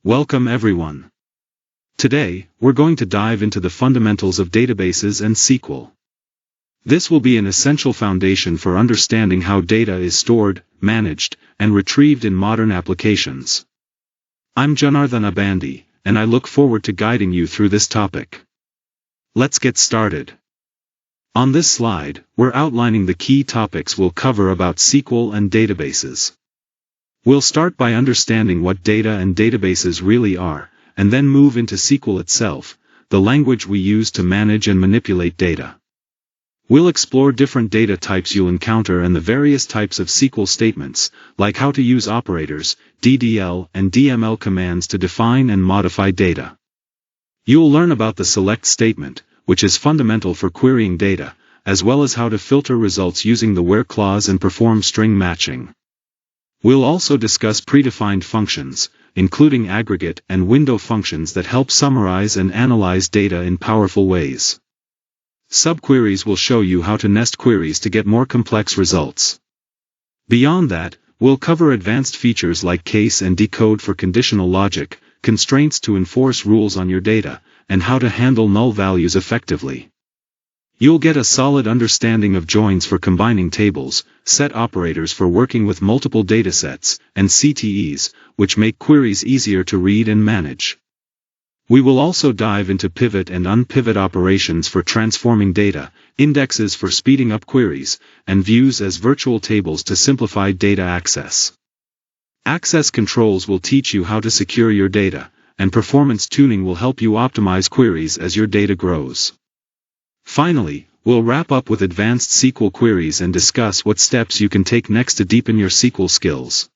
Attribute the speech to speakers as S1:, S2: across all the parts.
S1: Welcome everyone. Today, we're going to dive into the fundamentals of databases and SQL. This will be an essential foundation for understanding how data is stored, managed, and retrieved in modern applications. I'm Janardhan Abandi, and I look forward to guiding you through this topic. Let's get started. On this slide, we're outlining the key topics we'll cover about SQL and databases. We'll start by understanding what data and databases really are, and then move into SQL itself, the language we use to manage and manipulate data. We'll explore different data types you'll encounter and the various types of SQL statements, like how to use operators, DDL and DML commands to define and modify data. You'll learn about the select statement, which is fundamental for querying data, as well as how to filter results using the where clause and perform string matching. We'll also discuss predefined functions, including aggregate and window functions that help summarize and analyze data in powerful ways. Subqueries will show you how to nest queries to get more complex results. Beyond that, we'll cover advanced features like case and decode for conditional logic, constraints to enforce rules on your data, and how to handle null values effectively. You'll get a solid understanding of joins for combining tables, set operators for working with multiple datasets, and CTEs, which make queries easier to read and manage. We will also dive into pivot and unpivot operations for transforming data, indexes for speeding up queries, and views as virtual tables to simplify data access. Access controls will teach you how to secure your data, and performance tuning will help you optimize queries as your data grows. Finally, we'll wrap up with advanced SQL queries and discuss what steps you can take next to deepen your SQL skills.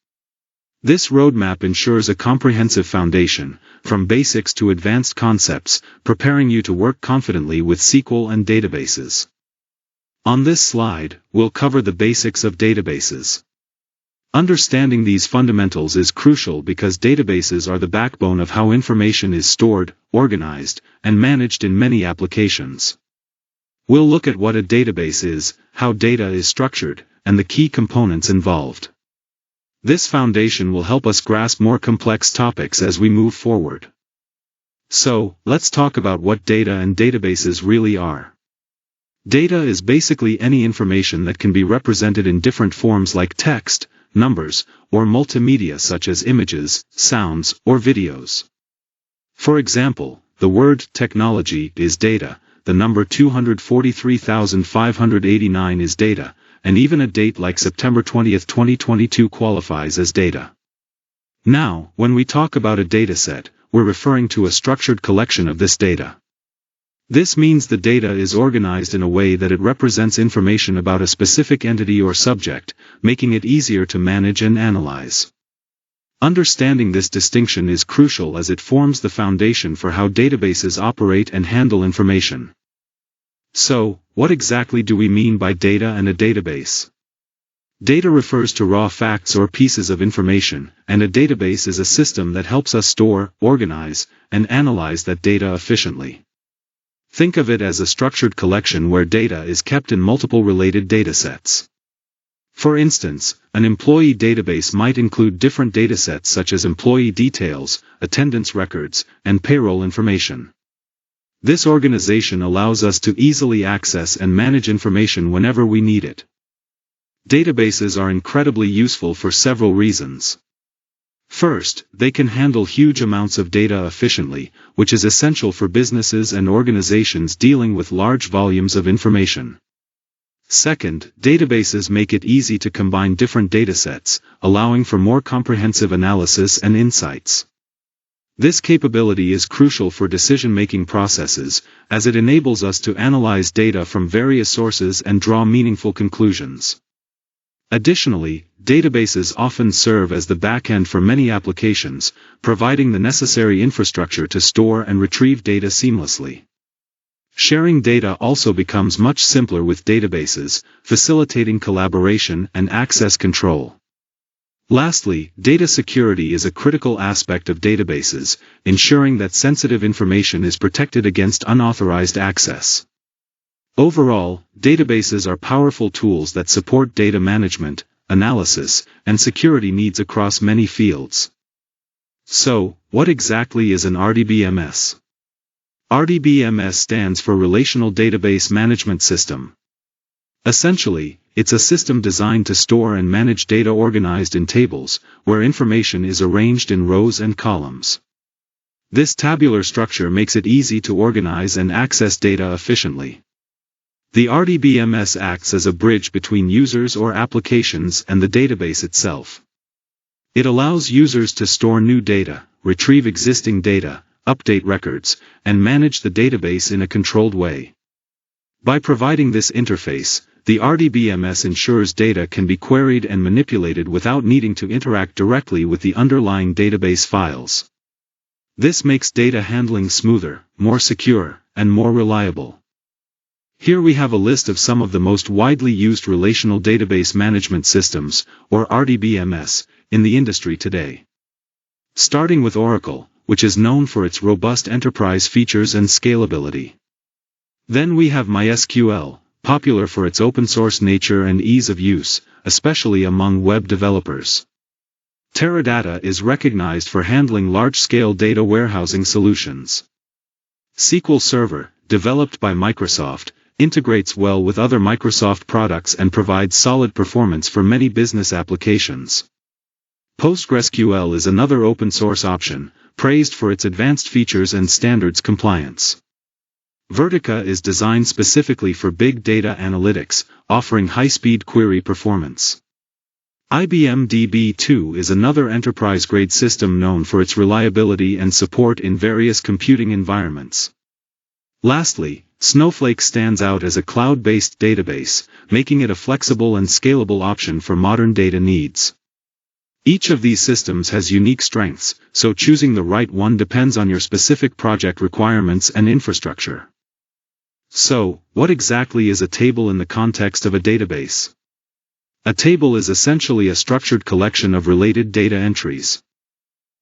S1: This roadmap ensures a comprehensive foundation, from basics to advanced concepts, preparing you to work confidently with SQL and databases. On this slide, we'll cover the basics of databases. Understanding these fundamentals is crucial because databases are the backbone of how information is stored, organized, and managed in many applications. We'll look at what a database is, how data is structured, and the key components involved. This foundation will help us grasp more complex topics as we move forward. So, let's talk about what data and databases really are. Data is basically any information that can be represented in different forms like text, numbers, or multimedia such as images, sounds, or videos. For example, the word technology is data, the number 243,589 is data, and even a date like September 20, 2022 qualifies as data. Now, when we talk about a dataset, we're referring to a structured collection of this data. This means the data is organized in a way that it represents information about a specific entity or subject, making it easier to manage and analyze. Understanding this distinction is crucial as it forms the foundation for how databases operate and handle information. So, what exactly do we mean by data and a database? Data refers to raw facts or pieces of information, and a database is a system that helps us store, organize, and analyze that data efficiently. Think of it as a structured collection where data is kept in multiple related datasets. For instance, an employee database might include different datasets such as employee details, attendance records, and payroll information. This organization allows us to easily access and manage information whenever we need it. Databases are incredibly useful for several reasons. First, they can handle huge amounts of data efficiently, which is essential for businesses and organizations dealing with large volumes of information. Second, databases make it easy to combine different datasets, allowing for more comprehensive analysis and insights. This capability is crucial for decision-making processes, as it enables us to analyze data from various sources and draw meaningful conclusions. Additionally, databases often serve as the backend for many applications, providing the necessary infrastructure to store and retrieve data seamlessly. Sharing data also becomes much simpler with databases, facilitating collaboration and access control. Lastly, data security is a critical aspect of databases, ensuring that sensitive information is protected against unauthorized access. Overall, databases are powerful tools that support data management, analysis, and security needs across many fields. So, what exactly is an RDBMS? RDBMS stands for Relational Database Management System. Essentially, it's a system designed to store and manage data organized in tables, where information is arranged in rows and columns. This tabular structure makes it easy to organize and access data efficiently. The RDBMS acts as a bridge between users or applications and the database itself. It allows users to store new data, retrieve existing data, update records, and manage the database in a controlled way. By providing this interface, the RDBMS ensures data can be queried and manipulated without needing to interact directly with the underlying database files. This makes data handling smoother, more secure, and more reliable. Here we have a list of some of the most widely used relational database management systems, or RDBMS, in the industry today. Starting with Oracle, which is known for its robust enterprise features and scalability. Then we have MySQL, popular for its open-source nature and ease of use, especially among web developers. Teradata is recognized for handling large-scale data warehousing solutions. SQL Server, developed by Microsoft, integrates well with other Microsoft products and provides solid performance for many business applications. PostgreSQL is another open-source option, praised for its advanced features and standards compliance. Vertica is designed specifically for big data analytics, offering high-speed query performance. IBM DB2 is another enterprise-grade system known for its reliability and support in various computing environments. Lastly, Snowflake stands out as a cloud-based database, making it a flexible and scalable option for modern data needs. Each of these systems has unique strengths, so choosing the right one depends on your specific project requirements and infrastructure. So, what exactly is a table in the context of a database? A table is essentially a structured collection of related data entries.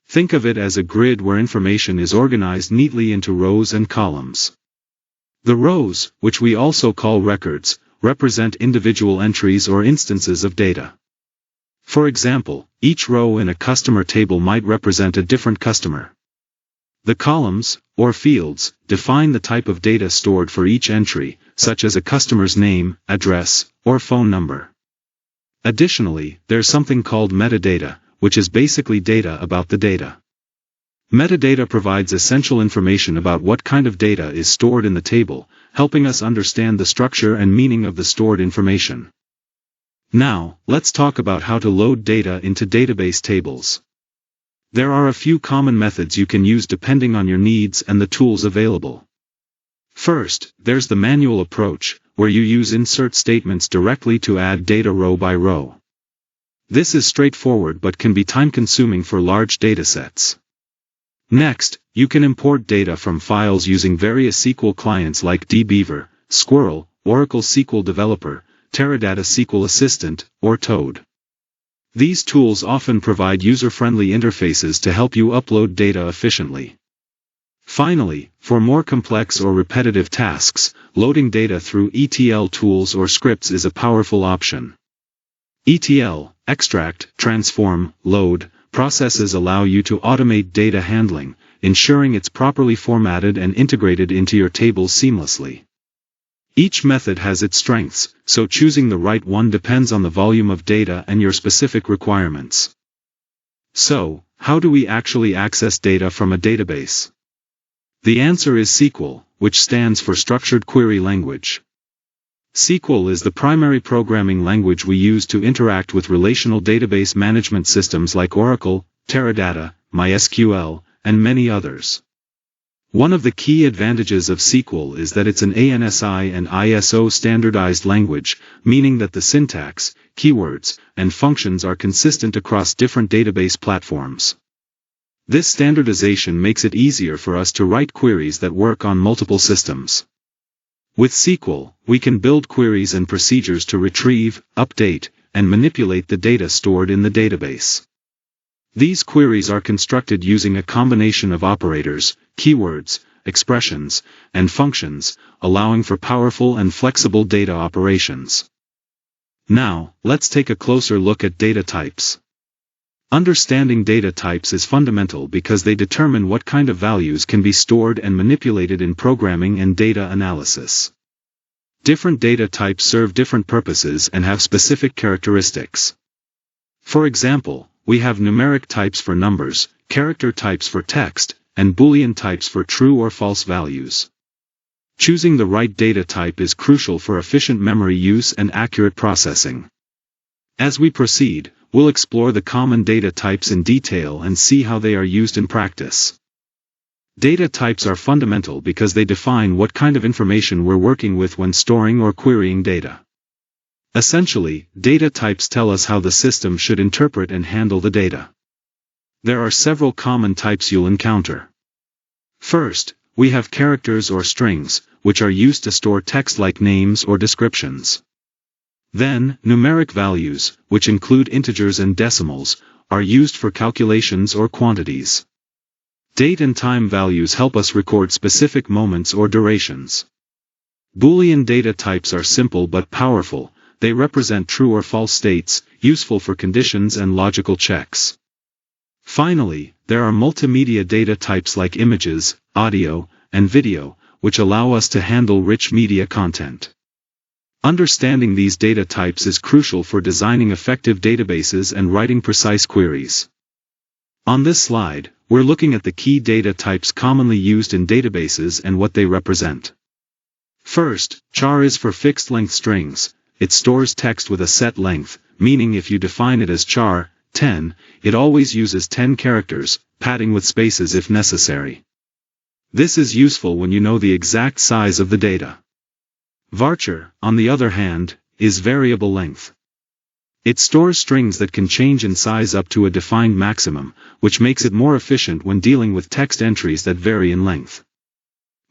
S1: Think of it as a grid where information is organized neatly into rows and columns. The rows, which we also call records, represent individual entries or instances of data. For example, each row in a customer table might represent a different customer. The columns, or fields, define the type of data stored for each entry, such as a customer's name, address, or phone number. Additionally, there's something called metadata, which is basically data about the data. Metadata provides essential information about what kind of data is stored in the table, helping us understand the structure and meaning of the stored information. Now, let's talk about how to load data into database tables. There are a few common methods you can use depending on your needs and the tools available. First, there's the manual approach, where you use insert statements directly to add data row by row. This is straightforward but can be time-consuming for large datasets. Next, you can import data from files using various SQL clients like dbeaver, Squirrel, Oracle SQL Developer, Teradata SQL Assistant, or Toad. These tools often provide user-friendly interfaces to help you upload data efficiently. Finally, for more complex or repetitive tasks, loading data through ETL tools or scripts is a powerful option. ETL, extract, transform, load, processes allow you to automate data handling, ensuring it's properly formatted and integrated into your tables seamlessly. Each method has its strengths, so choosing the right one depends on the volume of data and your specific requirements. So, how do we actually access data from a database? The answer is SQL, which stands for Structured Query Language. SQL is the primary programming language we use to interact with relational database management systems like Oracle, Teradata, MySQL, and many others. One of the key advantages of SQL is that it's an ANSI and ISO standardized language, meaning that the syntax, keywords, and functions are consistent across different database platforms. This standardization makes it easier for us to write queries that work on multiple systems. With SQL, we can build queries and procedures to retrieve, update, and manipulate the data stored in the database. These queries are constructed using a combination of operators, keywords, expressions, and functions, allowing for powerful and flexible data operations. Now, let's take a closer look at data types. Understanding data types is fundamental because they determine what kind of values can be stored and manipulated in programming and data analysis. Different data types serve different purposes and have specific characteristics. For example, we have numeric types for numbers, character types for text, and Boolean types for true or false values. Choosing the right data type is crucial for efficient memory use and accurate processing. As we proceed, we'll explore the common data types in detail and see how they are used in practice. Data types are fundamental because they define what kind of information we're working with when storing or querying data. Essentially, data types tell us how the system should interpret and handle the data. There are several common types you'll encounter. First, we have characters or strings, which are used to store text like names or descriptions. Then, numeric values, which include integers and decimals, are used for calculations or quantities. Date and time values help us record specific moments or durations. Boolean data types are simple but powerful. They represent true or false states, useful for conditions and logical checks. Finally, there are multimedia data types like images, audio, and video, which allow us to handle rich media content. Understanding these data types is crucial for designing effective databases and writing precise queries. On this slide, we're looking at the key data types commonly used in databases and what they represent. First, char is for fixed-length strings. It stores text with a set length, meaning if you define it as char 10, it always uses 10 characters, padding with spaces if necessary. This is useful when you know the exact size of the data. Varchar, on the other hand, is variable length. It stores strings that can change in size up to a defined maximum, which makes it more efficient when dealing with text entries that vary in length.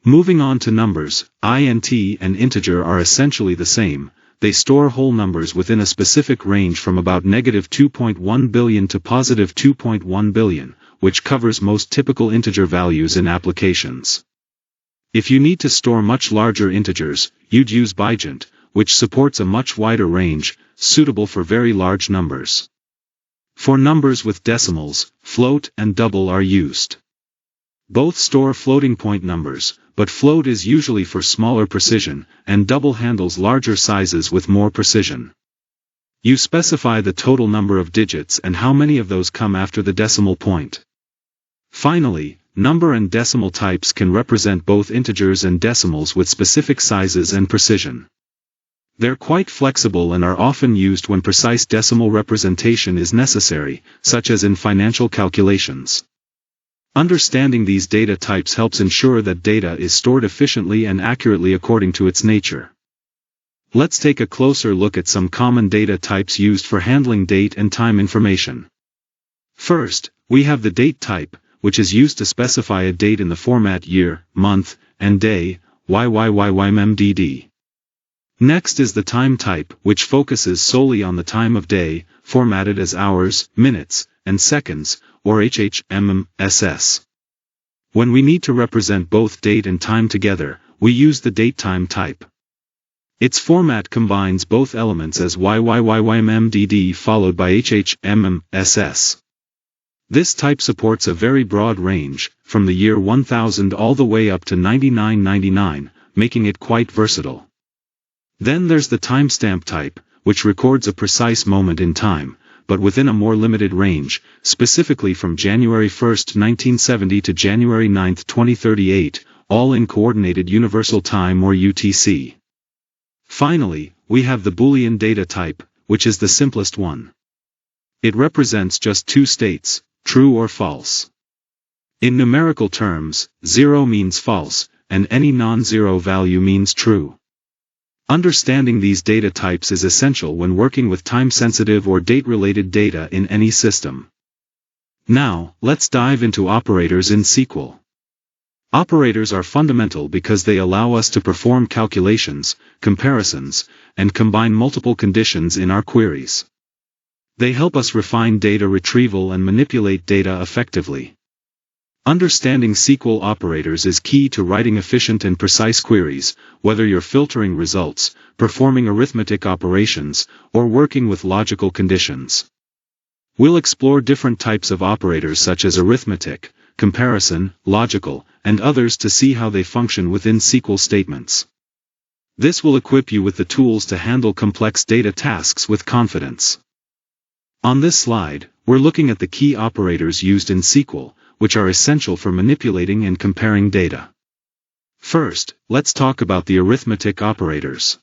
S1: Moving on to numbers, int and integer are essentially the same. They store whole numbers within a specific range from about -2.1 billion to +2.1 billion, which covers most typical integer values in applications. If you need to store much larger integers, you'd use Bigent, which supports a much wider range, suitable for very large numbers. For numbers with decimals, float and double are used. Both store floating-point numbers, but float is usually for smaller precision, and double handles larger sizes with more precision. You specify the total number of digits and how many of those come after the decimal point. Finally, number and decimal types can represent both integers and decimals with specific sizes and precision. They're quite flexible and are often used when precise decimal representation is necessary, such as in financial calculations. Understanding these data types helps ensure that data is stored efficiently and accurately according to its nature. Let's take a closer look at some common data types used for handling date and time information. First, we have the date type, which is used to specify a date in the format year, month, and day, YYYYMMDD. Next is the time type, which focuses solely on the time of day, formatted as hours, minutes, and seconds, or HHMMSS. When we need to represent both date and time together, we use the datetime type. Its format combines both elements as YYYYMMDD followed by HHMMSS. This type supports a very broad range, from the year 1000 all the way up to 9999, making it quite versatile. Then there's the timestamp type, which records a precise moment in time, but within a more limited range, specifically from January 1, 1970 to January 9, 2038, all in Coordinated Universal Time or UTC. Finally, we have the Boolean data type, which is the simplest one. It represents just two states, true or false. In numerical terms, 0 means false, and any non-zero value means true. Understanding these data types is essential when working with time-sensitive or date-related data in any system. Now, let's dive into operators in SQL. Operators are fundamental because they allow us to perform calculations, comparisons, and combine multiple conditions in our queries. They help us refine data retrieval and manipulate data effectively. Understanding SQL operators is key to writing efficient and precise queries, whether you're filtering results, performing arithmetic operations, or working with logical conditions. We'll explore different types of operators such as arithmetic, comparison, logical, and others to see how they function within SQL statements. This will equip you with the tools to handle complex data tasks with confidence. On this slide, we're looking at the key operators used in SQL, which are essential for manipulating and comparing data. First, let's talk about the arithmetic operators.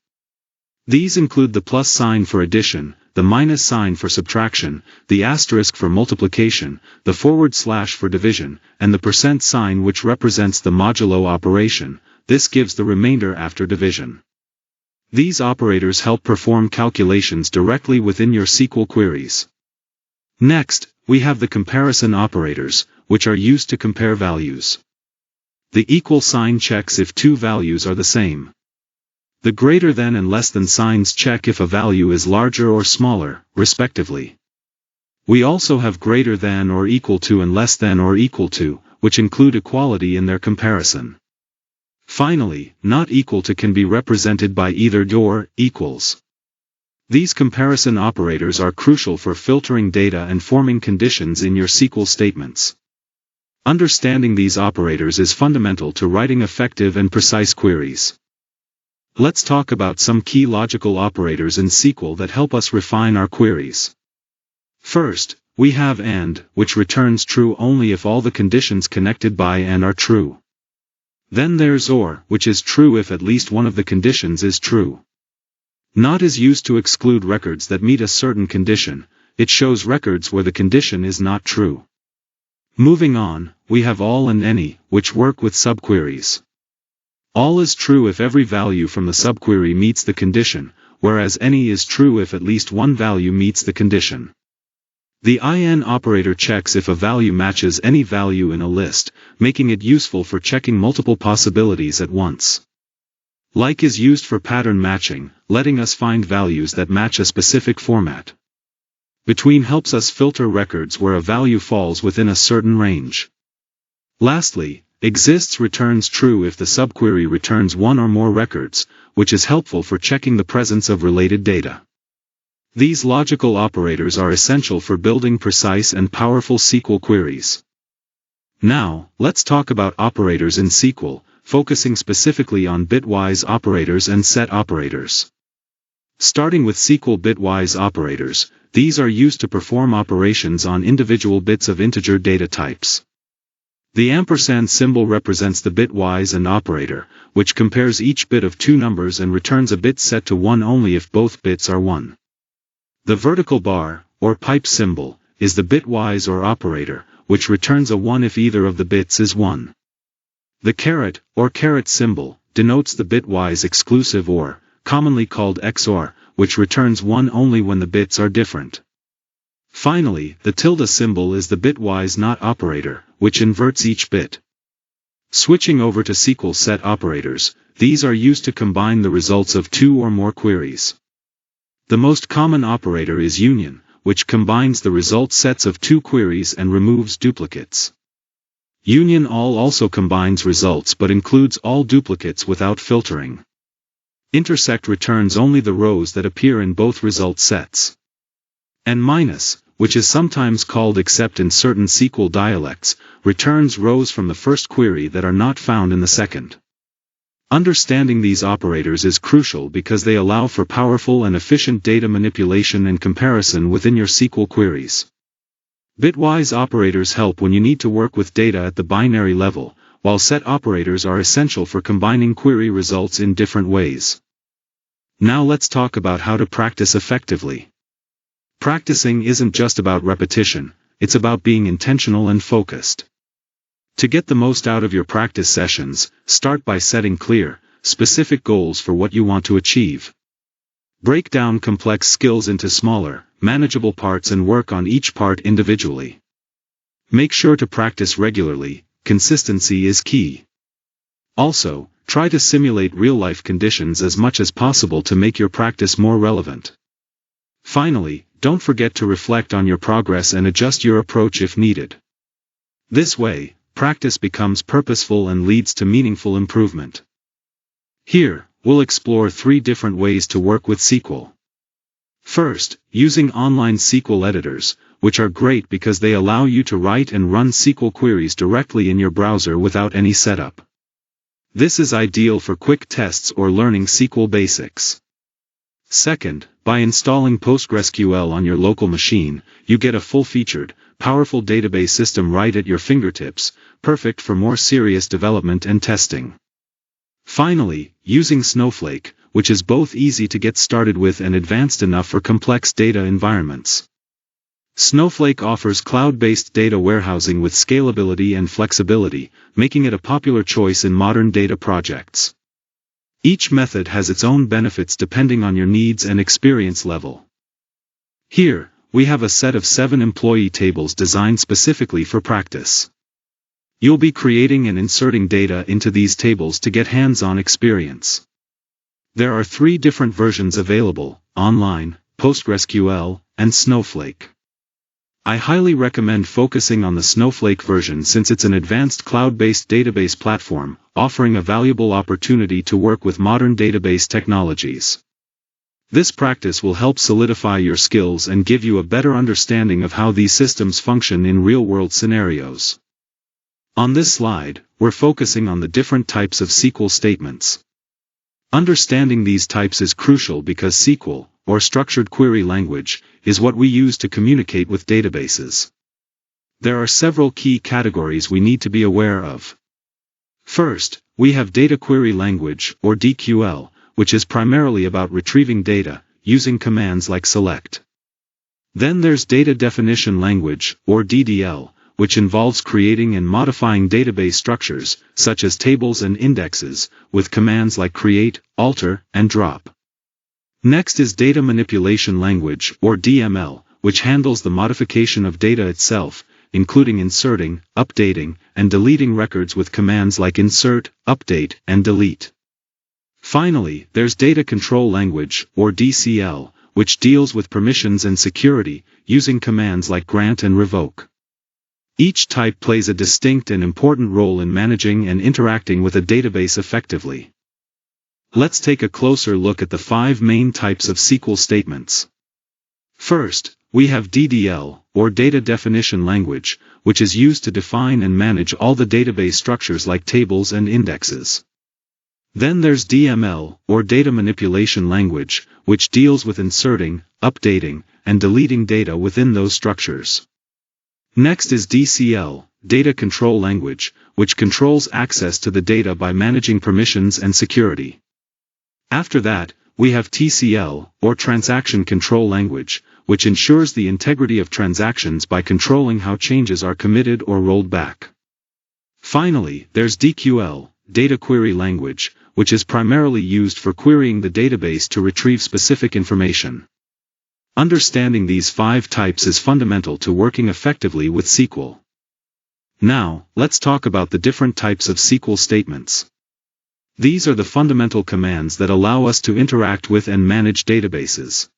S1: These include the plus sign for addition, the minus sign for subtraction, the asterisk for multiplication, the forward slash for division, and the percent sign which represents the modulo operation. This gives the remainder after division. These operators help perform calculations directly within your SQL queries. Next, we have the comparison operators, which are used to compare values. The equal sign checks if two values are the same. The greater than and less than signs check if a value is larger or smaller, respectively. We also have greater than or equal to and less than or equal to, which include equality in their comparison. Finally, not equal to can be represented by either or equals. These comparison operators are crucial for filtering data and forming conditions in your SQL statements. Understanding these operators is fundamental to writing effective and precise queries. Let's talk about some key logical operators in SQL that help us refine our queries. First, we have AND, which returns true only if all the conditions connected by AND are true. Then there's OR, which is true if at least one of the conditions is true. NOT is used to exclude records that meet a certain condition. It shows records where the condition is not true. Moving on, we have ALL and ANY, which work with subqueries. ALL is true if every value from the subquery meets the condition, whereas ANY is true if at least one value meets the condition. The IN operator checks if a value matches any value in a list, making it useful for checking multiple possibilities at once. Like is used for pattern matching, letting us find values that match a specific format. Between helps us filter records where a value falls within a certain range. Lastly, exists returns true if the subquery returns one or more records, which is helpful for checking the presence of related data. These logical operators are essential for building precise and powerful SQL queries. Now, let's talk about operators in SQL, focusing specifically on bitwise operators and set operators. Starting with SQL bitwise operators, these are used to perform operations on individual bits of integer data types. The ampersand symbol represents the bitwise AND operator, which compares each bit of two numbers and returns a bit set to 1 only if both bits are 1. The vertical bar, or pipe symbol, is the bitwise OR operator, which returns a 1 if either of the bits is 1. The caret, or caret symbol, denotes the bitwise exclusive OR, commonly called XOR, which returns 1 only when the bits are different. Finally, the tilde symbol is the bitwise NOT operator, which inverts each bit. Switching over to SQL set operators, these are used to combine the results of two or more queries. The most common operator is union, which combines the result sets of two queries and removes duplicates. Union all also combines results but includes all duplicates without filtering. Intersect returns only the rows that appear in both result sets. And minus, which is sometimes called except in certain SQL dialects, returns rows from the first query that are not found in the second. Understanding these operators is crucial because they allow for powerful and efficient data manipulation and comparison within your SQL queries. Bitwise operators help when you need to work with data at the binary level, while set operators are essential for combining query results in different ways. Now let's talk about how to practice effectively. Practicing isn't just about repetition, it's about being intentional and focused. To get the most out of your practice sessions, start by setting clear, specific goals for what you want to achieve. Break down complex skills into smaller, manageable parts and work on each part individually. Make sure to practice regularly, consistency is key. Also, try to simulate real-life conditions as much as possible to make your practice more relevant. Finally, don't forget to reflect on your progress and adjust your approach if needed. This way, practice becomes purposeful and leads to meaningful improvement. Here, we'll explore 3 different ways to work with SQL. First, using online SQL editors, which are great because they allow you to write and run SQL queries directly in your browser without any setup. This is ideal for quick tests or learning SQL basics. Second, by installing PostgreSQL on your local machine, you get a full-featured, powerful database system right at your fingertips, perfect for more serious development and testing. Finally, using Snowflake, which is both easy to get started with and advanced enough for complex data environments. Snowflake offers cloud-based data warehousing with scalability and flexibility, making it a popular choice in modern data projects. Each method has its own benefits depending on your needs and experience level. Here, we have a set of 7 employee tables designed specifically for practice. You'll be creating and inserting data into these tables to get hands-on experience. There are 3 different versions available: Online, PostgreSQL, and Snowflake. I highly recommend focusing on the Snowflake version since it's an advanced cloud-based database platform, offering a valuable opportunity to work with modern database technologies. This practice will help solidify your skills and give you a better understanding of how these systems function in real-world scenarios. On this slide, we're focusing on the different types of SQL statements. Understanding these types is crucial because SQL, or structured query language, is what we use to communicate with databases. There are several key categories we need to be aware of. First, we have data query language, or DQL, which is primarily about retrieving data, using commands like select. Then there's data definition language, or DDL, which involves creating and modifying database structures, such as tables and indexes, with commands like create, alter, and drop. Next is data manipulation language, or DML, which handles the modification of data itself, including inserting, updating, and deleting records with commands like insert, update, and delete. Finally, there's data control language, or DCL, which deals with permissions and security, using commands like grant and revoke. Each type plays a distinct and important role in managing and interacting with a database effectively. Let's take a closer look at the 5 main types of SQL statements. First, we have DDL, or Data Definition Language, which is used to define and manage all the database structures like tables and indexes. Then there's DML, or Data Manipulation Language, which deals with inserting, updating, and deleting data within those structures. Next is DCL, Data Control Language, which controls access to the data by managing permissions and security. After that, we have TCL, or Transaction Control Language, which ensures the integrity of transactions by controlling how changes are committed or rolled back. Finally, there's DQL, Data Query Language, which is primarily used for querying the database to retrieve specific information. Understanding these 5 types is fundamental to working effectively with SQL. Now, let's talk about the different types of SQL statements. These are the fundamental commands that allow us to interact with and manage databases.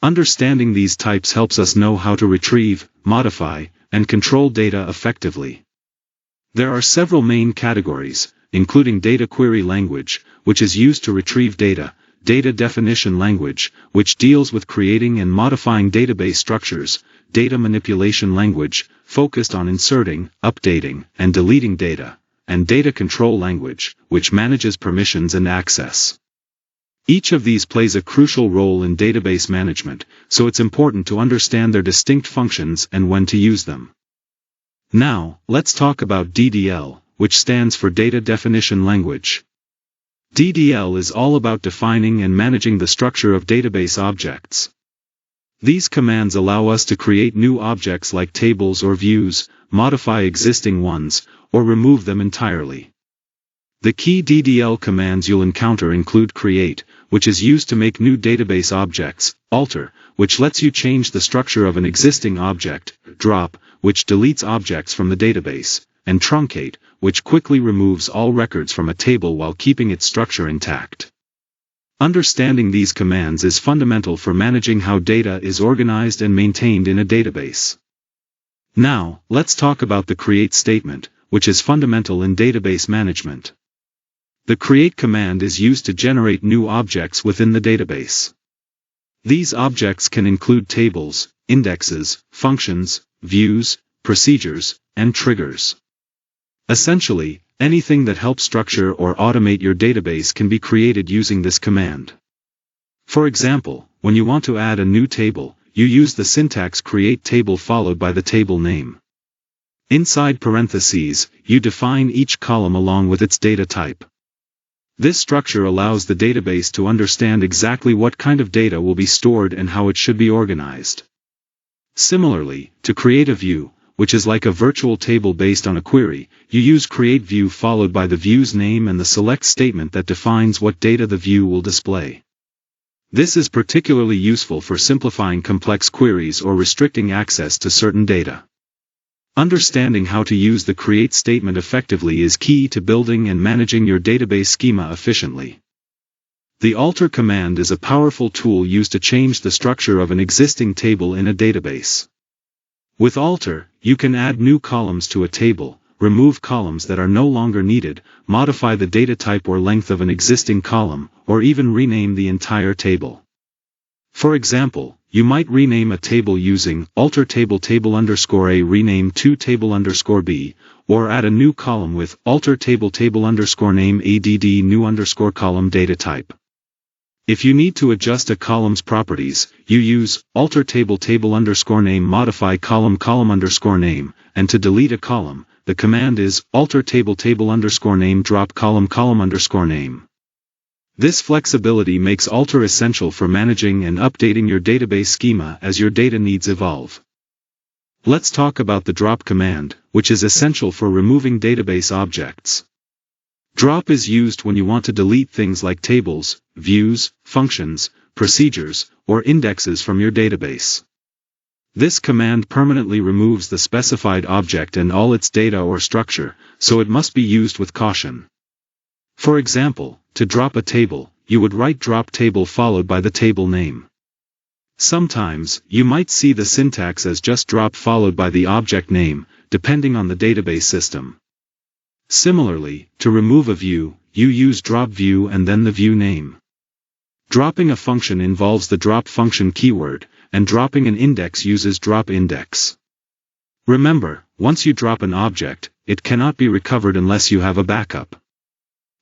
S1: Understanding these types helps us know how to retrieve, modify, and control data effectively. There are several main categories, including data query language, which is used to retrieve data, data definition language, which deals with creating and modifying database structures, data manipulation language, focused on inserting, updating, and deleting data, and data control language, which manages permissions and access. Each of these plays a crucial role in database management, so it's important to understand their distinct functions and when to use them. Now, let's talk about DDL, which stands for Data Definition Language. DDL is all about defining and managing the structure of database objects. These commands allow us to create new objects like tables or views, modify existing ones, or remove them entirely. The key DDL commands you'll encounter include create, which is used to make new database objects, alter, which lets you change the structure of an existing object, drop, which deletes objects from the database, and truncate, which quickly removes all records from a table while keeping its structure intact. Understanding these commands is fundamental for managing how data is organized and maintained in a database. Now, let's talk about the create statement, which is fundamental in database management. The create command is used to generate new objects within the database. These objects can include tables, indexes, functions, views, procedures, and triggers. Essentially, anything that helps structure or automate your database can be created using this command. For example, when you want to add a new table, you use the syntax create table followed by the table name. Inside parentheses, you define each column along with its data type. This structure allows the database to understand exactly what kind of data will be stored and how it should be organized. Similarly, to create a view, which is like a virtual table based on a query, you use create view followed by the view's name and the select statement that defines what data the view will display. This is particularly useful for simplifying complex queries or restricting access to certain data. Understanding how to use the create statement effectively is key to building and managing your database schema efficiently. The alter command is a powerful tool used to change the structure of an existing table in a database. With alter, you can add new columns to a table, remove columns that are no longer needed, modify the data type or length of an existing column, or even rename the entire table. For example, you might rename a table using alter table table_a rename to table_b, or add a new column with alter table_name add new column data type. If you need to adjust a column's properties, you use alter table_name modify column_name, and to delete a column, the command is alter table_name drop column_name. This flexibility makes alter essential for managing and updating your database schema as your data needs evolve. Let's talk about the drop command, which is essential for removing database objects. Drop is used when you want to delete things like tables, views, functions, procedures, or indexes from your database. This command permanently removes the specified object and all its data or structure, so it must be used with caution. For example, to drop a table, you would write drop table followed by the table name. Sometimes, you might see the syntax as just drop followed by the object name, depending on the database system. Similarly, to remove a view, you use drop view and then the view name. Dropping a function involves the drop function keyword, and dropping an index uses drop index. Remember, once you drop an object, it cannot be recovered unless you have a backup.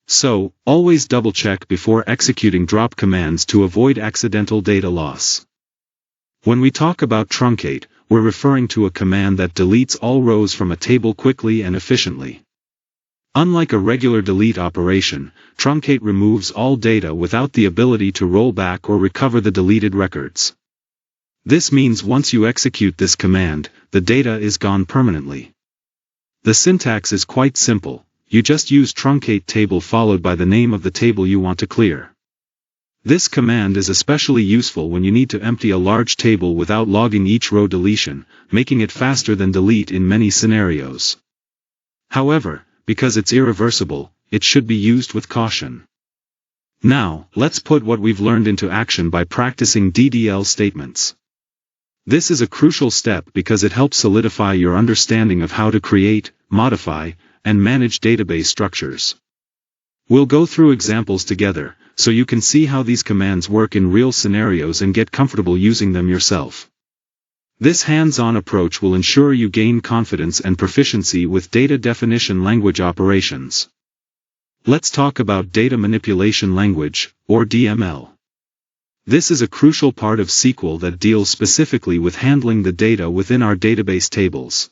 S1: So, always double-check before executing drop commands to avoid accidental data loss. When we talk about truncate, we're referring to a command that deletes all rows from a table quickly and efficiently. Unlike a regular delete operation, truncate removes all data without the ability to roll back or recover the deleted records. This means once you execute this command, the data is gone permanently. The syntax is quite simple. You just use truncate table followed by the name of the table you want to clear. This command is especially useful when you need to empty a large table without logging each row deletion, making it faster than delete in many scenarios. However, because it's irreversible, it should be used with caution. Now, let's put what we've learned into action by practicing DDL statements. This is a crucial step because it helps solidify your understanding of how to create, modify, and manage database structures. We'll go through examples together, so you can see how these commands work in real scenarios and get comfortable using them yourself. This hands-on approach will ensure you gain confidence and proficiency with data definition language operations. Let's talk about data manipulation language, or DML. This is a crucial part of SQL that deals specifically with handling the data within our database tables.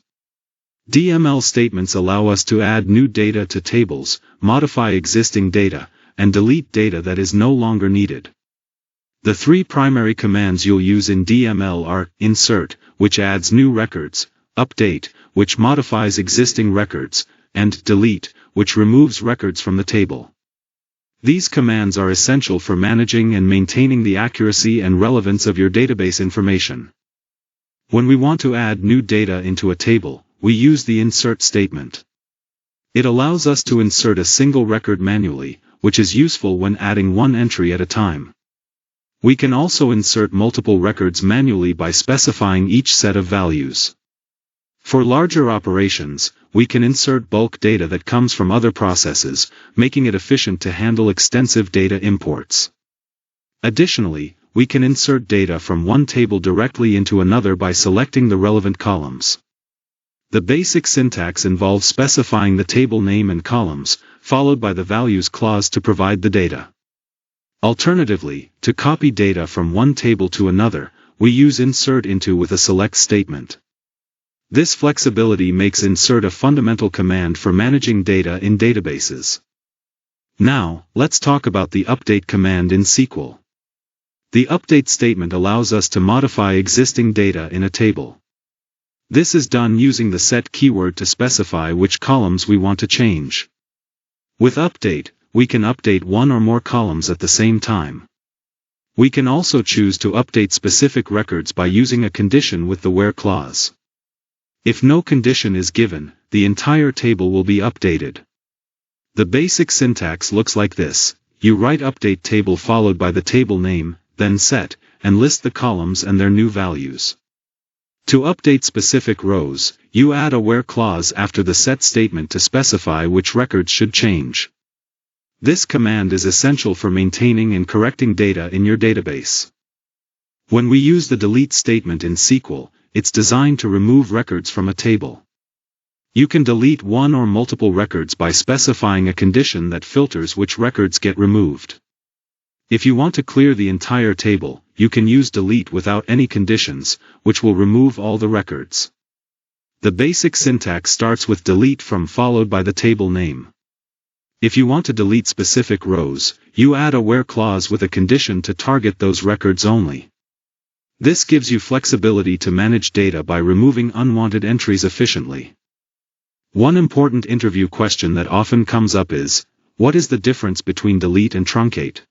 S1: DML statements allow us to add new data to tables, modify existing data, and delete data that is no longer needed. The three primary commands you'll use in DML are insert, which adds new records, update, which modifies existing records, and delete, which removes records from the table. These commands are essential for managing and maintaining the accuracy and relevance of your database information. When we want to add new data into a table, we use the insert statement. It allows us to insert a single record manually, which is useful when adding one entry at a time. We can also insert multiple records manually by specifying each set of values. For larger operations, we can insert bulk data that comes from other processes, making it efficient to handle extensive data imports. Additionally, we can insert data from one table directly into another by selecting the relevant columns. The basic syntax involves specifying the table name and columns, followed by the values clause to provide the data. Alternatively, to copy data from one table to another, we use insert into with a select statement. This flexibility makes insert a fundamental command for managing data in databases. Now, let's talk about the update command in SQL. The update statement allows us to modify existing data in a table. This is done using the set keyword to specify which columns we want to change. With update, we can update one or more columns at the same time. We can also choose to update specific records by using a condition with the where clause. If no condition is given, the entire table will be updated. The basic syntax looks like this: you write update table followed by the table name, then set, and list the columns and their new values. To update specific rows, you add a where clause after the set statement to specify which records should change. This command is essential for maintaining and correcting data in your database. When we use the delete statement in SQL, it's designed to remove records from a table. You can delete one or multiple records by specifying a condition that filters which records get removed. If you want to clear the entire table, you can use delete without any conditions, which will remove all the records. The basic syntax starts with delete from followed by the table name. If you want to delete specific rows, you add a where clause with a condition to target those records only. This gives you flexibility to manage data by removing unwanted entries efficiently. One important interview question that often comes up is, what is the difference between delete and truncate?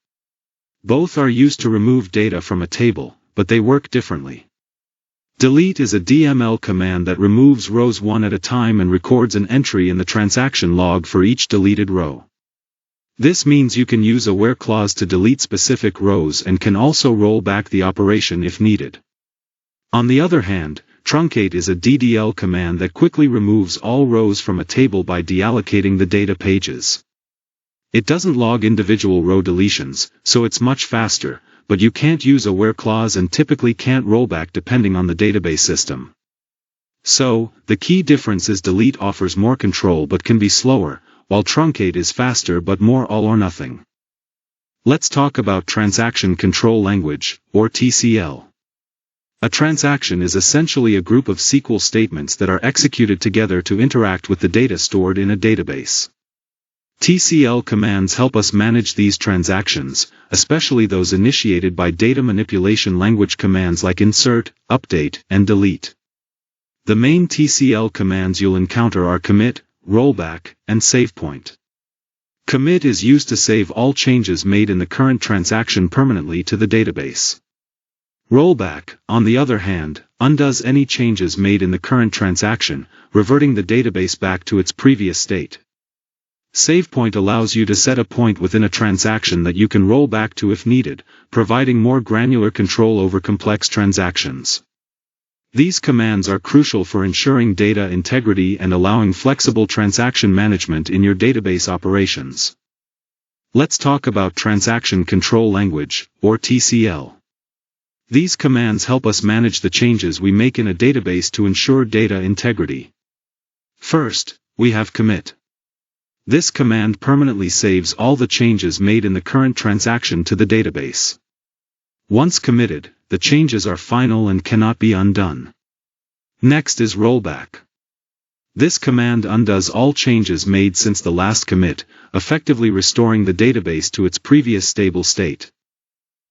S1: Both are used to remove data from a table, but they work differently. Delete is a DML command that removes rows one at a time and records an entry in the transaction log for each deleted row. This means you can use a where clause to delete specific rows and can also roll back the operation if needed. On the other hand, truncate is a DDL command that quickly removes all rows from a table by deallocating the data pages. It doesn't log individual row deletions, so it's much faster, but you can't use a where clause and typically can't roll back depending on the database system. So, the key difference is delete offers more control but can be slower, while truncate is faster but more all or nothing. Let's talk about Transaction Control Language, or TCL. A transaction is essentially a group of SQL statements that are executed together to interact with the data stored in a database. TCL commands help us manage these transactions, especially those initiated by data manipulation language commands like insert, update, and delete. The main TCL commands you'll encounter are commit, rollback, and savepoint. Commit is used to save all changes made in the current transaction permanently to the database. Rollback, on the other hand, undoes any changes made in the current transaction, reverting the database back to its previous state. Savepoint allows you to set a point within a transaction that you can roll back to if needed, providing more granular control over complex transactions. These commands are crucial for ensuring data integrity and allowing flexible transaction management in your database operations. Let's talk about Transaction Control Language, or TCL. These commands help us manage the changes we make in a database to ensure data integrity. First, we have commit. This command permanently saves all the changes made in the current transaction to the database. Once committed, the changes are final and cannot be undone. Next is rollback. This command undoes all changes made since the last commit, effectively restoring the database to its previous stable state.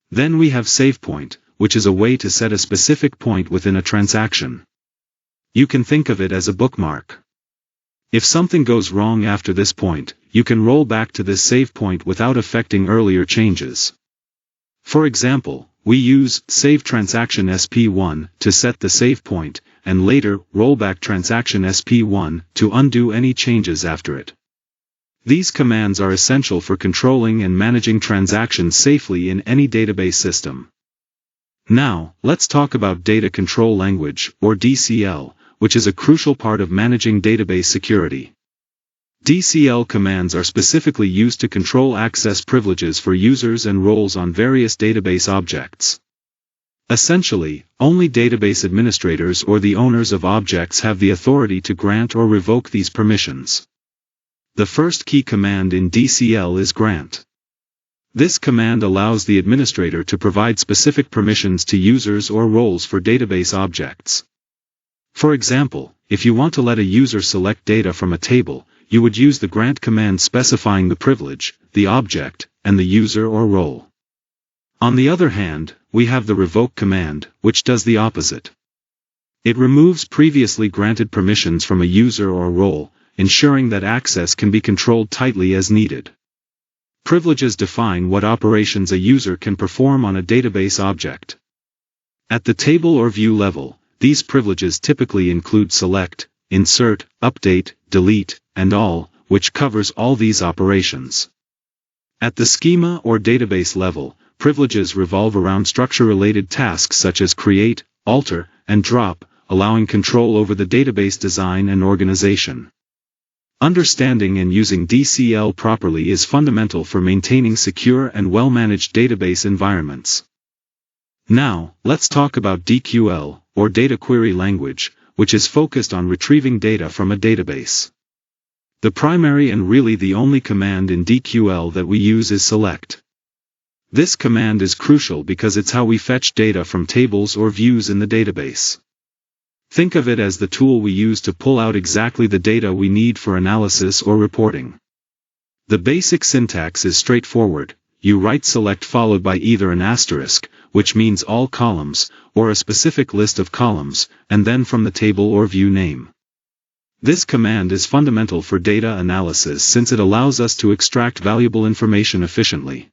S1: Then we have savepoint, which is a way to set a specific point within a transaction. You can think of it as a bookmark. If something goes wrong after this point, you can roll back to this save point without affecting earlier changes. For example, we use save transaction SP1 to set the save point, and later rollback transaction SP1 to undo any changes after it. These commands are essential for controlling and managing transactions safely in any database system. Now, let's talk about Data Control Language, or DCL, which is a crucial part of managing database security. DCL commands are specifically used to control access privileges for users and roles on various database objects. Essentially, only database administrators or the owners of objects have the authority to grant or revoke these permissions. The first key command in DCL is grant. This command allows the administrator to provide specific permissions to users or roles for database objects. For example, if you want to let a user select data from a table, you would use the grant command specifying the privilege, the object, and the user or role. On the other hand, we have the revoke command, which does the opposite. It removes previously granted permissions from a user or role, ensuring that access can be controlled tightly as needed. Privileges define what operations a user can perform on a database object. At the table or view level, these privileges typically include select, insert, update, delete, and all, which covers all these operations. At the schema or database level, privileges revolve around structure-related tasks such as create, alter, and drop, allowing control over the database design and organization. Understanding and using DCL properly is fundamental for maintaining secure and well-managed database environments. Now, let's talk about DQL, or Data Query Language, which is focused on retrieving data from a database. The primary and really the only command in DQL that we use is select. This command is crucial because it's how we fetch data from tables or views in the database. Think of it as the tool we use to pull out exactly the data we need for analysis or reporting. The basic syntax is straightforward. You write select followed by either an asterisk, which means all columns, or a specific list of columns, and then from the table or view name. This command is fundamental for data analysis since it allows us to extract valuable information efficiently.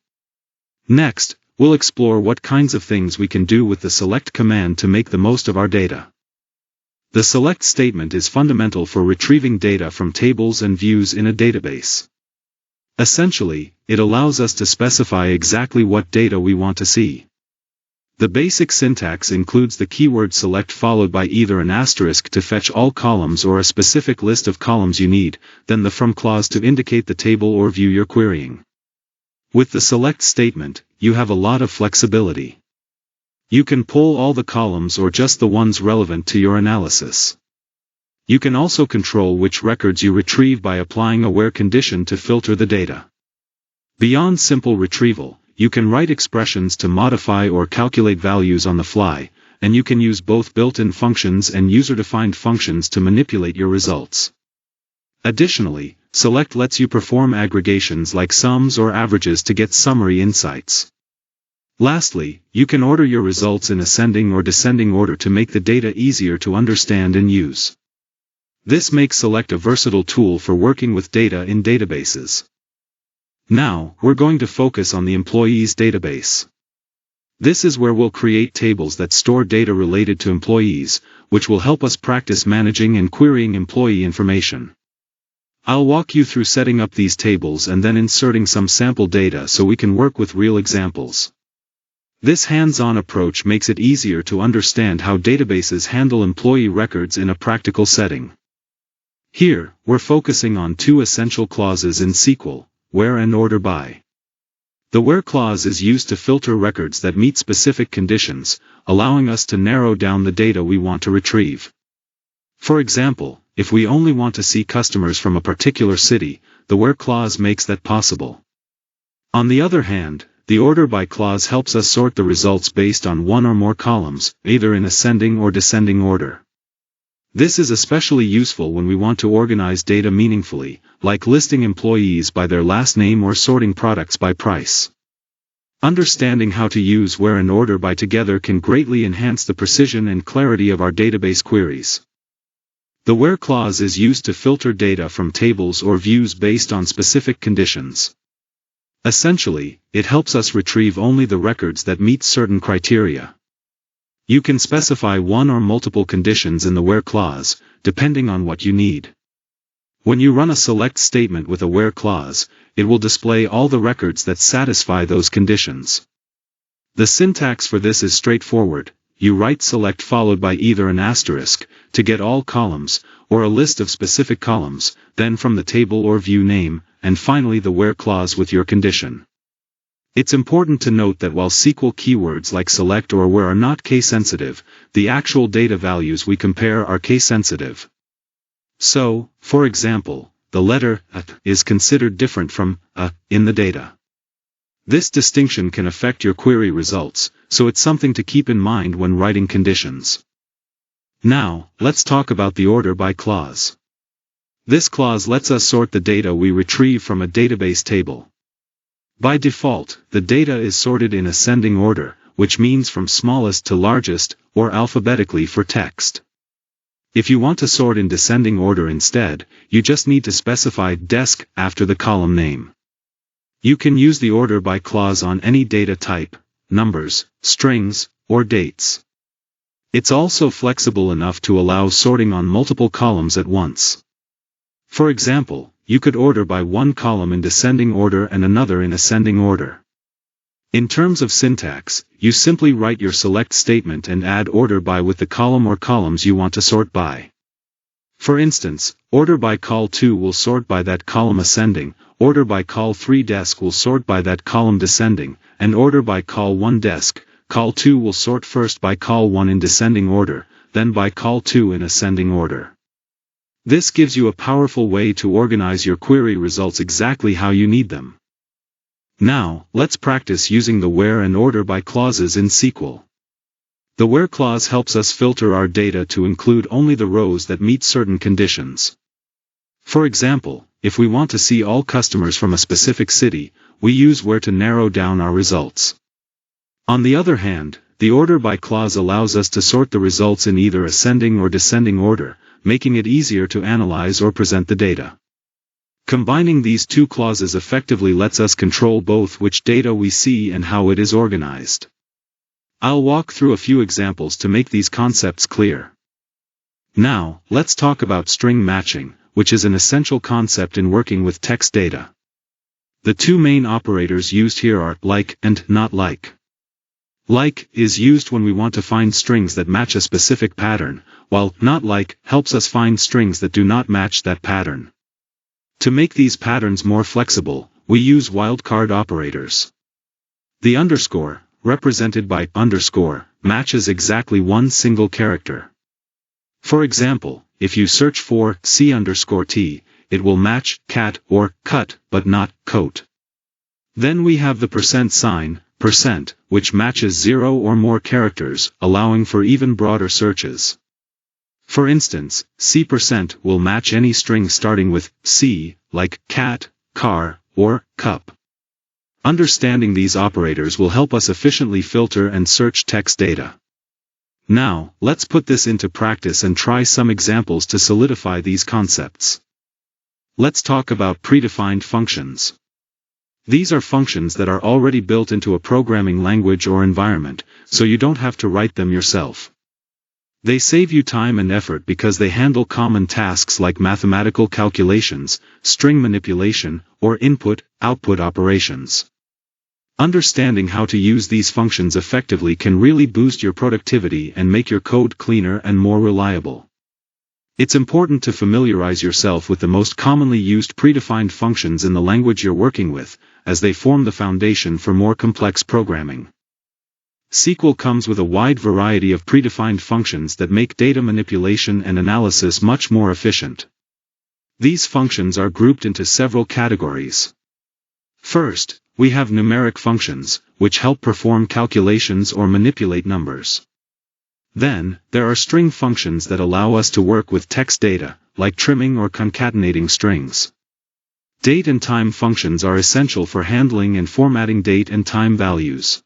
S1: Next, we'll explore what kinds of things we can do with the select command to make the most of our data. The select statement is fundamental for retrieving data from tables and views in a database. Essentially, it allows us to specify exactly what data we want to see. The basic syntax includes the keyword select followed by either an asterisk to fetch all columns or a specific list of columns you need, then the from clause to indicate the table or view you're querying. With the select statement, you have a lot of flexibility. You can pull all the columns or just the ones relevant to your analysis. You can also control which records you retrieve by applying a where condition to filter the data. Beyond simple retrieval, you can write expressions to modify or calculate values on the fly, and you can use both built-in functions and user-defined functions to manipulate your results. Additionally, select lets you perform aggregations like sums or averages to get summary insights. Lastly, you can order your results in ascending or descending order to make the data easier to understand and use. This makes select a versatile tool for working with data in databases. Now, we're going to focus on the employees database. This is where we'll create tables that store data related to employees, which will help us practice managing and querying employee information. I'll walk you through setting up these tables and then inserting some sample data so we can work with real examples. This hands-on approach makes it easier to understand how databases handle employee records in a practical setting. Here, we're focusing on two essential clauses in SQL, where and order by. The where clause is used to filter records that meet specific conditions, allowing us to narrow down the data we want to retrieve. For example, if we only want to see customers from a particular city, the where clause makes that possible. On the other hand, the order by clause helps us sort the results based on one or more columns, either in ascending or descending order. This is especially useful when we want to organize data meaningfully, like listing employees by their last name or sorting products by price. Understanding how to use where and order by together can greatly enhance the precision and clarity of our database queries. The where clause is used to filter data from tables or views based on specific conditions. Essentially, it helps us retrieve only the records that meet certain criteria. You can specify one or multiple conditions in the where clause, depending on what you need. When you run a select statement with a where clause, it will display all the records that satisfy those conditions. The syntax for this is straightforward. you write select followed by either an asterisk, to get all columns, or a list of specific columns, then from the table or view name, and finally the where clause with your condition. It's important to note that while SQL keywords like select or where are not case-sensitive, the actual data values we compare are case-sensitive. So, for example, the letter a is considered different from a in the data. This distinction can affect your query results, so it's something to keep in mind when writing conditions. Now, let's talk about the order by clause. This clause lets us sort the data we retrieve from a database table. By default, the data is sorted in ascending order, which means from smallest to largest, or alphabetically for text. If you want to sort in descending order instead, you just need to specify desk after the column name. You can use the order by clause on any data type, numbers, strings, or dates. It's also flexible enough to allow sorting on multiple columns at once. For example, you could order by one column in descending order and another in ascending order. In terms of syntax, you simply write your select statement and add order by with the column or columns you want to sort by. For instance, order by col 2 will sort by that column ascending, order by col 3 desk will sort by that column descending, and order by col 1 desk, col 2 will sort first by col 1 in descending order, then by col 2 in ascending order. This gives you a powerful way to organize your query results exactly how you need them. Now, let's practice using the where and order by clauses in SQL. The where clause helps us filter our data to include only the rows that meet certain conditions. For example, if we want to see all customers from a specific city, we use where to narrow down our results. On the other hand, the order by clause allows us to sort the results in either ascending or descending order, making it easier to analyze or present the data. Combining these two clauses effectively lets us control both which data we see and how it is organized. I'll walk through a few examples to make these concepts clear. Now, let's talk about string matching, which is an essential concept in working with text data. The two main operators used here are like and not like. Like is used when we want to find strings that match a specific pattern, while not like helps us find strings that do not match that pattern. To make these patterns more flexible, we use wildcard operators. The underscore, represented by underscore, matches exactly one single character. For example, if you search for C_T, it will match cat or cut, but not coat. Then we have the %, which matches 0 or more characters, allowing for even broader searches. For instance, C% will match any string starting with C, like cat, car, or cup. Understanding these operators will help us efficiently filter and search text data. Now, let's put this into practice and try some examples to solidify these concepts. Let's talk about predefined functions. These are functions that are already built into a programming language or environment, so you don't have to write them yourself. They save you time and effort because they handle common tasks like mathematical calculations, string manipulation, or input-output operations. Understanding how to use these functions effectively can really boost your productivity and make your code cleaner and more reliable. It's important to familiarize yourself with the most commonly used predefined functions in the language you're working with, as they form the foundation for more complex programming. SQL comes with a wide variety of predefined functions that make data manipulation and analysis much more efficient. These functions are grouped into several categories. First, we have numeric functions, which help perform calculations or manipulate numbers. Then, there are string functions that allow us to work with text data, like trimming or concatenating strings. Date and time functions are essential for handling and formatting date and time values.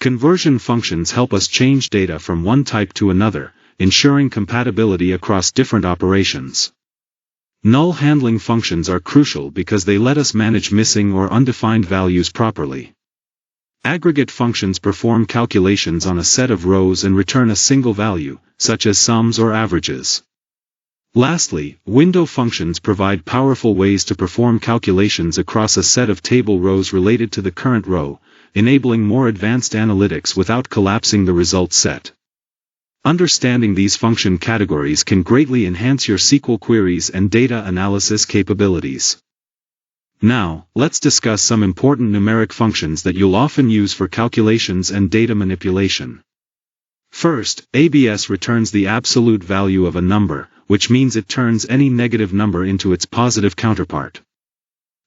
S1: Conversion functions help us change data from one type to another, ensuring compatibility across different operations. Null handling functions are crucial because they let us manage missing or undefined values properly. Aggregate functions perform calculations on a set of rows and return a single value, such as sums or averages. Lastly, window functions provide powerful ways to perform calculations across a set of table rows related to the current row, enabling more advanced analytics without collapsing the result set. Understanding these function categories can greatly enhance your SQL queries and data analysis capabilities. Now, let's discuss some important numeric functions that you'll often use for calculations and data manipulation. First, ABS returns the absolute value of a number, which means it turns any negative number into its positive counterpart.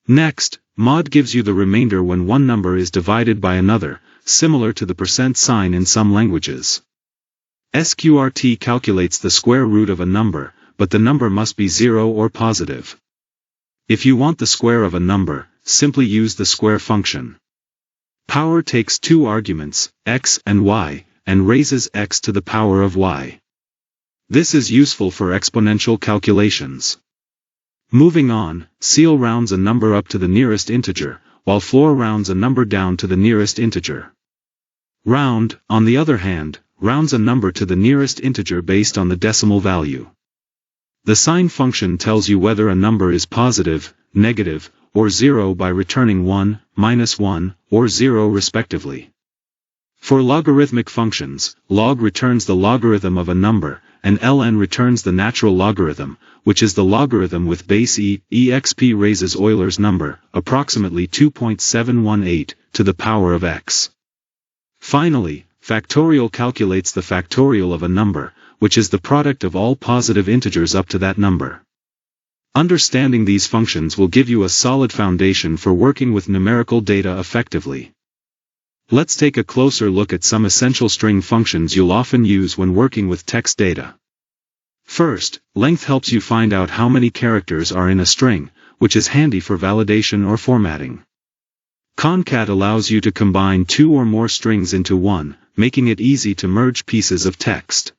S1: Next, mod gives you the remainder when one number is divided by another, similar to the percent sign in some languages. SQRT calculates the square root of a number, but the number must be 0 or positive. If you want the square of a number, simply use the square function. Power takes two arguments, x and y, and raises x to the power of y. This is useful for exponential calculations. Moving on, ceil rounds a number up to the nearest integer, while floor rounds a number down to the nearest integer. Round, on the other hand, rounds a number to the nearest integer based on the decimal value. The sign function tells you whether a number is positive, negative, or 0 by returning 1, -1, or 0 respectively. For logarithmic functions, log returns the logarithm of a number, and ln returns the natural logarithm, which is the logarithm with base e. Exp raises Euler's number, approximately 2.718, to the power of x. Finally, factorial calculates the factorial of a number, which is the product of all positive integers up to that number. Understanding these functions will give you a solid foundation for working with numerical data effectively. Let's take a closer look at some essential string functions you'll often use when working with text data. First, length helps you find out how many characters are in a string, which is handy for validation or formatting. Concat allows you to combine two or more strings into one, making it easy to merge pieces of text.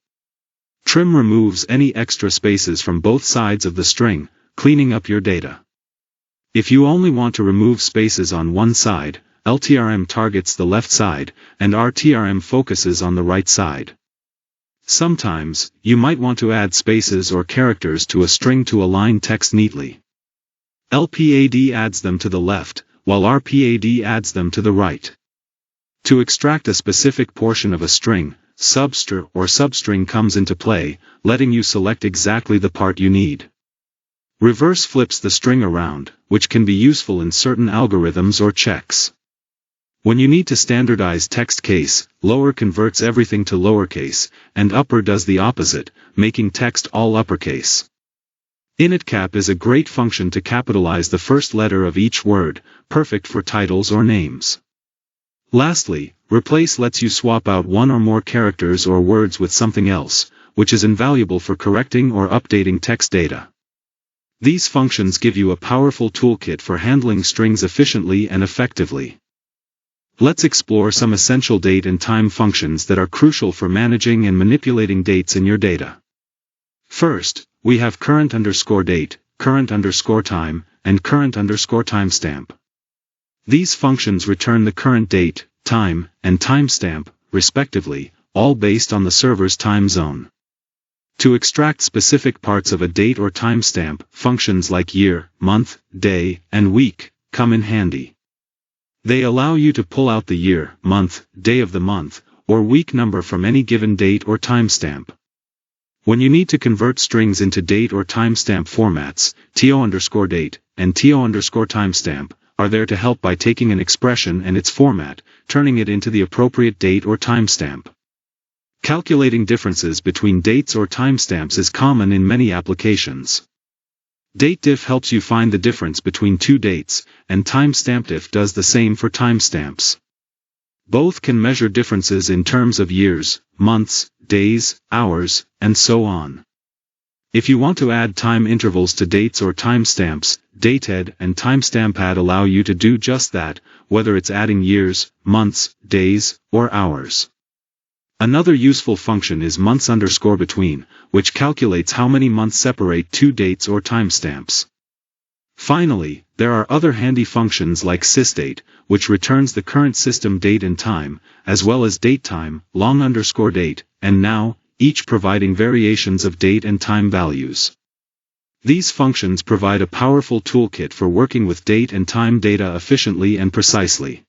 S1: Trim removes any extra spaces from both sides of the string, cleaning up your data. If you only want to remove spaces on one side, LTRM targets the left side, and RTRM focuses on the right side. Sometimes, you might want to add spaces or characters to a string to align text neatly. LPAD adds them to the left, while RPAD adds them to the right. To extract a specific portion of a string, substr or substring comes into play, letting you select exactly the part you need. Reverse flips the string around, which can be useful in certain algorithms or checks. When you need to standardize text case, lower converts everything to lowercase, and upper does the opposite, making text all uppercase. Initcap is a great function to capitalize the first letter of each word, perfect for titles or names. Lastly, replace lets you swap out one or more characters or words with something else, which is invaluable for correcting or updating text data. These functions give you a powerful toolkit for handling strings efficiently and effectively. Let's explore some essential date and time functions that are crucial for managing and manipulating dates in your data. First, we have current_date, current_time, and current_timestamp. These functions return the current date, time, and timestamp, respectively, all based on the server's time zone. To extract specific parts of a date or timestamp, functions like year, month, day, and week come in handy. They allow you to pull out the year, month, day of the month, or week number from any given date or timestamp. When you need to convert strings into date or timestamp formats, to_date and to_timestamp are there to help by taking an expression and its format, turning it into the appropriate date or timestamp. Calculating differences between dates or timestamps is common in many applications. DateDiff helps you find the difference between two dates, and TimestampDiff does the same for timestamps. Both can measure differences in terms of years, months, days, hours, and so on. If you want to add time intervals to dates or timestamps, dateadd and timestampadd allow you to do just that, whether it's adding years, months, days, or hours. Another useful function is months_between, which calculates how many months separate two dates or timestamps. Finally, there are other handy functions like sysdate, which returns the current system date and time, as well as datetime, long_date, and now, each providing variations of date and time values. These functions provide a powerful toolkit for working with date and time data efficiently and precisely.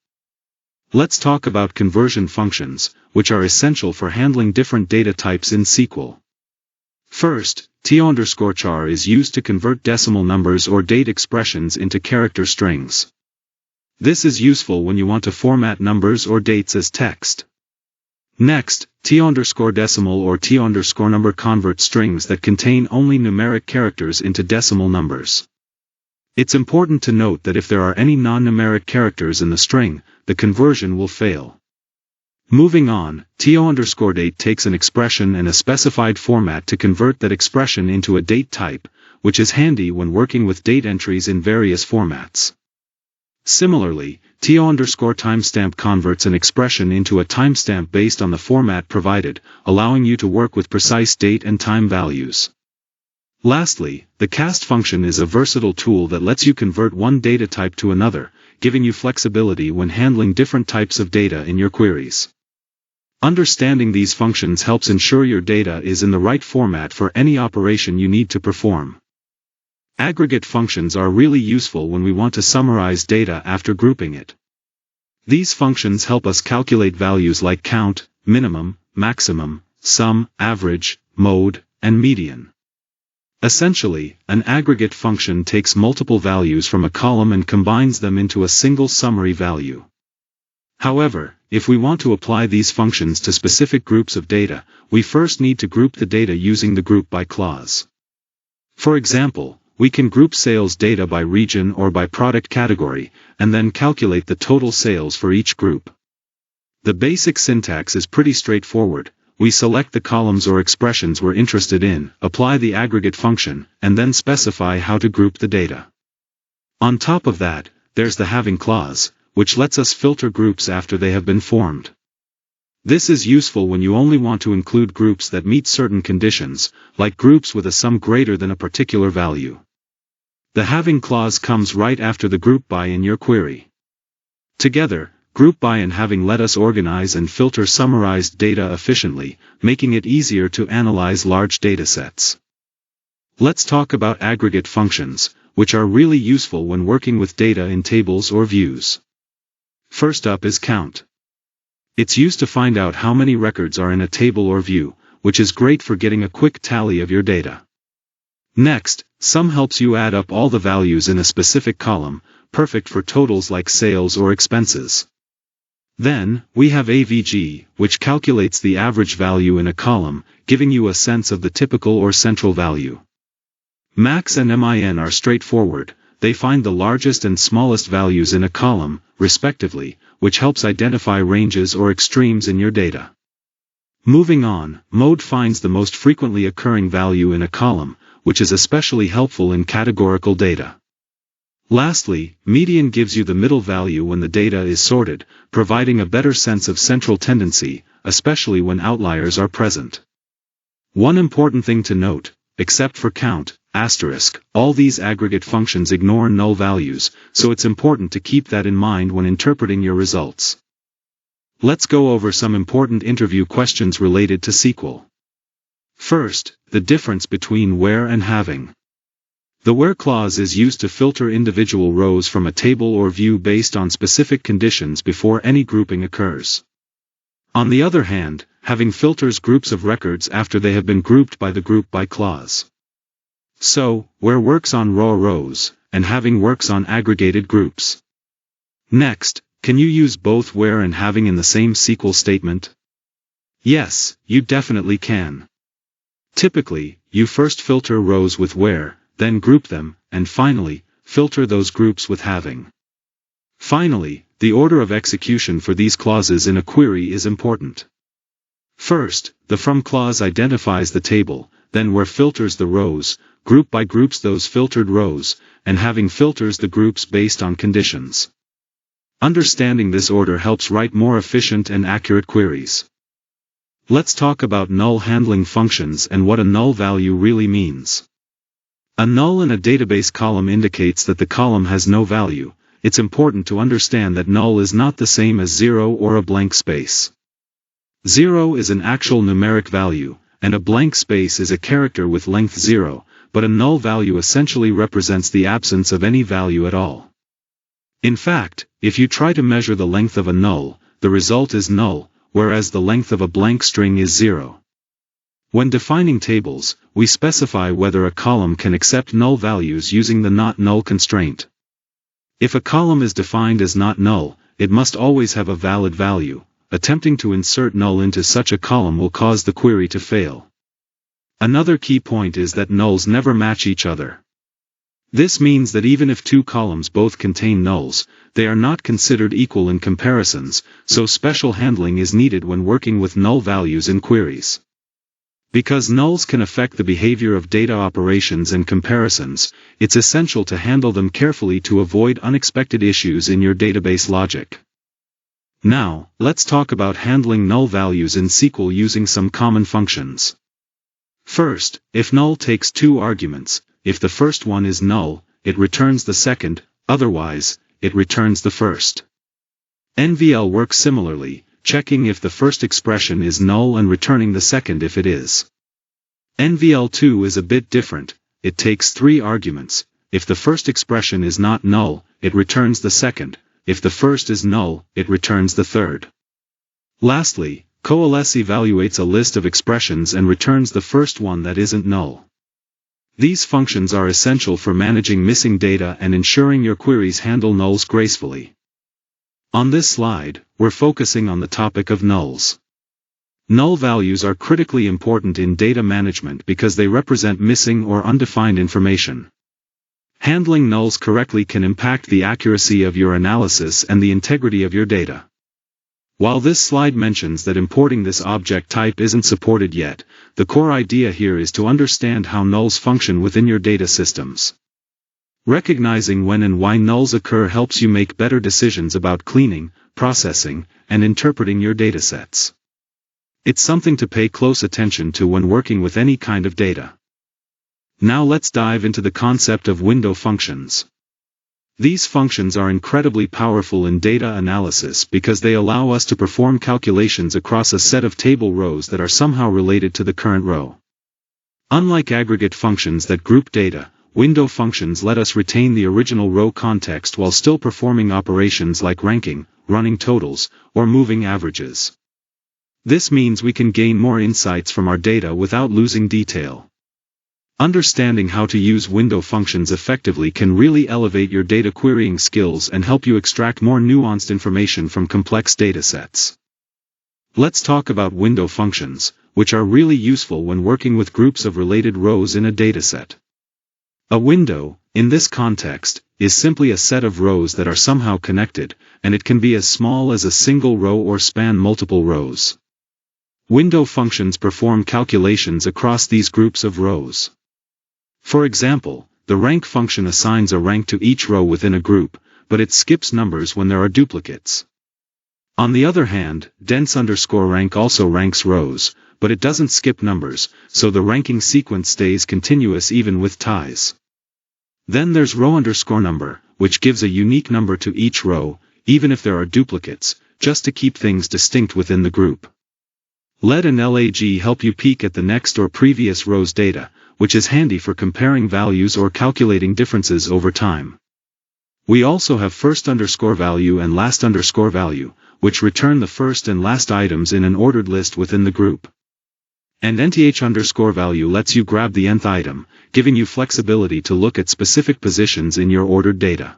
S1: Let's talk about conversion functions, which are essential for handling different data types in SQL. First, to_char is used to convert decimal numbers or date expressions into character strings. This is useful when you want to format numbers or dates as text. Next, t_decimal or t_number converts strings that contain only numeric characters into decimal numbers. It's important to note that if there are any non-numeric characters in the string, the conversion will fail. Moving on, to_date takes an expression and a specified format to convert that expression into a date type, which is handy when working with date entries in various formats. Similarly, to_timestamp converts an expression into a timestamp based on the format provided, allowing you to work with precise date and time values. Lastly, the cast function is a versatile tool that lets you convert one data type to another, giving you flexibility when handling different types of data in your queries. Understanding these functions helps ensure your data is in the right format for any operation you need to perform. Aggregate functions are really useful when we want to summarize data after grouping it. These functions help us calculate values like count, minimum, maximum, sum, average, mode, and median. Essentially, an aggregate function takes multiple values from a column and combines them into a single summary value. However, if we want to apply these functions to specific groups of data, we first need to group the data using the group by clause. For example, we can group sales data by region or by product category, and then calculate the total sales for each group. The basic syntax is pretty straightforward. We select the columns or expressions we're interested in, apply the aggregate function, and then specify how to group the data. On top of that, there's the having clause, which lets us filter groups after they have been formed. This is useful when you only want to include groups that meet certain conditions, like groups with a sum greater than a particular value. The having clause comes right after the group by in your query. Together, group by and having let us organize and filter summarized data efficiently, making it easier to analyze large datasets. Let's talk about aggregate functions, which are really useful when working with data in tables or views. First up is count. It's used to find out how many records are in a table or view, which is great for getting a quick tally of your data. Next, sum helps you add up all the values in a specific column, perfect for totals like sales or expenses. Then, we have AVG, which calculates the average value in a column, giving you a sense of the typical or central value. Max and MIN are straightforward. They find the largest and smallest values in a column, respectively, which helps identify ranges or extremes in your data. Moving on, mode finds the most frequently occurring value in a column, which is especially helpful in categorical data. Lastly, median gives you the middle value when the data is sorted, providing a better sense of central tendency, especially when outliers are present. One important thing to note, except for count, asterisk, all these aggregate functions ignore null values, so it's important to keep that in mind when interpreting your results. Let's go over some important interview questions related to SQL. First, the difference between where and having. The where clause is used to filter individual rows from a table or view based on specific conditions before any grouping occurs. On the other hand, having filters groups of records after they have been grouped by the group by clause. So, where works on raw rows, and having works on aggregated groups. Next, can you use both where and having in the same SQL statement? Yes, you definitely can. Typically, you first filter rows with where, then group them, and finally, filter those groups with having. Finally, the order of execution for these clauses in a query is important. First, the from clause identifies the table, then where filters the rows, group by groups those filtered rows, and having filters the groups based on conditions. Understanding this order helps write more efficient and accurate queries. Let's talk about null handling functions and what a null value really means. A null in a database column indicates that the column has no value. It's important to understand that null is not the same as 0 or a blank space. 0 is an actual numeric value, and a blank space is a character with length 0, but a null value essentially represents the absence of any value at all. In fact, if you try to measure the length of a null, the result is null, whereas the length of a blank string is 0. When defining tables, we specify whether a column can accept null values using the not null constraint. If a column is defined as not null, it must always have a valid value. Attempting to insert null into such a column will cause the query to fail. Another key point is that nulls never match each other. This means that even if two columns both contain nulls, they are not considered equal in comparisons, so special handling is needed when working with null values in queries. Because nulls can affect the behavior of data operations and comparisons, it's essential to handle them carefully to avoid unexpected issues in your database logic. Now, let's talk about handling null values in SQL using some common functions. First, if null takes two arguments, if the first one is null, it returns the second, otherwise, it returns the first. NVL works similarly, checking if the first expression is null and returning the second if it is. NVL2 is a bit different, it takes three arguments. If the first expression is not null, it returns the second. If the first is null, it returns the third. Lastly, coalesce evaluates a list of expressions and returns the first one that isn't null. These functions are essential for managing missing data and ensuring your queries handle nulls gracefully. On this slide, we're focusing on the topic of nulls. Null values are critically important in data management because they represent missing or undefined information. Handling nulls correctly can impact the accuracy of your analysis and the integrity of your data. While this slide mentions that importing this object type isn't supported yet, the core idea here is to understand how nulls function within your data systems. Recognizing when and why nulls occur helps you make better decisions about cleaning, processing, and interpreting your datasets. It's something to pay close attention to when working with any kind of data. Now let's dive into the concept of window functions. These functions are incredibly powerful in data analysis because they allow us to perform calculations across a set of table rows that are somehow related to the current row. Unlike aggregate functions that group data, window functions let us retain the original row context while still performing operations like ranking, running totals, or moving averages. This means we can gain more insights from our data without losing detail. Understanding how to use window functions effectively can really elevate your data querying skills and help you extract more nuanced information from complex datasets. Let's talk about window functions, which are really useful when working with groups of related rows in a dataset. A window, in this context, is simply a set of rows that are somehow connected, and it can be as small as a single row or span multiple rows. Window functions perform calculations across these groups of rows. For example, the rank function assigns a rank to each row within a group, but it skips numbers when there are duplicates. On the other hand, dens_rank also ranks rows, but it doesn't skip numbers, so the ranking sequence stays continuous even with ties. Then there's row_number, which gives a unique number to each row, even if there are duplicates, just to keep things distinct within the group. Let and lag help you peek at the next or previous row's data, which is handy for comparing values or calculating differences over time. We also have first_value and last_value, which return the first and last items in an ordered list within the group. And nth_value lets you grab the nth item, giving you flexibility to look at specific positions in your ordered data.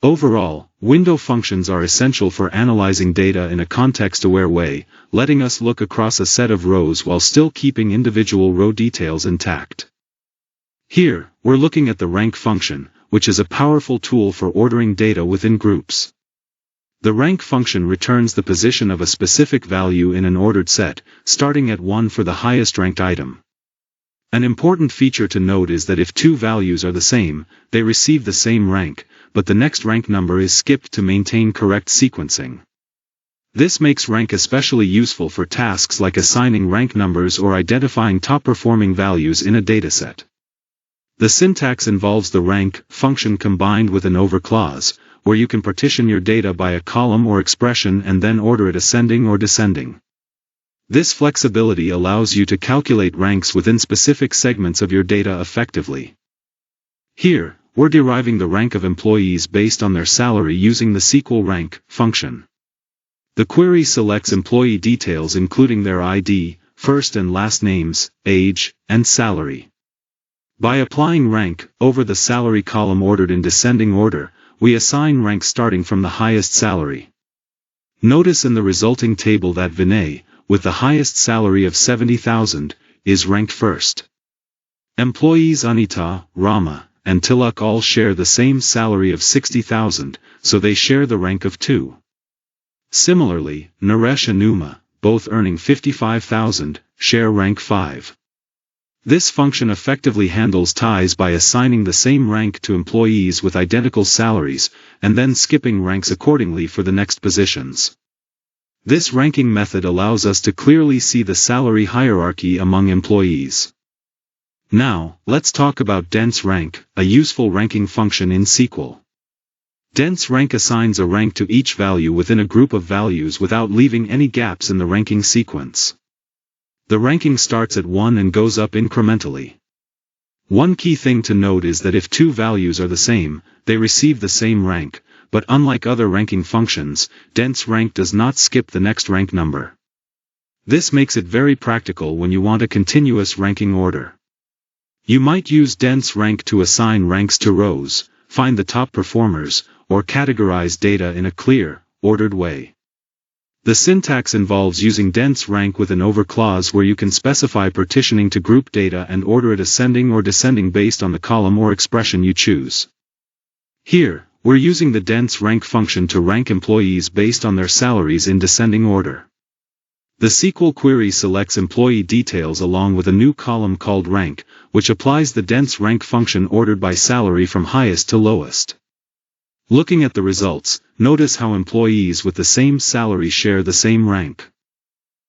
S1: Overall, window functions are essential for analyzing data in a context-aware way, letting us look across a set of rows while still keeping individual row details intact. Here, we're looking at the rank function, which is a powerful tool for ordering data within groups. The rank function returns the position of a specific value in an ordered set, starting at 1 for the highest ranked item. An important feature to note is that if two values are the same, they receive the same rank, but the next rank number is skipped to maintain correct sequencing. This makes rank especially useful for tasks like assigning rank numbers or identifying top-performing values in a dataset. The syntax involves the rank function combined with an over clause, where you can partition your data by a column or expression and then order it ascending or descending. This flexibility allows you to calculate ranks within specific segments of your data effectively. Here, we're deriving the rank of employees based on their salary using the SQL rank function. The query selects employee details including their ID, first and last names, age, and salary. By applying rank over the salary column ordered in descending order, we assign rank starting from the highest salary. Notice in the resulting table that Vinay, with the highest salary of 70,000, is ranked first. Employees Anita, Rama, and Tilak all share the same salary of 60,000, so they share the rank of 2. Similarly, Naresh and Uma, both earning 55,000, share rank 5. This function effectively handles ties by assigning the same rank to employees with identical salaries, and then skipping ranks accordingly for the next positions. This ranking method allows us to clearly see the salary hierarchy among employees. Now, let's talk about dense rank, a useful ranking function in SQL. Dense rank assigns a rank to each value within a group of values without leaving any gaps in the ranking sequence. The ranking starts at 1 and goes up incrementally. One key thing to note is that if two values are the same, they receive the same rank, but unlike other ranking functions, dense rank does not skip the next rank number. This makes it very practical when you want a continuous ranking order. You might use dense rank to assign ranks to rows, find the top performers, or categorize data in a clear, ordered way. The syntax involves using dense rank with an over clause where you can specify partitioning to group data and order it ascending or descending based on the column or expression you choose. Here, we're using the dense rank function to rank employees based on their salaries in descending order. The SQL query selects employee details along with a new column called rank, which applies the dense rank function ordered by salary from highest to lowest. Looking at the results, notice how employees with the same salary share the same rank.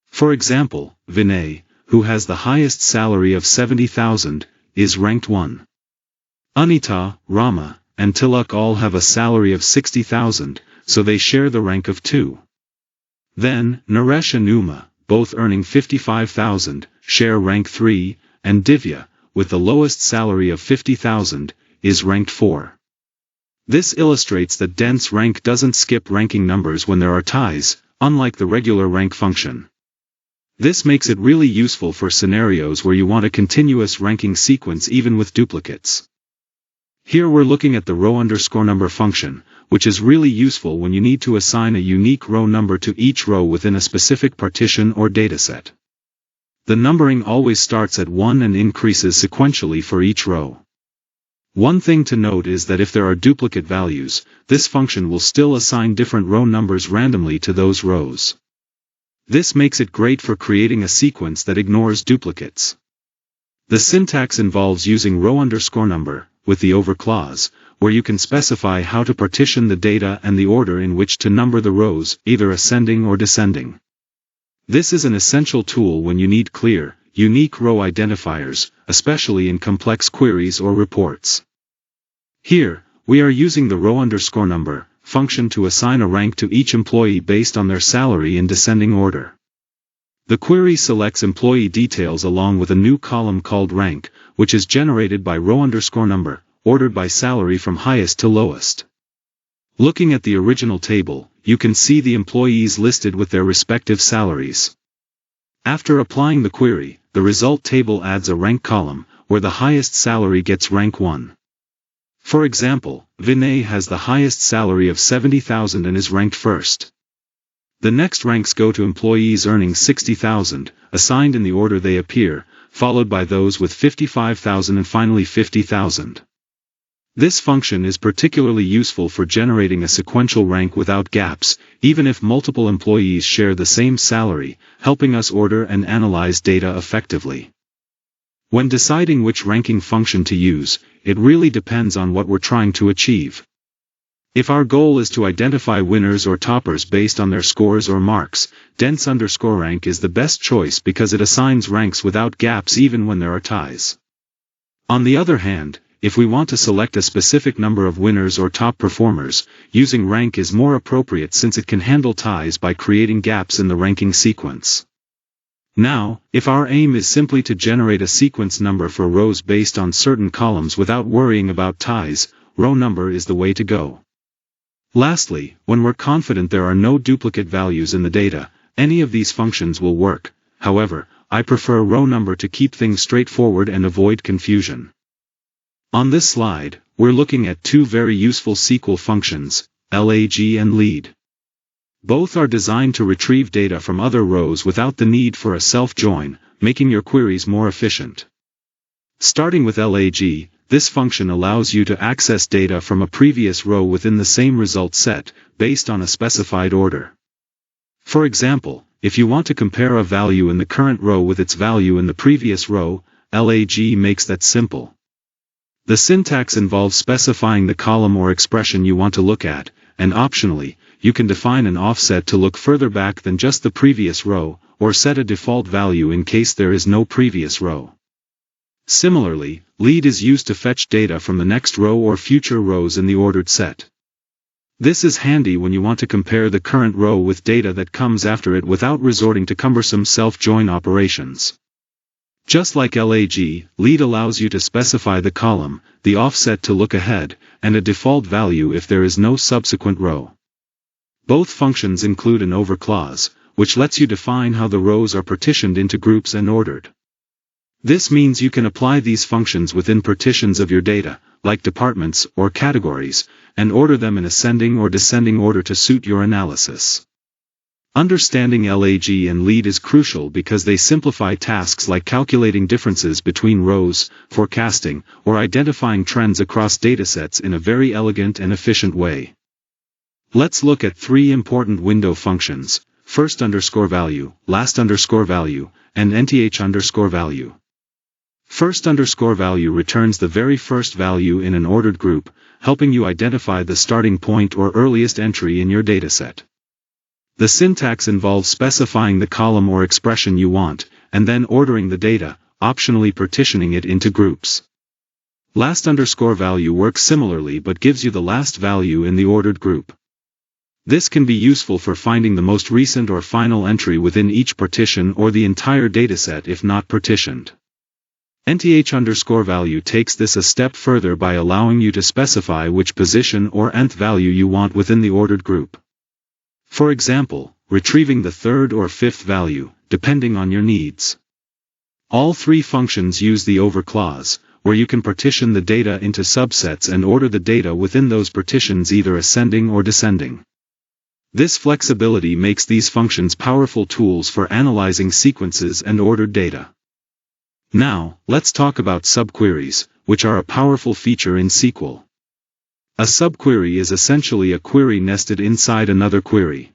S1: For example, Vinay, who has the highest salary of 70,000, is ranked 1. Anita, Rama, and Tilak all have a salary of 60,000, so they share the rank of 2. Then, Naresh and Uma, both earning 55,000, share rank 3, and Divya, with the lowest salary of 50,000, is ranked 4. This illustrates that dense rank doesn't skip ranking numbers when there are ties, unlike the regular rank function. This makes it really useful for scenarios where you want a continuous ranking sequence even with duplicates. Here we're looking at the row_number function, which is really useful when you need to assign a unique row number to each row within a specific partition or dataset. The numbering always starts at 1 and increases sequentially for each row. One thing to note is that if there are duplicate values, this function will still assign different row numbers randomly to those rows. This makes it great for creating a sequence that ignores duplicates. The syntax involves using row_number, with the over clause, where you can specify how to partition the data and the order in which to number the rows, either ascending or descending. This is an essential tool when you need clear, unique row identifiers, especially in complex queries or reports. Here, we are using the row_number function to assign a rank to each employee based on their salary in descending order. The query selects employee details along with a new column called rank, which is generated by row_number, ordered by salary from highest to lowest. Looking at the original table, you can see the employees listed with their respective salaries. After applying the query, the result table adds a rank column, where the highest salary gets rank 1. For example, Vinay has the highest salary of 70,000 and is ranked first. The next ranks go to employees earning 60,000, assigned in the order they appear, followed by those with 55,000 and finally 50,000. This function is particularly useful for generating a sequential rank without gaps, even if multiple employees share the same salary, helping us order and analyze data effectively. When deciding which ranking function to use, it really depends on what we're trying to achieve. If our goal is to identify winners or toppers based on their scores or marks, dense_rank is the best choice because it assigns ranks without gaps even when there are ties. On the other hand, if we want to select a specific number of winners or top performers, using rank is more appropriate since it can handle ties by creating gaps in the ranking sequence. Now, if our aim is simply to generate a sequence number for rows based on certain columns without worrying about ties, row number is the way to go. Lastly, when we're confident there are no duplicate values in the data, any of these functions will work. However, I prefer row number to keep things straightforward and avoid confusion. On this slide, we're looking at two very useful SQL functions, lag and lead. Both are designed to retrieve data from other rows without the need for a self-join, making your queries more efficient. Starting with lag, this function allows you to access data from a previous row within the same result set, based on a specified order. For example, if you want to compare a value in the current row with its value in the previous row, lag makes that simple. The syntax involves specifying the column or expression you want to look at, and optionally, you can define an offset to look further back than just the previous row, or set a default value in case there is no previous row. Similarly, lead is used to fetch data from the next row or future rows in the ordered set. This is handy when you want to compare the current row with data that comes after it without resorting to cumbersome self-join operations. Just like lag, lead allows you to specify the column, the offset to look ahead, and a default value if there is no subsequent row. Both functions include an over clause, which lets you define how the rows are partitioned into groups and ordered. This means you can apply these functions within partitions of your data, like departments or categories, and order them in ascending or descending order to suit your analysis. Understanding lag and lead is crucial because they simplify tasks like calculating differences between rows, forecasting, or identifying trends across datasets in a very elegant and efficient way. Let's look at three important window functions: first underscore value, last underscore value, and nth underscore value. First underscore value returns the very first value in an ordered group, helping you identify the starting point or earliest entry in your dataset. The syntax involves specifying the column or expression you want, and then ordering the data, optionally partitioning it into groups. Last underscore value works similarly but gives you the last value in the ordered group. This can be useful for finding the most recent or final entry within each partition or the entire dataset if not partitioned. Nth underscore value takes this a step further by allowing you to specify which position or nth value you want within the ordered group. For example, retrieving the third or fifth value, depending on your needs. All three functions use the over clause, where you can partition the data into subsets and order the data within those partitions either ascending or descending. This flexibility makes these functions powerful tools for analyzing sequences and ordered data. Now, let's talk about subqueries, which are a powerful feature in SQL. A subquery is essentially a query nested inside another query.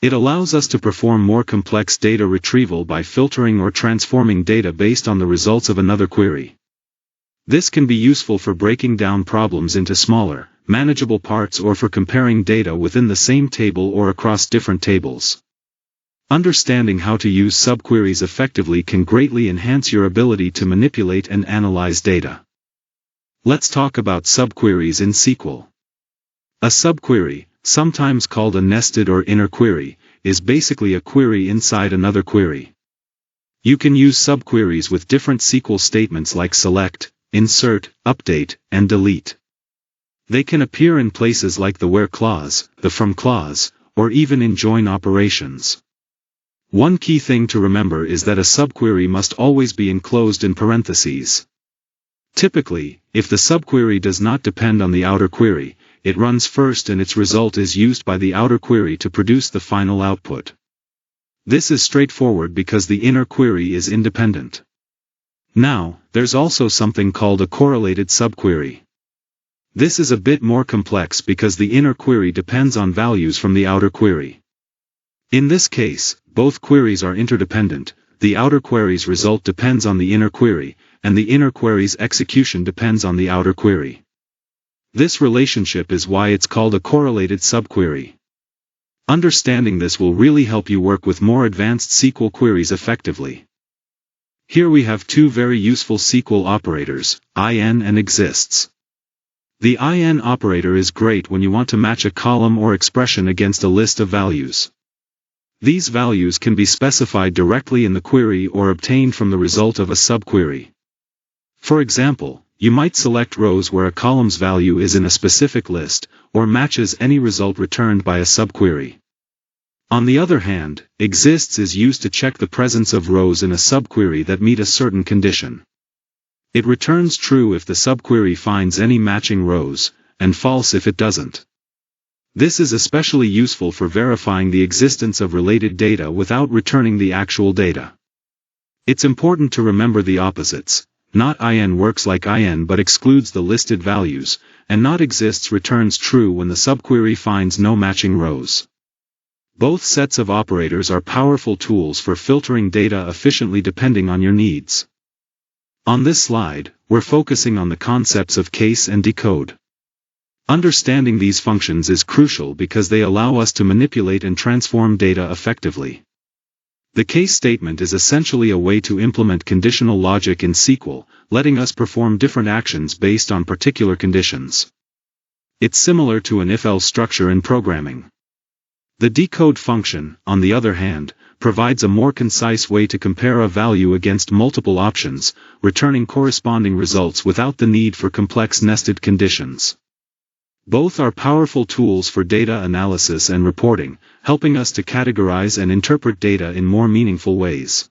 S1: It allows us to perform more complex data retrieval by filtering or transforming data based on the results of another query. This can be useful for breaking down problems into smaller, manageable parts or for comparing data within the same table or across different tables. Understanding how to use subqueries effectively can greatly enhance your ability to manipulate and analyze data. Let's talk about subqueries in SQL. A subquery, sometimes called a nested or inner query, is basically a query inside another query. You can use subqueries with different SQL statements like select, insert, update, and delete. They can appear in places like the where clause, the from clause, or even in join operations. One key thing to remember is that a subquery must always be enclosed in parentheses. Typically, if the subquery does not depend on the outer query, it runs first and its result is used by the outer query to produce the final output. This is straightforward because the inner query is independent. Now, there's also something called a correlated subquery. This is a bit more complex because the inner query depends on values from the outer query. In this case, both queries are interdependent, the outer query's result depends on the inner query, and the inner query's execution depends on the outer query. This relationship is why it's called a correlated subquery. Understanding this will really help you work with more advanced SQL queries effectively. Here we have two very useful SQL operators, in and exists. The in operator is great when you want to match a column or expression against a list of values. These values can be specified directly in the query or obtained from the result of a subquery. For example, you might select rows where a column's value is in a specific list, or matches any result returned by a subquery. On the other hand, exists is used to check the presence of rows in a subquery that meet a certain condition. It returns true if the subquery finds any matching rows, and false if it doesn't. This is especially useful for verifying the existence of related data without returning the actual data. It's important to remember the opposites. Not in works like in but excludes the listed values, and not exists returns true when the subquery finds no matching rows. Both sets of operators are powerful tools for filtering data efficiently depending on your needs. On this slide, we're focusing on the concepts of case and decode. Understanding these functions is crucial because they allow us to manipulate and transform data effectively. The case statement is essentially a way to implement conditional logic in SQL, letting us perform different actions based on particular conditions. It's similar to an if-else structure in programming. The decode function, on the other hand, provides a more concise way to compare a value against multiple options, returning corresponding results without the need for complex nested conditions. Both are powerful tools for data analysis and reporting, helping us to categorize and interpret data in more meaningful ways.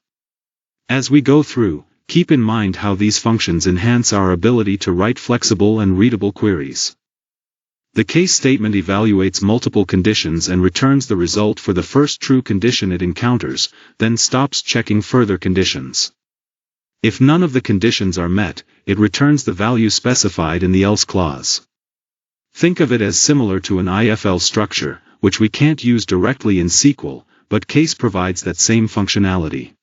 S1: As we go through, keep in mind how these functions enhance our ability to write flexible and readable queries. The case statement evaluates multiple conditions and returns the result for the first true condition it encounters, then stops checking further conditions. If none of the conditions are met, it returns the value specified in the else clause. Think of it as similar to an if-else structure, which we can't use directly in SQL, but case provides that same functionality.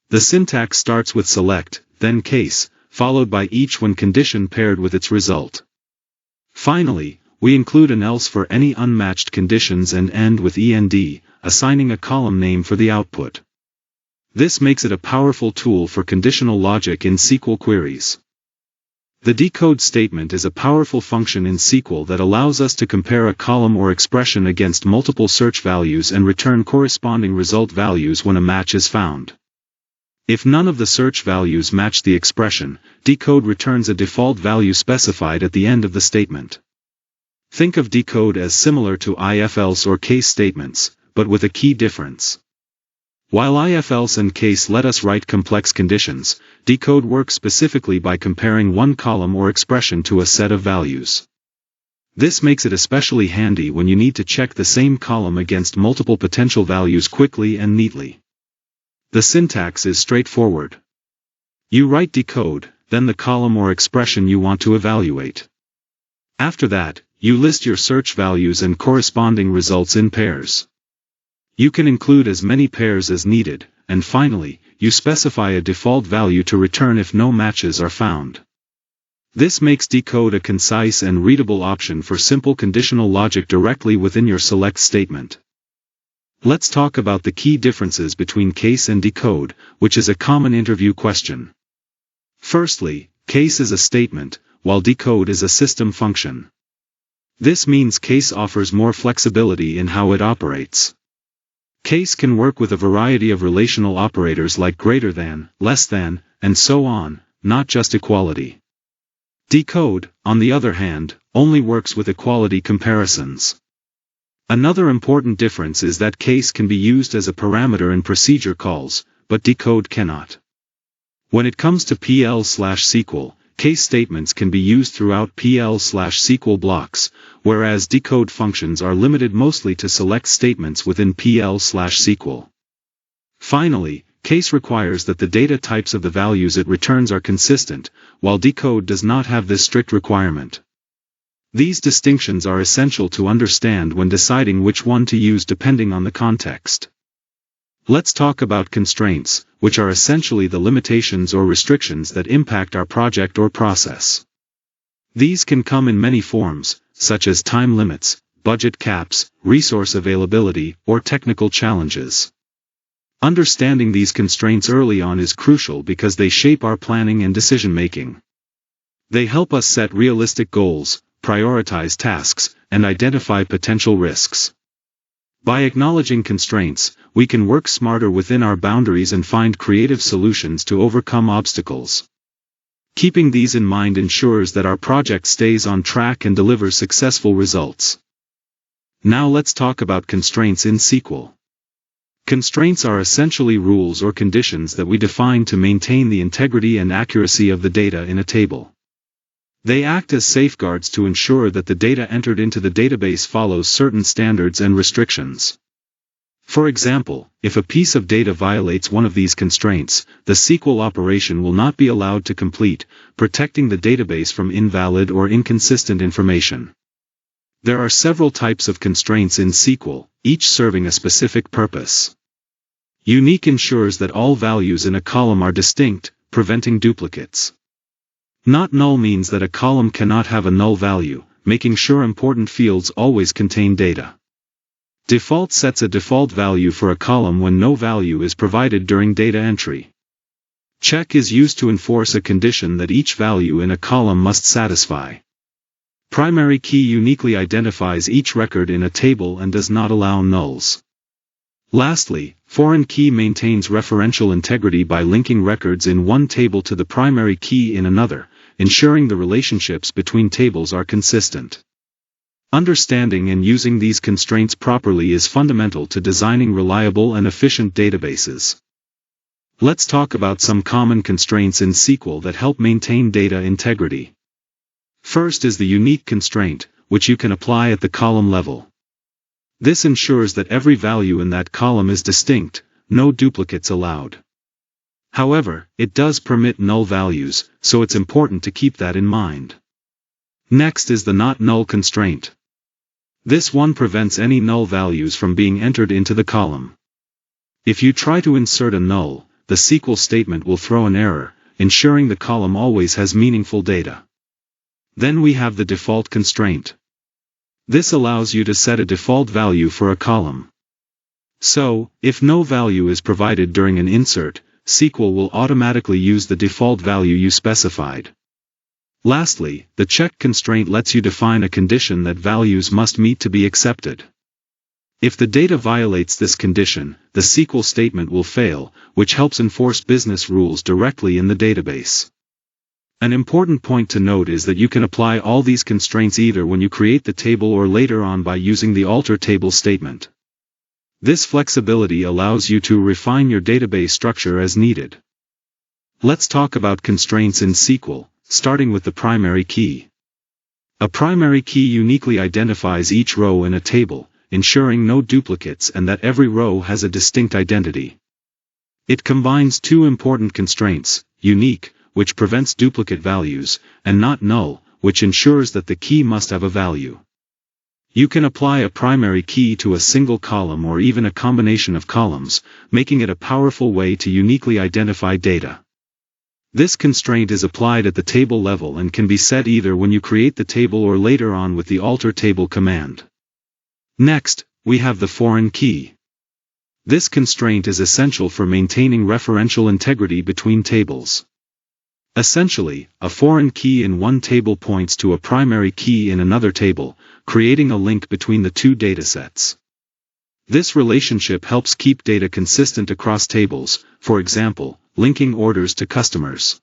S1: The syntax starts with select, then case, followed by each when condition paired with its result. Finally, we include an else for any unmatched conditions and end with end, assigning a column name for the output. This makes it a powerful tool for conditional logic in SQL queries. The decode statement is a powerful function in SQL that allows us to compare a column or expression against multiple search values and return corresponding result values when a match is found. If none of the search values match the expression, decode returns a default value specified at the end of the statement. Think of decode as similar to if-else or case statements, but with a key difference. While if-else and case let us write complex conditions, decode works specifically by comparing one column or expression to a set of values. This makes it especially handy when you need to check the same column against multiple potential values quickly and neatly. The syntax is straightforward. You write decode, then the column or expression you want to evaluate. After that, you list your search values and corresponding results in pairs. You can include as many pairs as needed, and finally, you specify a default value to return if no matches are found. This makes decode a concise and readable option for simple conditional logic directly within your select statement. Let's talk about the key differences between case and decode, which is a common interview question. Firstly, case is a statement, while decode is a system function. This means case offers more flexibility in how it operates. Case can work with a variety of relational operators like greater than, less than, and so on, not just equality. Decode, on the other hand, only works with equality comparisons. Another important difference is that case can be used as a parameter in procedure calls, but decode cannot. When it comes to PL/SQL, case statements can be used throughout PL/SQL blocks, whereas decode functions are limited mostly to select statements within PL/SQL. Finally, case requires that the data types of the values it returns are consistent, while decode does not have this strict requirement. These distinctions are essential to understand when deciding which one to use depending on the context. Let's talk about constraints, which are essentially the limitations or restrictions that impact our project or process. These can come in many forms, such as time limits, budget caps, resource availability, or technical challenges. Understanding these constraints early on is crucial because they shape our planning and decision-making. They help us set realistic goals, prioritize tasks, and identify potential risks. By acknowledging constraints, we can work smarter within our boundaries and find creative solutions to overcome obstacles. Keeping these in mind ensures that our project stays on track and delivers successful results. Now let's talk about constraints in SQL. Constraints are essentially rules or conditions that we define to maintain the integrity and accuracy of the data in a table. They act as safeguards to ensure that the data entered into the database follows certain standards and restrictions. For example, if a piece of data violates one of these constraints, the SQL operation will not be allowed to complete, protecting the database from invalid or inconsistent information. There are several types of constraints in SQL, each serving a specific purpose. Unique ensures that all values in a column are distinct, preventing duplicates. Not null means that a column cannot have a null value, making sure important fields always contain data. Default sets a default value for a column when no value is provided during data entry. Check is used to enforce a condition that each value in a column must satisfy. Primary key uniquely identifies each record in a table and does not allow nulls. Lastly, foreign key maintains referential integrity by linking records in one table to the primary key in another, ensuring the relationships between tables are consistent. Understanding and using these constraints properly is fundamental to designing reliable and efficient databases. Let's talk about some common constraints in SQL that help maintain data integrity. First is the unique constraint, which you can apply at the column level. This ensures that every value in that column is distinct, no duplicates allowed. However, it does permit null values, so it's important to keep that in mind. Next is the not null constraint. This one prevents any null values from being entered into the column. If you try to insert a null, the SQL statement will throw an error, ensuring the column always has meaningful data. Then we have the default constraint. This allows you to set a default value for a column. So, if no value is provided during an insert, SQL will automatically use the default value you specified. Lastly, the check constraint lets you define a condition that values must meet to be accepted. If the data violates this condition, the SQL statement will fail, which helps enforce business rules directly in the database. An important point to note is that you can apply all these constraints either when you create the table or later on by using the alter table statement. This flexibility allows you to refine your database structure as needed. Let's talk about constraints in SQL, starting with the primary key. A primary key uniquely identifies each row in a table, ensuring no duplicates and that every row has a distinct identity. It combines two important constraints, unique, which prevents duplicate values, and not null, which ensures that the key must have a value. You can apply a primary key to a single column or even a combination of columns, making it a powerful way to uniquely identify data. This constraint is applied at the table level and can be set either when you create the table or later on with the alter table command. Next, we have the foreign key. This constraint is essential for maintaining referential integrity between tables. Essentially, a foreign key in one table points to a primary key in another table, creating a link between the two datasets. This relationship helps keep data consistent across tables, for example, linking orders to customers.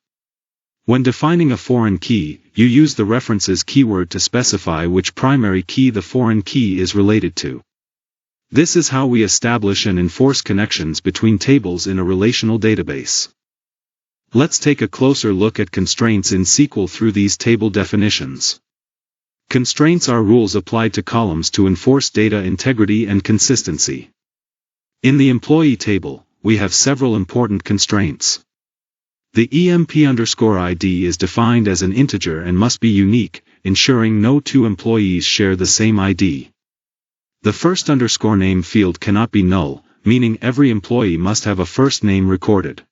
S1: When defining a foreign key, you use the references keyword to specify which primary key the foreign key is related to. This is how we establish and enforce connections between tables in a relational database. Let's take a closer look at constraints in SQL through these table definitions. Constraints are rules applied to columns to enforce data integrity and consistency. In the employee table, we have several important constraints. The EMP_ID is defined as an integer and must be unique, ensuring no two employees share the same ID. The first _name field cannot be null, meaning every employee must have a first name recorded.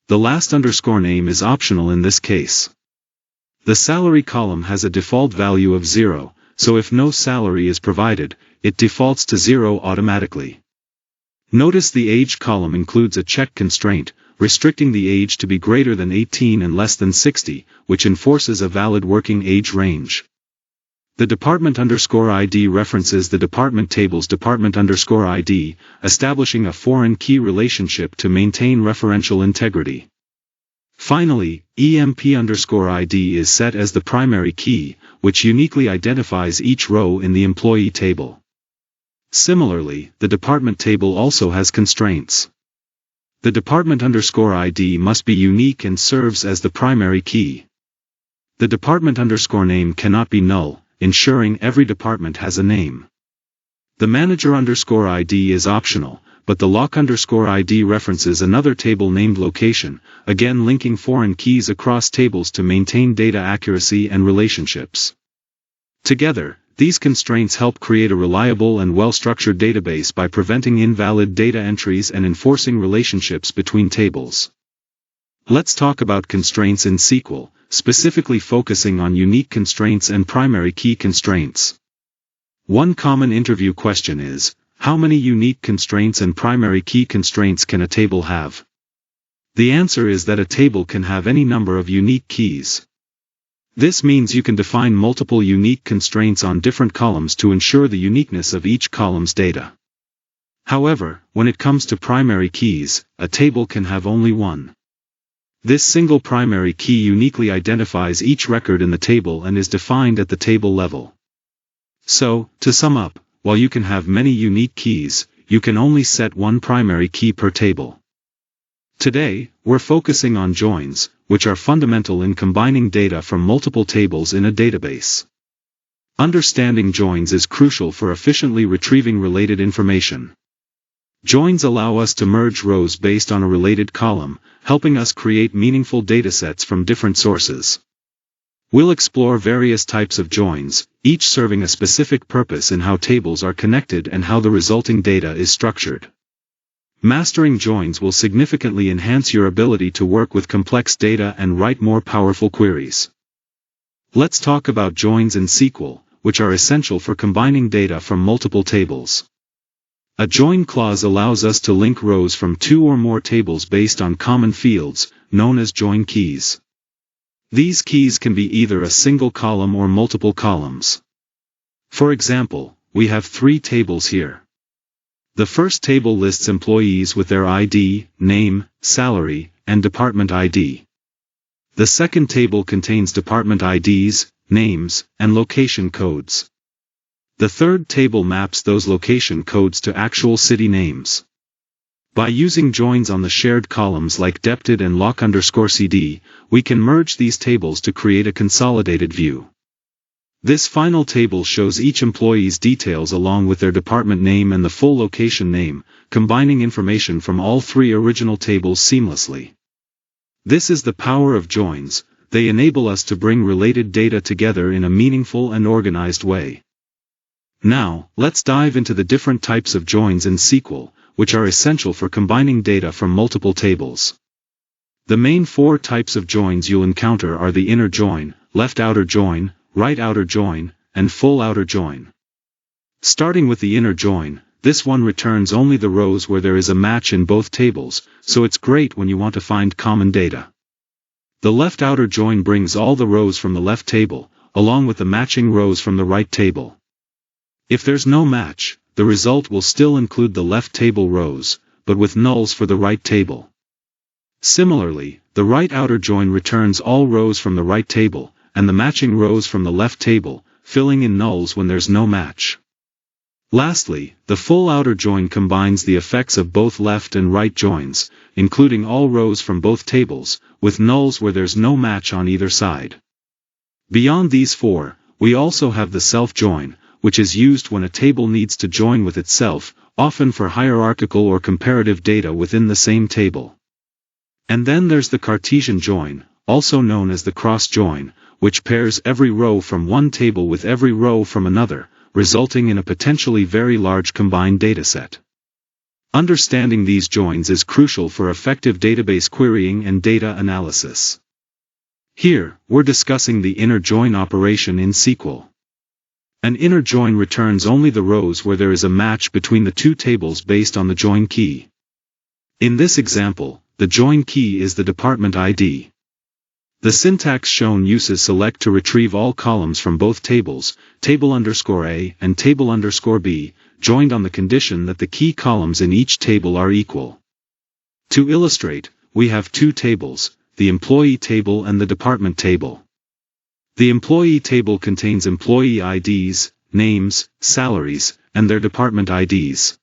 S1: The last _name is optional in this case. The salary column has a default value of 0, so if no salary is provided, it defaults to 0 automatically. Notice the age column includes a check constraint, restricting the age to be greater than 18 and less than 60, which enforces a valid working age range. The department_ID references the department table's department_ID, establishing a foreign key relationship to maintain referential integrity. Finally, EMP_ID is set as the primary key, which uniquely identifies each row in the employee table. Similarly, the department table also has constraints. The department_ID must be unique and serves as the primary key. The department_name cannot be null, ensuring every department has a name. The manager_ID is optional, but the lock_ID references another table named location, again linking foreign keys across tables to maintain data accuracy and relationships. Together, these constraints help create a reliable and well-structured database by preventing invalid data entries and enforcing relationships between tables. Let's talk about constraints in SQL, specifically focusing on unique constraints and primary key constraints. One common interview question is, how many unique constraints and primary key constraints can a table have? The answer is that a table can have any number of unique keys. This means you can define multiple unique constraints on different columns to ensure the uniqueness of each column's data. However, when it comes to primary keys, a table can have only one. This single primary key uniquely identifies each record in the table and is defined at the table level. So, to sum up, while you can have many unique keys, you can only set one primary key per table. Today, we're focusing on joins, which are fundamental in combining data from multiple tables in a database. Understanding joins is crucial for efficiently retrieving related information. Joins allow us to merge rows based on a related column, helping us create meaningful datasets from different sources. We'll explore various types of joins, each serving a specific purpose in how tables are connected and how the resulting data is structured. Mastering joins will significantly enhance your ability to work with complex data and write more powerful queries. Let's talk about joins in SQL, which are essential for combining data from multiple tables. A join clause allows us to link rows from two or more tables based on common fields, known as join keys. These keys can be either a single column or multiple columns. For example, we have three tables here. The first table lists employees with their ID, name, salary, and department ID. The second table contains department IDs, names, and location codes. The third table maps those location codes to actual city names. By using joins on the shared columns like depted and lock_cd, we can merge these tables to create a consolidated view. This final table shows each employee's details along with their department name and the full location name, combining information from all three original tables seamlessly. This is the power of joins. They enable us to bring related data together in a meaningful and organized way. Now, let's dive into the different types of joins in SQL, which are essential for combining data from multiple tables. The main four types of joins you'll encounter are the inner join, left outer join, right outer join, and full outer join. Starting with the inner join, this one returns only the rows where there is a match in both tables, so it's great when you want to find common data. The left outer join brings all the rows from the left table, along with the matching rows from the right table. If there's no match, the result will still include the left table rows, but with nulls for the right table. Similarly, the right outer join returns all rows from the right table, and the matching rows from the left table, filling in nulls when there's no match. Lastly, the full outer join combines the effects of both left and right joins, including all rows from both tables, with nulls where there's no match on either side. Beyond these four, we also have the self-join, which is used when a table needs to join with itself, often for hierarchical or comparative data within the same table. And then there's the Cartesian join, also known as the cross join, which pairs every row from one table with every row from another, resulting in a potentially very large combined dataset. Understanding these joins is crucial for effective database querying and data analysis. Here, we're discussing the inner join operation in SQL. An inner join returns only the rows where there is a match between the two tables based on the join key. In this example, the join key is the department ID. The syntax shown uses select to retrieve all columns from both tables, table_A and table_B, joined on the condition that the key columns in each table are equal. To illustrate, we have two tables, the employee table and the department table. The employee table contains employee IDs, names, salaries, and their department IDs.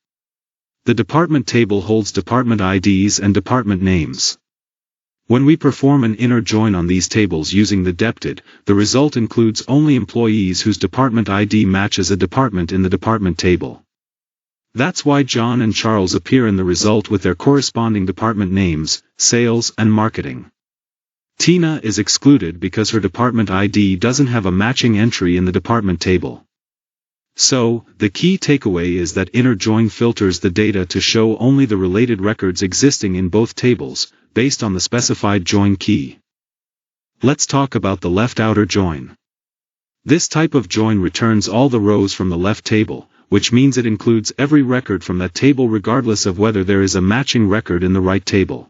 S1: The department table holds department IDs and department names. When we perform an inner join on these tables using the depted, the result includes only employees whose department ID matches a department in the department table. That's why John and Charles appear in the result with their corresponding department names, sales and marketing. Tina is excluded because her department ID doesn't have a matching entry in the department table. So, the key takeaway is that inner join filters the data to show only the related records existing in both tables, based on the specified join key. Let's talk about the left outer join. This type of join returns all the rows from the left table, which means it includes every record from that table regardless of whether there is a matching record in the right table.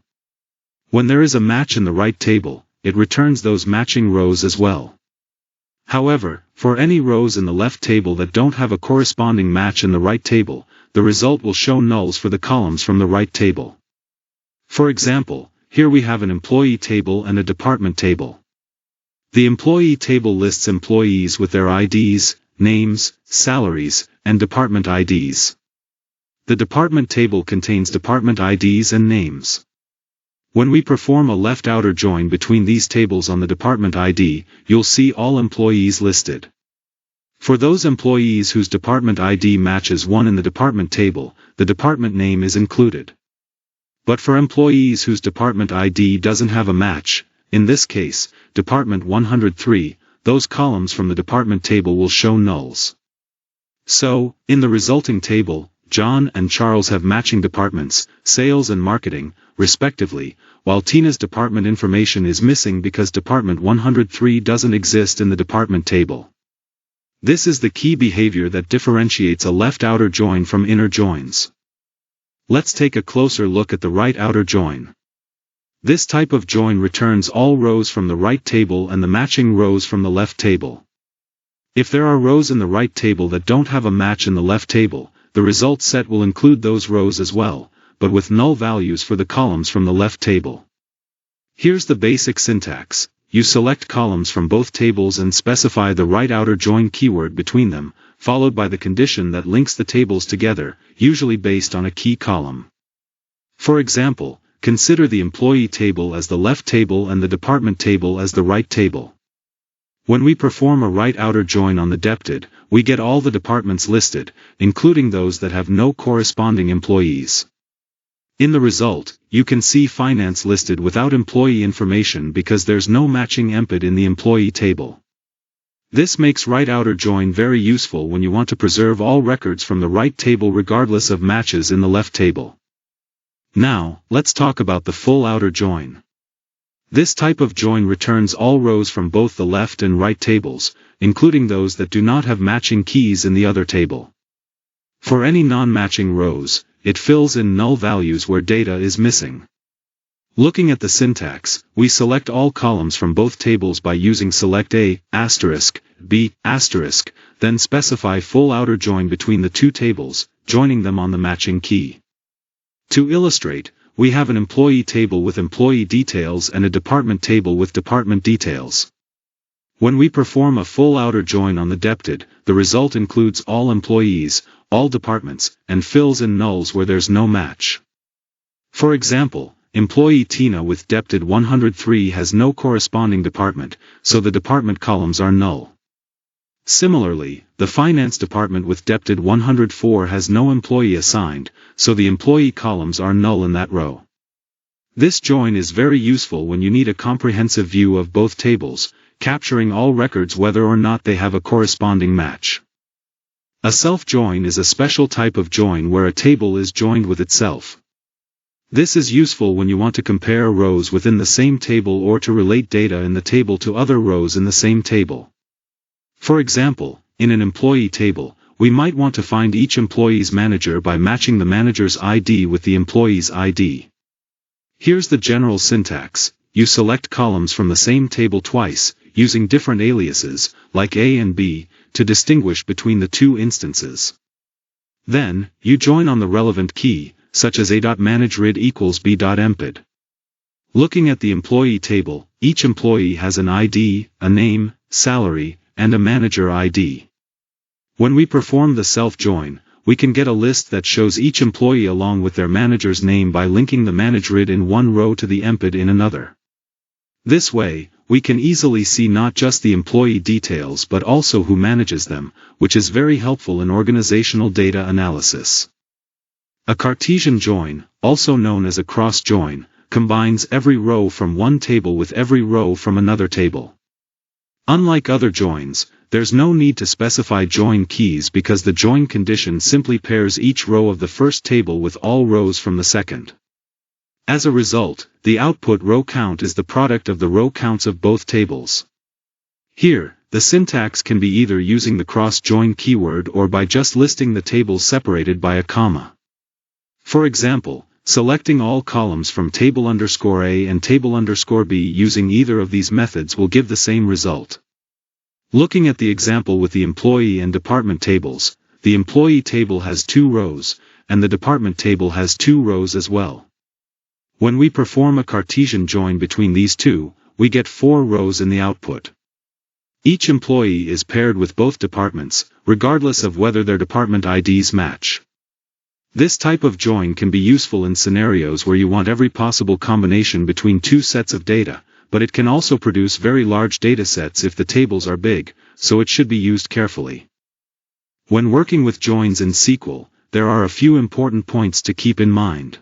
S1: When there is a match in the right table, it returns those matching rows as well. However, for any rows in the left table that don't have a corresponding match in the right table, the result will show nulls for the columns from the right table. For example, here we have an employee table and a department table. The employee table lists employees with their IDs, names, salaries, and department IDs. The department table contains department IDs and names. When we perform a left outer join between these tables on the department ID, you'll see all employees listed. For those employees whose department ID matches one in the department table, the department name is included. But for employees whose department ID doesn't have a match, in this case, Department 103, those columns from the department table will show nulls. So, in the resulting table, John and Charles have matching departments, sales and marketing, respectively, while Tina's department information is missing because Department 103 doesn't exist in the department table. This is the key behavior that differentiates a left outer join from inner joins. Let's take a closer look at the right outer join. This type of join returns all rows from the right table and the matching rows from the left table. If there are rows in the right table that don't have a match in the left table, the result set will include those rows as well, but with null values for the columns from the left table. Here's the basic syntax. You select columns from both tables and specify the right outer join keyword between them, followed by the condition that links the tables together, usually based on a key column. For example, consider the employee table as the left table and the department table as the right table. When we perform a right outer join on the depted, we get all the departments listed, including those that have no corresponding employees. In the result, you can see finance listed without employee information because there's no matching empid in the employee table. This makes right outer join very useful when you want to preserve all records from the right table regardless of matches in the left table. Now, let's talk about the full outer join. This type of join returns all rows from both the left and right tables, including those that do not have matching keys in the other table. For any non-matching rows, it fills in null values where data is missing. Looking at the syntax, we select all columns from both tables by using select A, B, then specify full outer join between the two tables, joining them on the matching key. To illustrate, we have an employee table with employee details and a department table with department details. When we perform a full outer join on the depted, the result includes all employees, all departments, and fills in nulls where there's no match. For example, employee Tina with depted 103 has no corresponding department, so the department columns are null. Similarly, the finance department with depted 104 has no employee assigned, so the employee columns are null in that row. This join is very useful when you need a comprehensive view of both tables, capturing all records whether or not they have a corresponding match. A self-join is a special type of join where a table is joined with itself. This is useful when you want to compare rows within the same table or to relate data in the table to other rows in the same table. For example, in an employee table, we might want to find each employee's manager by matching the manager's ID with the employee's ID. Here's the general syntax. You select columns from the same table twice, using different aliases, like A and B, to distinguish between the two instances. Then, you join on the relevant key, such as A.managerid equals B.empid. Looking at the employee table, each employee has an ID, a name, salary, and a manager ID. When we perform the self-join, we can get a list that shows each employee along with their manager's name by linking the managerid in one row to the empid in another. This way, we can easily see not just the employee details but also who manages them, which is very helpful in organizational data analysis. A Cartesian join, also known as a cross-join, combines every row from one table with every row from another table. Unlike other joins, there's no need to specify join keys because the join condition simply pairs each row of the first table with all rows from the second. As a result, the output row count is the product of the row counts of both tables. Here, the syntax can be either using the cross-join keyword or by just listing the tables separated by a comma. For example, selecting all columns from table _A and table _B using either of these methods will give the same result. Looking at the example with the employee and department tables, the employee table has 2 rows, and the department table has 2 rows as well. When we perform a Cartesian join between these two, we get 4 rows in the output. Each employee is paired with both departments, regardless of whether their department IDs match. This type of join can be useful in scenarios where you want every possible combination between 2 sets of data, but it can also produce very large datasets if the tables are big, so it should be used carefully. When working with joins in SQL, there are a few important points to keep in mind.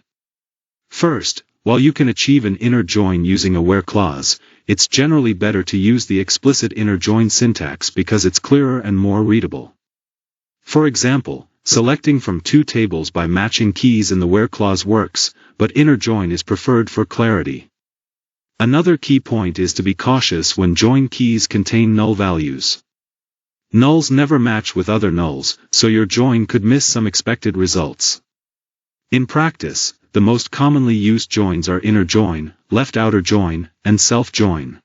S1: First, while you can achieve an inner join using a where clause, it's generally better to use the explicit inner join syntax because it's clearer and more readable. For example, selecting from 2 tables by matching keys in the where clause works, but inner join is preferred for clarity. Another key point is to be cautious when join keys contain null values. Nulls never match with other nulls, so your join could miss some expected results. In practice, the most commonly used joins are inner join, left outer join, and self-join.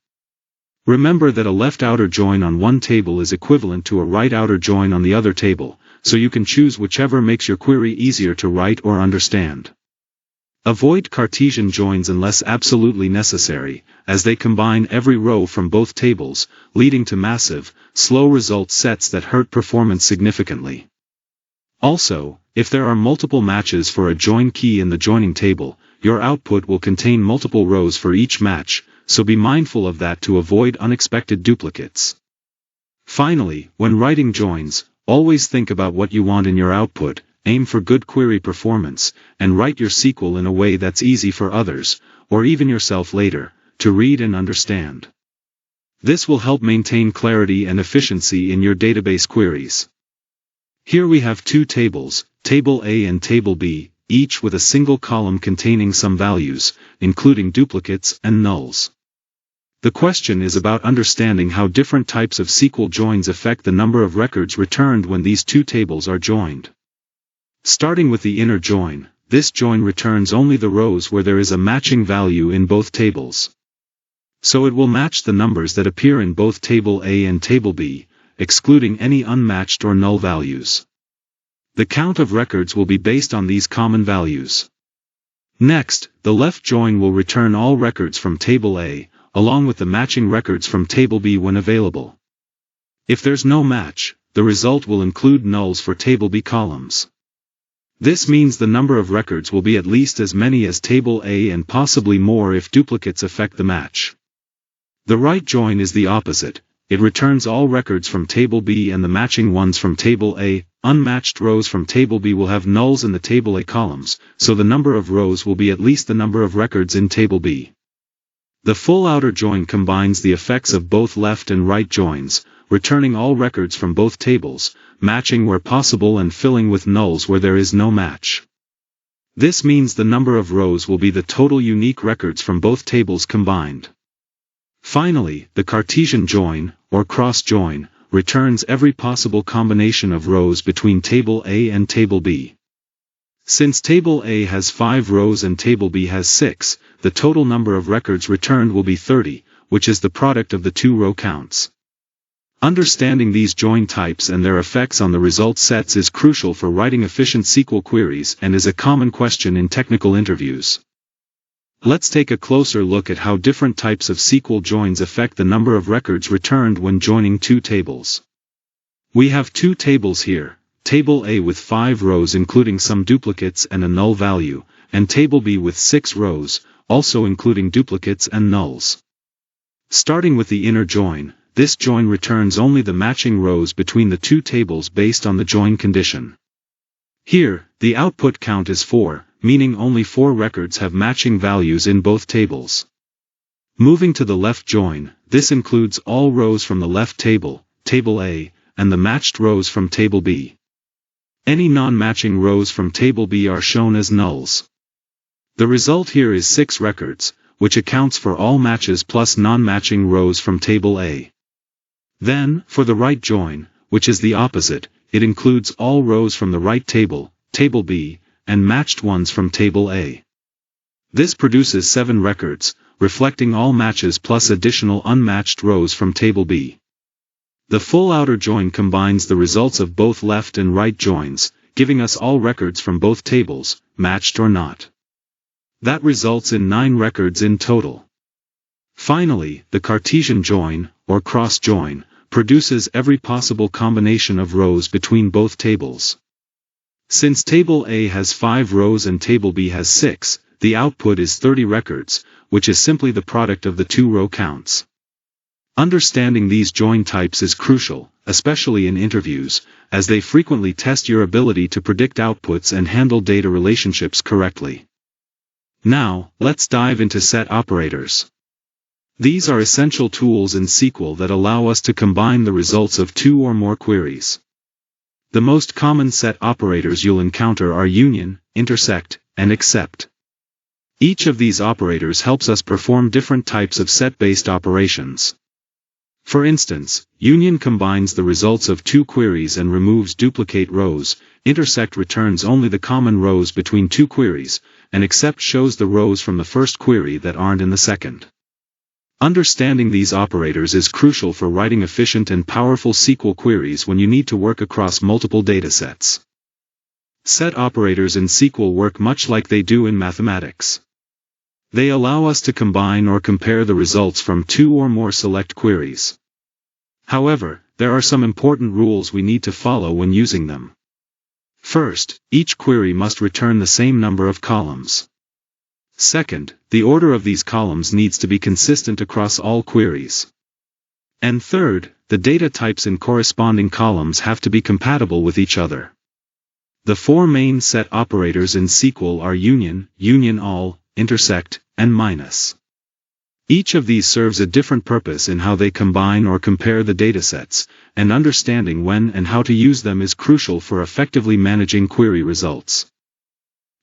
S1: Remember that a left outer join on one table is equivalent to a right outer join on the other table, so you can choose whichever makes your query easier to write or understand. Avoid Cartesian joins unless absolutely necessary, as they combine every row from both tables, leading to massive, slow result sets that hurt performance significantly. Also, if there are multiple matches for a join key in the joining table, your output will contain multiple rows for each match, so be mindful of that to avoid unexpected duplicates. Finally, when writing joins, always think about what you want in your output, aim for good query performance, and write your SQL in a way that's easy for others, or even yourself later, to read and understand. This will help maintain clarity and efficiency in your database queries. Here we have 2 tables, Table A and Table B, each with a single column containing some values, including duplicates and nulls. The question is about understanding how different types of SQL joins affect the number of records returned when these 2 tables are joined. Starting with the inner join, this join returns only the rows where there is a matching value in both tables. So it will match the numbers that appear in both Table A and Table B, excluding any unmatched or null values. The count of records will be based on these common values. Next, the left join will return all records from Table A, along with the matching records from Table B when available. If there's no match, the result will include nulls for Table B columns. This means the number of records will be at least as many as Table A and possibly more if duplicates affect the match. The right join is the opposite. It returns all records from Table B and the matching ones from Table A. Unmatched rows from Table B will have nulls in the Table A columns, so the number of rows will be at least the number of records in Table B. The full outer join combines the effects of both left and right joins, returning all records from both tables, matching where possible and filling with nulls where there is no match. This means the number of rows will be the total unique records from both tables combined. Finally, the Cartesian join, or cross-join, returns every possible combination of rows between Table A and Table B. Since Table A has 5 rows and Table B has 6, the total number of records returned will be 30, which is the product of the 2 row counts. Understanding these join types and their effects on the result sets is crucial for writing efficient SQL queries and is a common question in technical interviews. Let's take a closer look at how different types of SQL joins affect the number of records returned when joining two tables. We have two tables here, Table A with 5 rows including some duplicates and a null value, and Table B with 6 rows, also including duplicates and nulls. Starting with the inner join, this join returns only the matching rows between the two tables based on the join condition. Here, the output count is 4, meaning only 4 records have matching values in both tables. Moving to the left join, this includes all rows from the left table, Table A, and the matched rows from Table B. Any non-matching rows from Table B are shown as nulls. The result here is 6 records, which accounts for all matches plus non-matching rows from Table A. Then, for the right join, which is the opposite, it includes all rows from the right table, Table B, and matched ones from Table A. This produces 7 records, reflecting all matches plus additional unmatched rows from Table B. The full outer join combines the results of both left and right joins, giving us all records from both tables, matched or not. That results in 9 records in total. Finally, the Cartesian join, or cross join, produces every possible combination of rows between both tables. Since Table A has 5 rows and Table B has 6, the output is 30 records, which is simply the product of the 2 row counts. Understanding these join types is crucial, especially in interviews, as they frequently test your ability to predict outputs and handle data relationships correctly. Now, let's dive into set operators. These are essential tools in SQL that allow us to combine the results of 2 or more queries. The most common set operators you'll encounter are union, intersect, and except. Each of these operators helps us perform different types of set-based operations. For instance, union combines the results of 2 queries and removes duplicate rows, intersect returns only the common rows between 2 queries, and except shows the rows from the first query that aren't in the second. Understanding these operators is crucial for writing efficient and powerful SQL queries when you need to work across multiple datasets. Set operators in SQL work much like they do in mathematics. They allow us to combine or compare the results from 2 or more select queries. However, there are some important rules we need to follow when using them. First, each query must return the same number of columns. Second, the order of these columns needs to be consistent across all queries. And third, the data types in corresponding columns have to be compatible with each other. The 4 main set operators in SQL are union, union all, intersect, and minus. Each of these serves a different purpose in how they combine or compare the datasets, and understanding when and how to use them is crucial for effectively managing query results.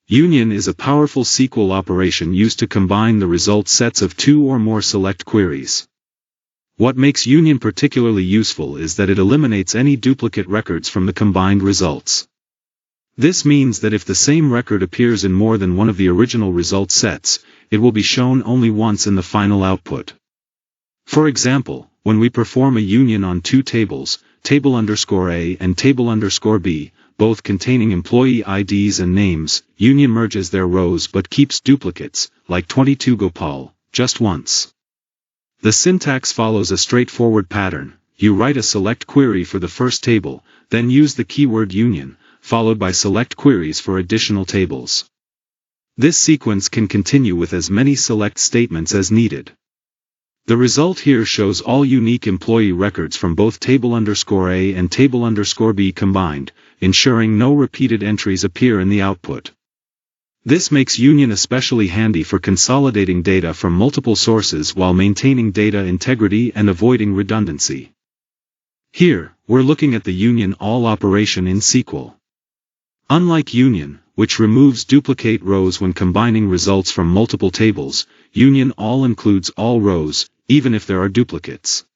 S1: Union is a powerful SQL operation used to combine the result sets of 2 or more select queries. What makes union particularly useful is that it eliminates any duplicate records from the combined results. This means that if the same record appears in more than one of the original result sets, it will be shown only once in the final output. For example, when we perform a union on 2 tables, table_A and table_B, both containing employee IDs and names, union merges their rows but keeps duplicates, like 22 Gopal, just once. The syntax follows a straightforward pattern. You write a select query for the first table, then use the keyword union, followed by select queries for additional tables. This sequence can continue with as many select statements as needed. The result here shows all unique employee records from both table_A and table_B combined, ensuring no repeated entries appear in the output. This makes union especially handy for consolidating data from multiple sources while maintaining data integrity and avoiding redundancy. Here, we're looking at the union all operation in SQL. Unlike union, which removes duplicate rows when combining results from multiple tables, union all includes all rows, even if there are duplicates.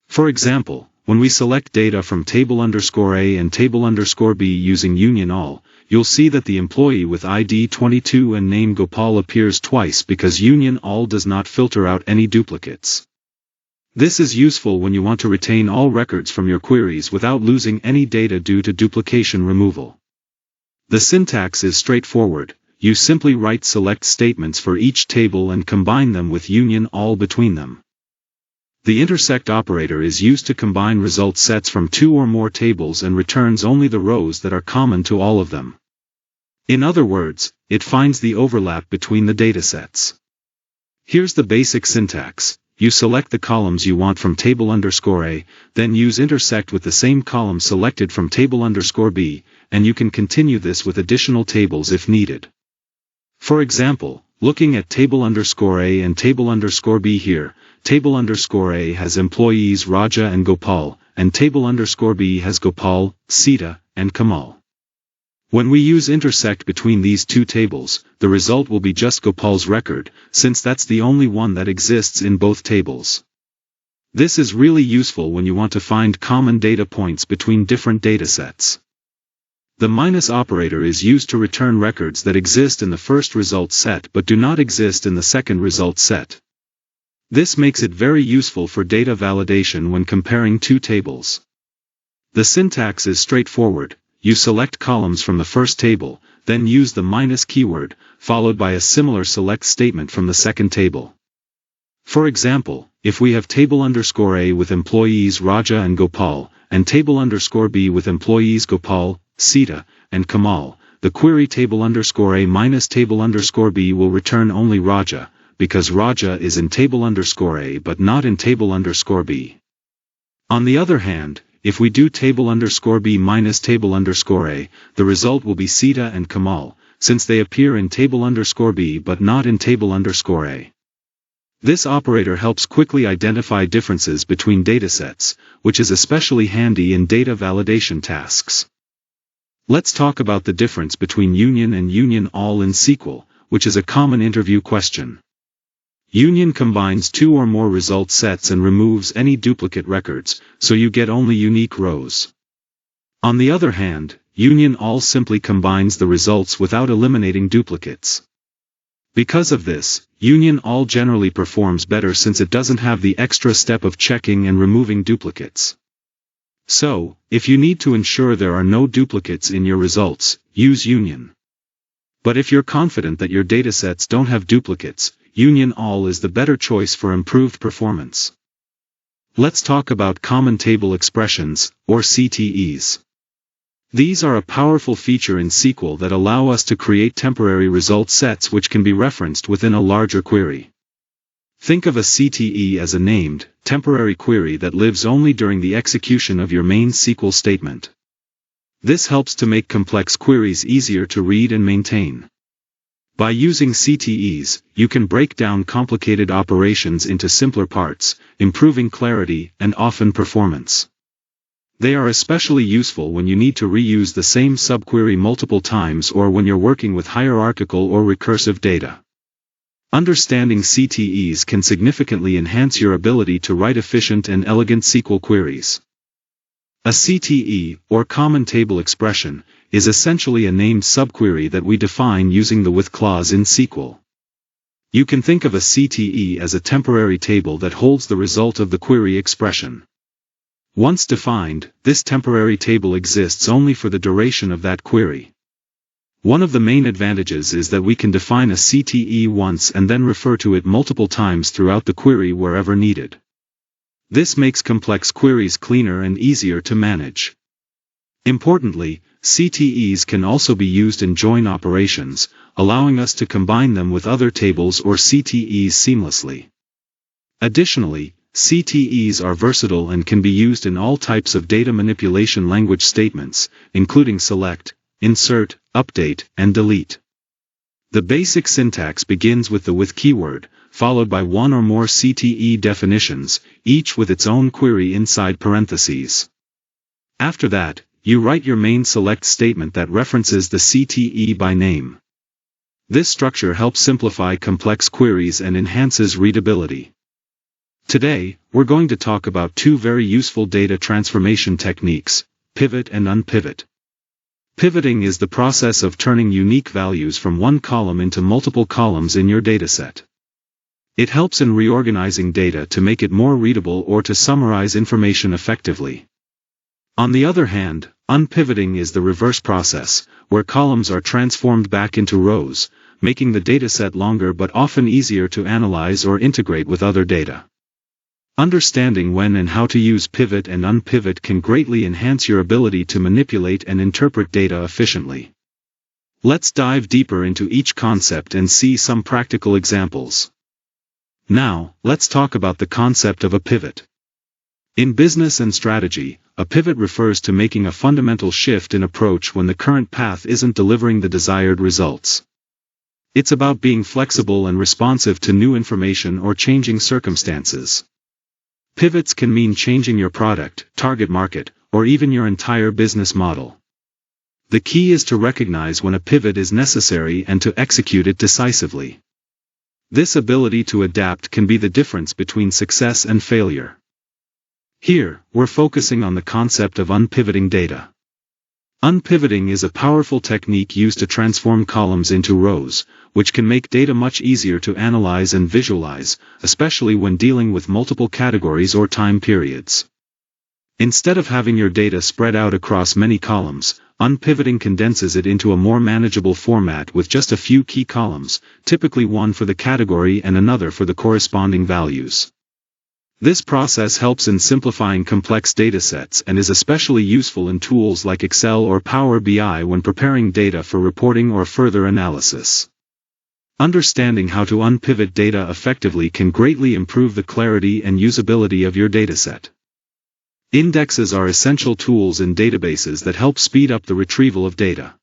S1: For example, when we select data from table_A and table_B using union all, you'll see that the employee with ID 22 and name Gopal appears twice because union all does not filter out any duplicates. This is useful when you want to retain all records from your queries without losing any data due to duplication removal. The syntax is straightforward. you simply write select statements for each table and combine them with union all between them. The intersect operator is used to combine result sets from two or more tables and returns only the rows that are common to all of them. In other words, it finds the overlap between the datasets. Here's the basic syntax. You select the columns you want from table _A, then use intersect with the same column selected from table _B, and you can continue this with additional tables if needed. For example, looking at table _A and table _B here, table _A has employees Raja and Gopal, and table _B has Gopal, Sita, and Kamal. When we use intersect between these two tables, the result will be just Gopal's record, since that's the only one that exists in both tables. This is really useful when you want to find common data points between different datasets. The minus operator is used to return records that exist in the first result set but do not exist in the second result set. This makes it very useful for data validation when comparing two tables. The syntax is straightforward. You select columns from the first table, then use the minus keyword, followed by a similar select statement from the second table. For example, if we have table _A with employees Raja and Gopal, and table _B with employees Gopal, Sita, and Kamal, the query table _A minus table _B will return only Raja, because Raja is in table _A but not in table _B. On the other hand, if we do table _B minus table _A, the result will be Sita and Kamal, since they appear in table _B but not in table _A. This operator helps quickly identify differences between datasets, which is especially handy in data validation tasks. Let's talk about the difference between union and union all in SQL, which is a common interview question. Union combines two or more result sets and removes any duplicate records, so you get only unique rows. On the other hand, union all simply combines the results without eliminating duplicates. Because of this, union all generally performs better since it doesn't have the extra step of checking and removing duplicates. So, if you need to ensure there are no duplicates in your results, use union. But if you're confident that your datasets don't have duplicates, union all is the better choice for improved performance. Let's talk about common table expressions, or CTEs. These are a powerful feature in SQL that allow us to create temporary result sets which can be referenced within a larger query. Think of a CTE as a named, temporary query that lives only during the execution of your main SQL statement. This helps to make complex queries easier to read and maintain. By using CTEs, you can break down complicated operations into simpler parts, improving clarity and often performance. They are especially useful when you need to reuse the same subquery multiple times or when you're working with hierarchical or recursive data. Understanding CTEs can significantly enhance your ability to write efficient and elegant SQL queries. A CTE, or common table expression, is essentially a named subquery that we define using the with clause in SQL. You can think of a CTE as a temporary table that holds the result of the query expression. Once defined, this temporary table exists only for the duration of that query. One of the main advantages is that we can define a CTE once and then refer to it multiple times throughout the query wherever needed. This makes complex queries cleaner and easier to manage. Importantly, CTEs can also be used in join operations, allowing us to combine them with other tables or CTEs seamlessly. Additionally, CTEs are versatile and can be used in all types of data manipulation language statements, including select, insert, update, and delete. The basic syntax begins with the with keyword, followed by one or more CTE definitions, each with its own query inside parentheses. After that, you write your main select statement that references the CTE by name. This structure helps simplify complex queries and enhances readability. Today, we're going to talk about two very useful data transformation techniques, pivot and unpivot. Pivoting is the process of turning unique values from one column into multiple columns in your dataset. It helps in reorganizing data to make it more readable or to summarize information effectively. On the other hand, Unpivoting is the reverse process, where columns are transformed back into rows, making the dataset longer but often easier to analyze or integrate with other data. Understanding when and how to use pivot and unpivot can greatly enhance your ability to manipulate and interpret data efficiently. Let's dive deeper into each concept and see some practical examples. Now, let's talk about the concept of a pivot. In business and strategy, a pivot refers to making a fundamental shift in approach when the current path isn't delivering the desired results. It's about being flexible and responsive to new information or changing circumstances. Pivots can mean changing your product, target market, or even your entire business model. The key is to recognize when a pivot is necessary and to execute it decisively. This ability to adapt can be the difference between success and failure. Here, we're focusing on the concept of unpivoting data. Unpivoting is a powerful technique used to transform columns into rows, which can make data much easier to analyze and visualize, especially when dealing with multiple categories or time periods. Instead of having your data spread out across many columns, unpivoting condenses it into a more manageable format with just a few key columns, typically one for the category and another for the corresponding values. This process helps in simplifying complex datasets and is especially useful in tools like Excel or Power BI when preparing data for reporting or further analysis. Understanding how to unpivot data effectively can greatly improve the clarity and usability of your dataset. Indexes are essential tools in databases that help speed up the retrieval of data.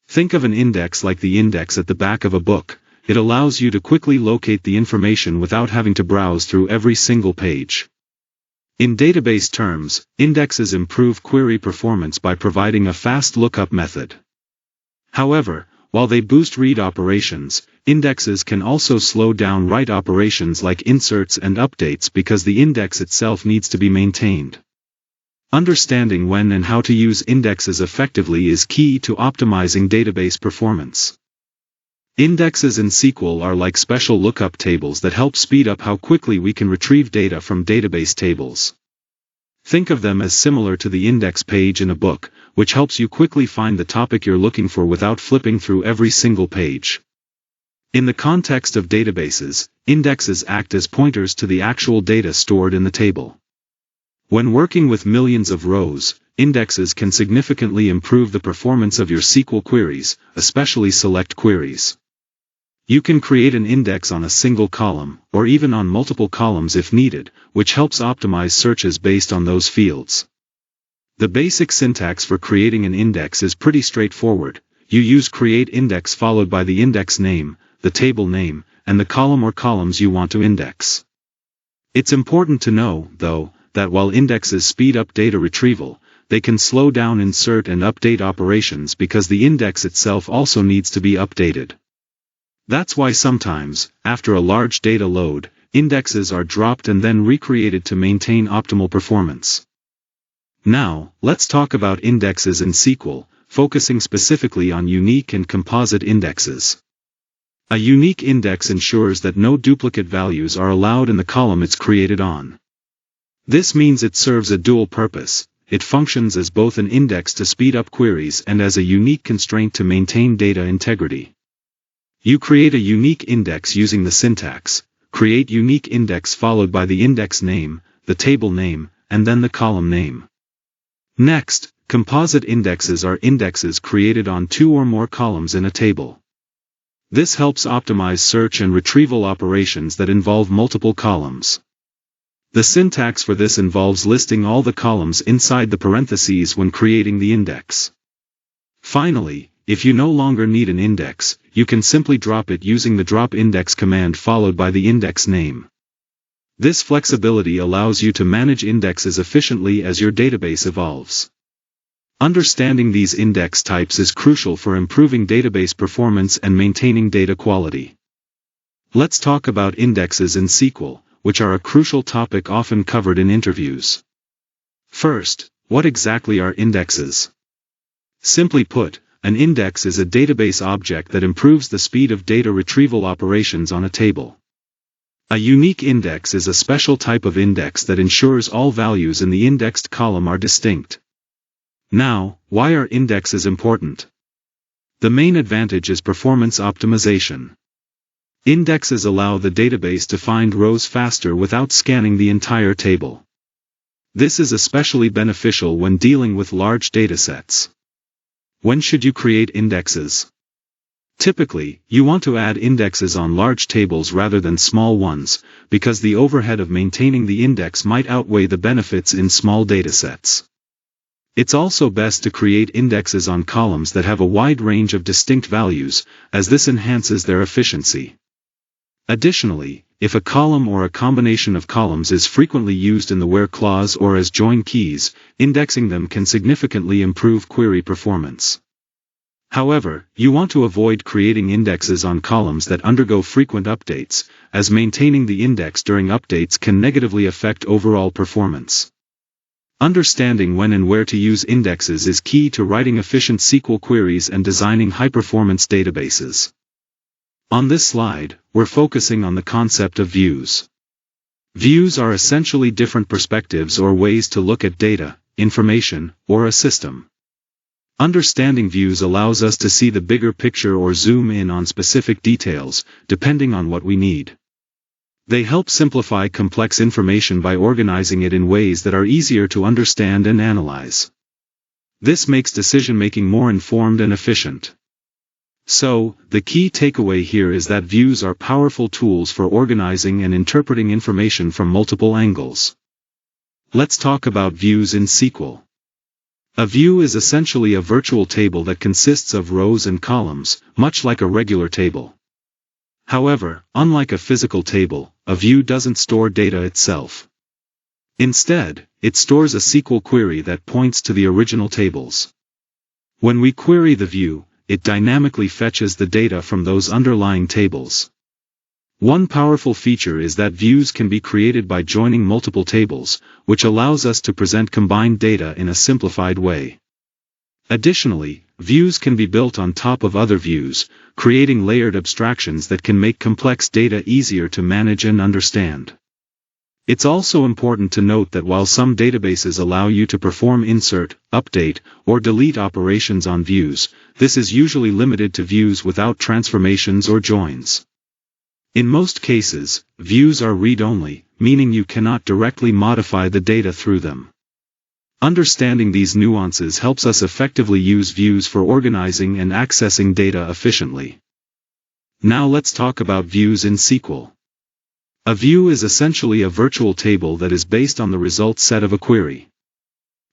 S1: Think of an index like the index at the back of a book. It allows you to quickly locate the information without having to browse through every single page. In database terms, indexes improve query performance by providing a fast lookup method. However, while they boost read operations, indexes can also slow down write operations like inserts and updates because the index itself needs to be maintained. Understanding when and how to use indexes effectively is key to optimizing database performance. Indexes in SQL are like special lookup tables that help speed up how quickly we can retrieve data from database tables. Think of them as similar to the index page in a book, which helps you quickly find the topic you're looking for without flipping through every single page. In the context of databases, indexes act as pointers to the actual data stored in the table. When working with millions of rows, indexes can significantly improve the performance of your SQL queries, especially select queries. You can create an index on a single column, or even on multiple columns if needed, which helps optimize searches based on those fields. The basic syntax for creating an index is pretty straightforward. You use create index followed by the index name, the table name, and the column or columns you want to index. It's important to know, though, that while indexes speed up data retrieval, they can slow down insert and update operations because the index itself also needs to be updated. That's why sometimes, after a large data load, indexes are dropped and then recreated to maintain optimal performance. Now, let's talk about indexes in SQL, focusing specifically on unique and composite indexes. A unique index ensures that no duplicate values are allowed in the column it's created on. This means it serves a dual purpose. It functions as both an index to speed up queries and as a unique constraint to maintain data integrity. You create a unique index using the syntax, create unique index followed by the index name, the table name, and then the column name. Next, composite indexes are indexes created on two or more columns in a table. This helps optimize search and retrieval operations that involve multiple columns. The syntax for this involves listing all the columns inside the parentheses when creating the index. Finally, if you no longer need an index, you can simply drop it using the drop index command followed by the index name. This flexibility allows you to manage indexes efficiently as your database evolves. Understanding these index types is crucial for improving database performance and maintaining data quality. Let's talk about indexes in SQL, which are a crucial topic often covered in interviews. First, what exactly are indexes? Simply put, an index is a database object that improves the speed of data retrieval operations on a table. A unique index is a special type of index that ensures all values in the indexed column are distinct. Now, why are indexes important? The main advantage is performance optimization. Indexes allow the database to find rows faster without scanning the entire table. This is especially beneficial when dealing with large datasets. When should you create indexes? Typically, you want to add indexes on large tables rather than small ones, because the overhead of maintaining the index might outweigh the benefits in small datasets. It's also best to create indexes on columns that have a wide range of distinct values, as this enhances their efficiency. Additionally, if a column or a combination of columns is frequently used in the where clause or as join keys, indexing them can significantly improve query performance. However, you want to avoid creating indexes on columns that undergo frequent updates, as maintaining the index during updates can negatively affect overall performance. Understanding when and where to use indexes is key to writing efficient SQL queries and designing high-performance databases. On this slide, we're focusing on the concept of views. Views are essentially different perspectives or ways to look at data, information, or a system. Understanding views allows us to see the bigger picture or zoom in on specific details, depending on what we need. They help simplify complex information by organizing it in ways that are easier to understand and analyze. This makes decision-making more informed and efficient. So, the key takeaway here is that views are powerful tools for organizing and interpreting information from multiple angles. Let's talk about views in SQL. A view is essentially a virtual table that consists of rows and columns, much like a regular table. However, unlike a physical table, a view doesn't store data itself. Instead, it stores a SQL query that points to the original tables. When we query the view, it dynamically fetches the data from those underlying tables. One powerful feature is that views can be created by joining multiple tables, which allows us to present combined data in a simplified way. Additionally, views can be built on top of other views, creating layered abstractions that can make complex data easier to manage and understand. It's also important to note that while some databases allow you to perform insert, update, or delete operations on views, this is usually limited to views without transformations or joins. In most cases, views are read-only, meaning you cannot directly modify the data through them. Understanding these nuances helps us effectively use views for organizing and accessing data efficiently. Now let's talk about views in SQL. A view is essentially a virtual table that is based on the result set of a query.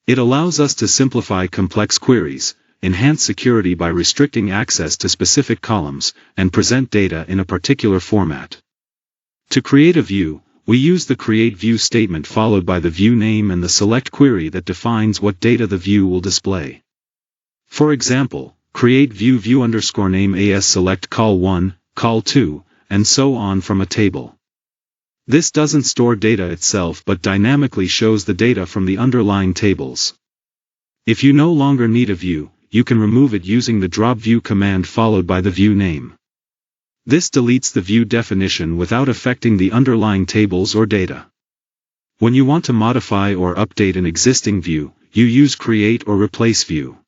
S1: It allows us to simplify complex queries, enhance security by restricting access to specific columns, and present data in a particular format. To create a view, we use the create view statement followed by the view name and the select query that defines what data the view will display. For example, create view view_name as select col1, col2, and so on from a table. This doesn't store data itself but dynamically shows the data from the underlying tables. If you no longer need a view, you can remove it using the drop view command followed by the view name. This deletes the view definition without affecting the underlying tables or data. When you want to modify or update an existing view, you use create or replace view.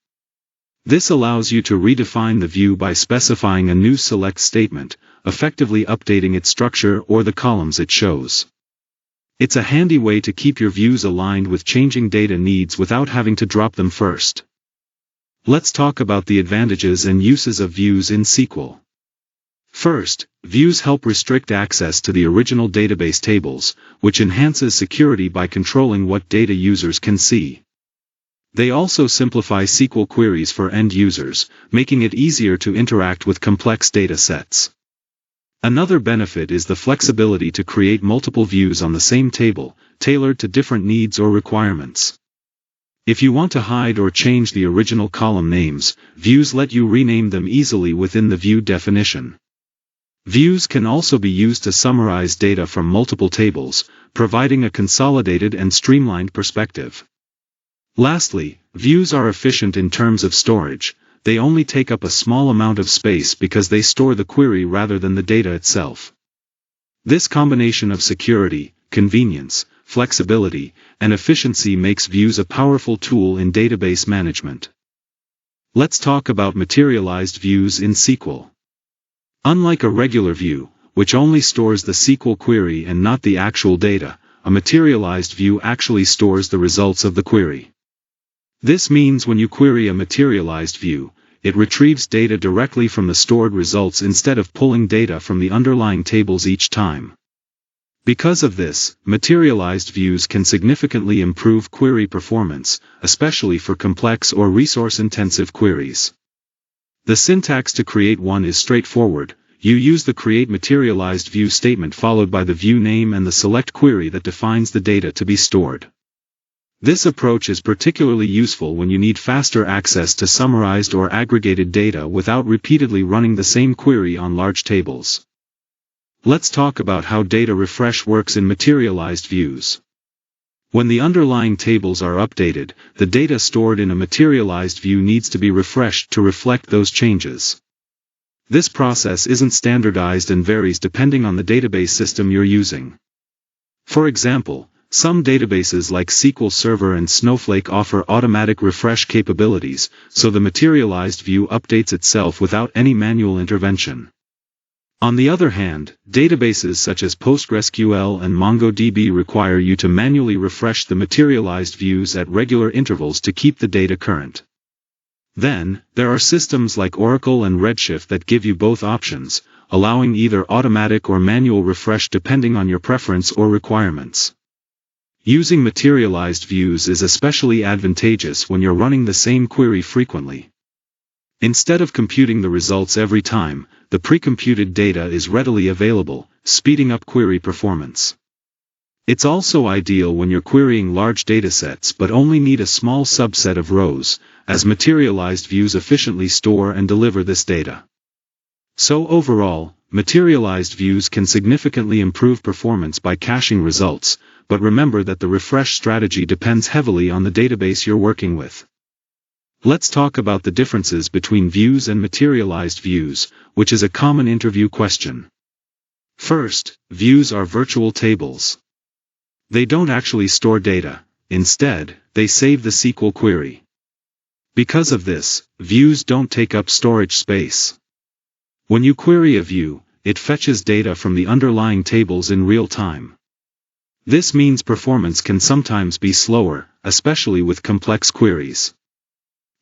S1: This allows you to redefine the view by specifying a new select statement, effectively updating its structure or the columns it shows. It's a handy way to keep your views aligned with changing data needs without having to drop them first. Let's talk about the advantages and uses of views in SQL. First, views help restrict access to the original database tables, which enhances security by controlling what data users can see. They also simplify SQL queries for end users, making it easier to interact with complex data sets. Another benefit is the flexibility to create multiple views on the same table, tailored to different needs or requirements. If you want to hide or change the original column names, views let you rename them easily within the view definition. Views can also be used to summarize data from multiple tables, providing a consolidated and streamlined perspective. Lastly, views are efficient in terms of storage. They only take up a small amount of space because they store the query rather than the data itself. This combination of security, convenience, flexibility, and efficiency makes views a powerful tool in database management. Let's talk about materialized views in SQL. Unlike a regular view, which only stores the SQL query and not the actual data, a materialized view actually stores the results of the query. This means when you query a materialized view, it retrieves data directly from the stored results instead of pulling data from the underlying tables each time. Because of this, materialized views can significantly improve query performance, especially for complex or resource-intensive queries. The syntax to create one is straightforward. You use the create materialized view statement followed by the view name and the select query that defines the data to be stored. This approach is particularly useful when you need faster access to summarized or aggregated data without repeatedly running the same query on large tables. Let's talk about how data refresh works in materialized views. When the underlying tables are updated, the data stored in a materialized view needs to be refreshed to reflect those changes. This process isn't standardized and varies depending on the database system you're using. For example, some databases like SQL Server and Snowflake offer automatic refresh capabilities, so the materialized view updates itself without any manual intervention. On the other hand, databases such as PostgreSQL and MongoDB require you to manually refresh the materialized views at regular intervals to keep the data current. Then, there are systems like Oracle and Redshift that give you both options, allowing either automatic or manual refresh depending on your preference or requirements. Using materialized views is especially advantageous when you're running the same query frequently. Instead of computing the results every time, the pre-computed data is readily available, speeding up query performance. It's also ideal when you're querying large datasets but only need a small subset of rows, as materialized views efficiently store and deliver this data. So overall, materialized views can significantly improve performance by caching results, but remember that the refresh strategy depends heavily on the database you're working with. Let's talk about the differences between views and materialized views, which is a common interview question. First, views are virtual tables. They don't actually store data. Instead, they save the SQL query. Because of this, views don't take up storage space. When you query a view, it fetches data from the underlying tables in real time. This means performance can sometimes be slower, especially with complex queries.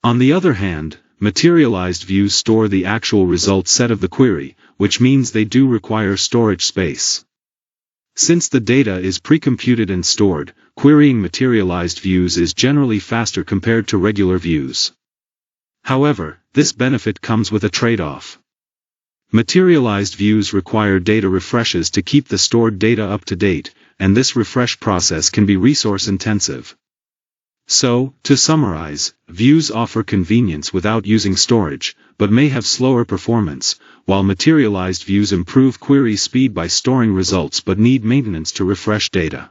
S1: On the other hand, materialized views store the actual result set of the query, which means they do require storage space. Since the data is pre-computed and stored, querying materialized views is generally faster compared to regular views. However, this benefit comes with a trade-off. Materialized views require data refreshes to keep the stored data up to date, and this refresh process can be resource-intensive. So, to summarize, views offer convenience without using storage, but may have slower performance, while materialized views improve query speed by storing results but need maintenance to refresh data.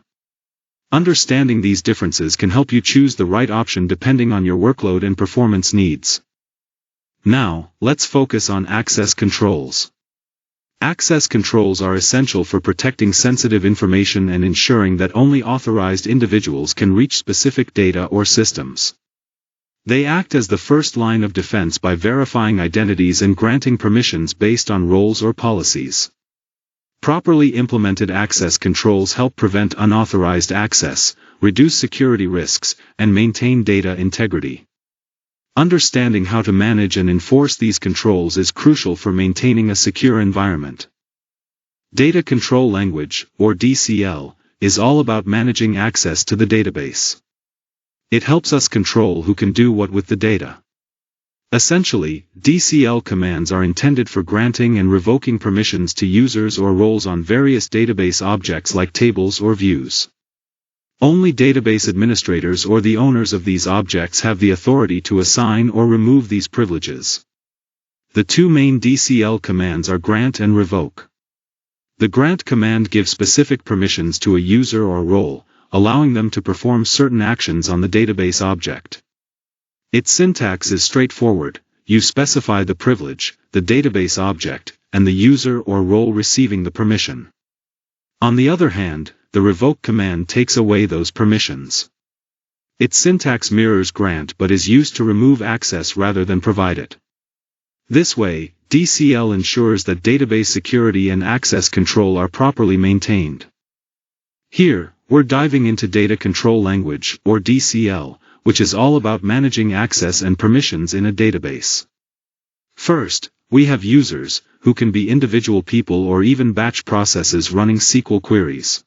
S1: Understanding these differences can help you choose the right option depending on your workload and performance needs. Now, let's focus on access controls. Access controls are essential for protecting sensitive information and ensuring that only authorized individuals can reach specific data or systems. They act as the first line of defense by verifying identities and granting permissions based on roles or policies. Properly implemented access controls help prevent unauthorized access, reduce security risks, and maintain data integrity. Understanding how to manage and enforce these controls is crucial for maintaining a secure environment. Data Control Language, or DCL, is all about managing access to the database. It helps us control who can do what with the data. Essentially, DCL commands are intended for granting and revoking permissions to users or roles on various database objects like tables or views. Only database administrators or the owners of these objects have the authority to assign or remove these privileges. The two main DCL commands are grant and revoke. The grant command gives specific permissions to a user or role, allowing them to perform certain actions on the database object. Its syntax is straightforward. You specify the privilege, the database object, and the user or role receiving the permission. On the other hand, the revoke command takes away those permissions. Its syntax mirrors grant but is used to remove access rather than provide it. This way, DCL ensures that database security and access control are properly maintained. Here, we're diving into Data Control Language, or DCL, which is all about managing access and permissions in a database. First, we have users, who can be individual people or even batch processes running SQL queries.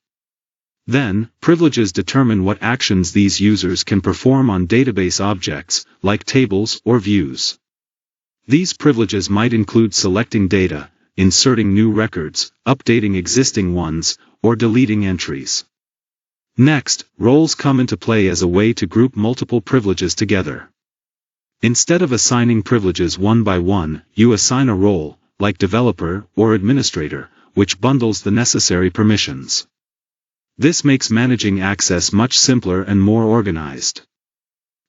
S1: Then, privileges determine what actions these users can perform on database objects, like tables or views. These privileges might include selecting data, inserting new records, updating existing ones, or deleting entries. Next, roles come into play as a way to group multiple privileges together. Instead of assigning privileges one by one, you assign a role, like developer or administrator, which bundles the necessary permissions. This makes managing access much simpler and more organized.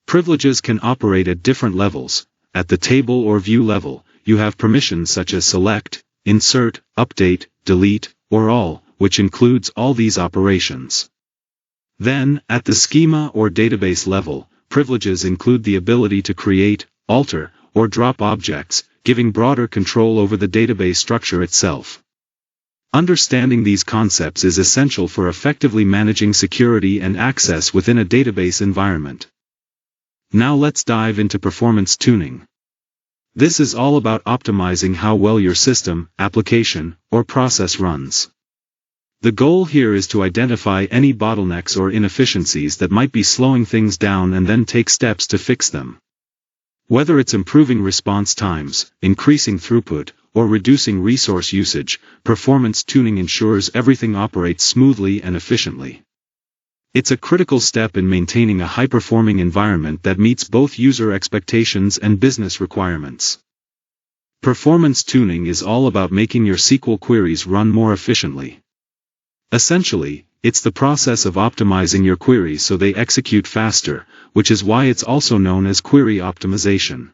S1: Privileges can operate at different levels. At the table or view level, you have permissions such as select, insert, update, delete, or all, which includes all these operations. Then, at the schema or database level, privileges include the ability to create, alter, or drop objects, giving broader control over the database structure itself. Understanding these concepts is essential for effectively managing security and access within a database environment. Now let's dive into performance tuning. This is all about optimizing how well your system, application, or process runs. The goal here is to identify any bottlenecks or inefficiencies that might be slowing things down and then take steps to fix them. Whether it's improving response times, increasing throughput, or reducing resource usage, performance tuning ensures everything operates smoothly and efficiently. It's a critical step in maintaining a high-performing environment that meets both user expectations and business requirements. Performance tuning is all about making your SQL queries run more efficiently. Essentially, it's the process of optimizing your queries so they execute faster, which is why it's also known as query optimization.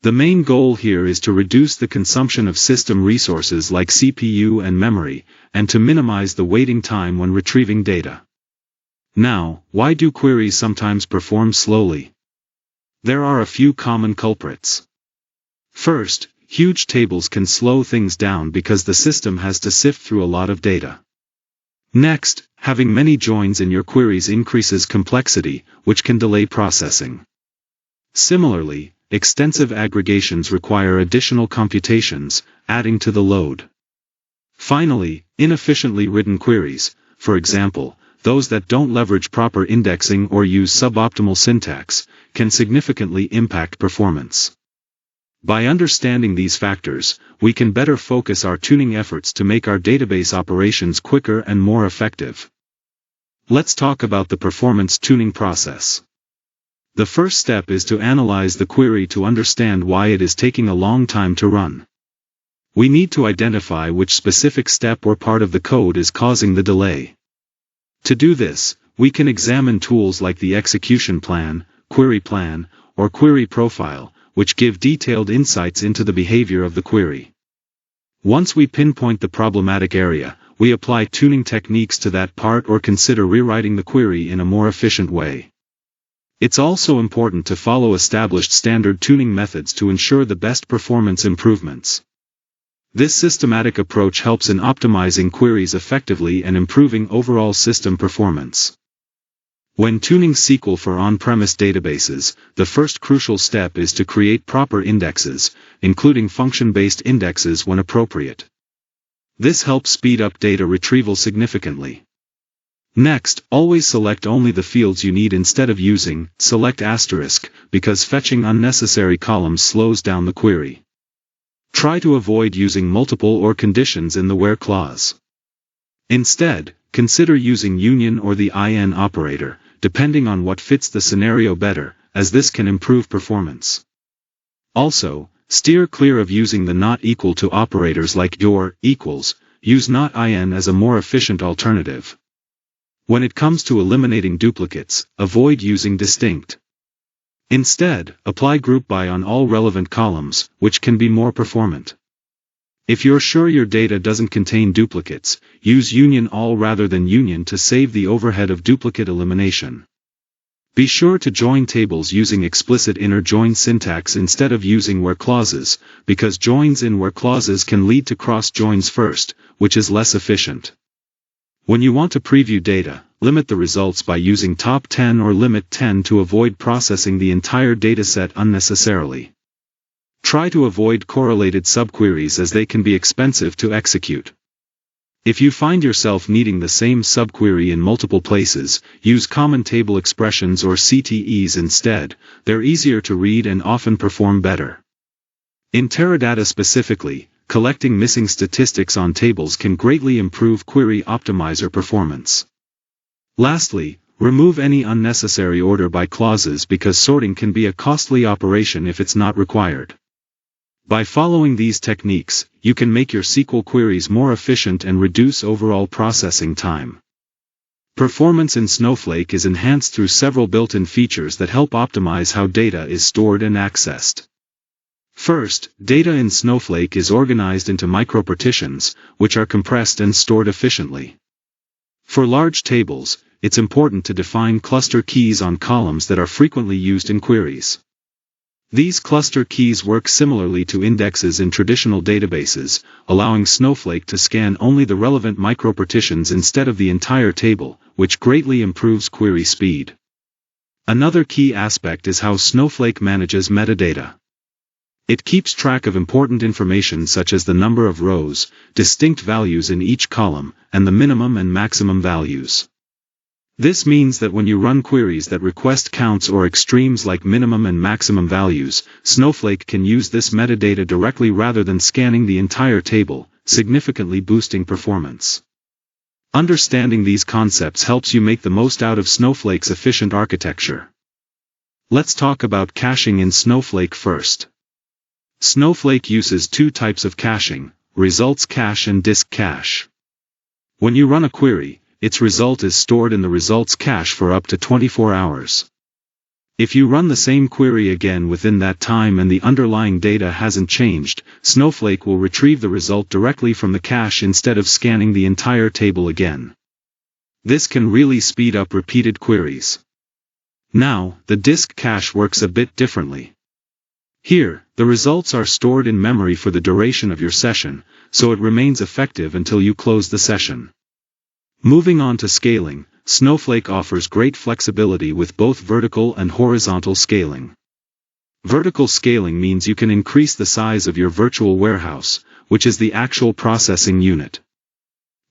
S1: The main goal here is to reduce the consumption of system resources like CPU and memory, and to minimize the waiting time when retrieving data. Now, why do queries sometimes perform slowly? There are a few common culprits. First, huge tables can slow things down because the system has to sift through a lot of data. Next, having many joins in your queries increases complexity, which can delay processing. Similarly, extensive aggregations require additional computations, adding to the load. Finally, inefficiently written queries, for example, those that don't leverage proper indexing or use suboptimal syntax, can significantly impact performance. By understanding these factors, we can better focus our tuning efforts to make our database operations quicker and more effective. Let's talk about the performance tuning process. The first step is to analyze the query to understand why it is taking a long time to run. We need to identify which specific step or part of the code is causing the delay. To do this, we can examine tools like the execution plan, query plan, or query profile, which give detailed insights into the behavior of the query. Once we pinpoint the problematic area, we apply tuning techniques to that part or consider rewriting the query in a more efficient way. It's also important to follow established standard tuning methods to ensure the best performance improvements. This systematic approach helps in optimizing queries effectively and improving overall system performance. When tuning SQL for on-premise databases, the first crucial step is to create proper indexes, including function-based indexes when appropriate. This helps speed up data retrieval significantly. Next, always select only the fields you need instead of using select asterisk, because fetching unnecessary columns slows down the query. Try to avoid using multiple or conditions in the where clause. Instead, consider using union or the IN operator, depending on what fits the scenario better, as this can improve performance. Also, steer clear of using the not equal to operators like your, equals, use not IN as a more efficient alternative. When it comes to eliminating duplicates, avoid using distinct. Instead, apply group by on all relevant columns, which can be more performant. If you're sure your data doesn't contain duplicates, use union all rather than union to save the overhead of duplicate elimination. Be sure to join tables using explicit inner join syntax instead of using where clauses, because joins in where clauses can lead to cross joins first, which is less efficient. When you want to preview data, limit the results by using top 10 or limit 10 to avoid processing the entire dataset unnecessarily. Try to avoid correlated subqueries as they can be expensive to execute. If you find yourself needing the same subquery in multiple places, use common table expressions or CTEs instead. They're easier to read and often perform better. In Teradata specifically, collecting missing statistics on tables can greatly improve query optimizer performance. Lastly, remove any unnecessary order by clauses because sorting can be a costly operation if it's not required. By following these techniques, you can make your SQL queries more efficient and reduce overall processing time. Performance in Snowflake is enhanced through several built-in features that help optimize how data is stored and accessed. First, data in Snowflake is organized into micropartitions, which are compressed and stored efficiently. For large tables, it's important to define cluster keys on columns that are frequently used in queries. These cluster keys work similarly to indexes in traditional databases, allowing Snowflake to scan only the relevant micropartitions instead of the entire table, which greatly improves query speed. Another key aspect is how Snowflake manages metadata. It keeps track of important information such as the number of rows, distinct values in each column, and the minimum and maximum values. This means that when you run queries that request counts or extremes like minimum and maximum values, Snowflake can use this metadata directly rather than scanning the entire table, significantly boosting performance. Understanding these concepts helps you make the most out of Snowflake's efficient architecture. Let's talk about caching in Snowflake first. Snowflake uses two types of caching, results cache and disk cache. When you run a query, its result is stored in the results cache for up to 24 hours. If you run the same query again within that time and the underlying data hasn't changed, Snowflake will retrieve the result directly from the cache instead of scanning the entire table again. This can really speed up repeated queries. Now, the disk cache works a bit differently. Here, the results are stored in memory for the duration of your session, so it remains effective until you close the session. Moving on to scaling, Snowflake offers great flexibility with both vertical and horizontal scaling. Vertical scaling means you can increase the size of your virtual warehouse, which is the actual processing unit.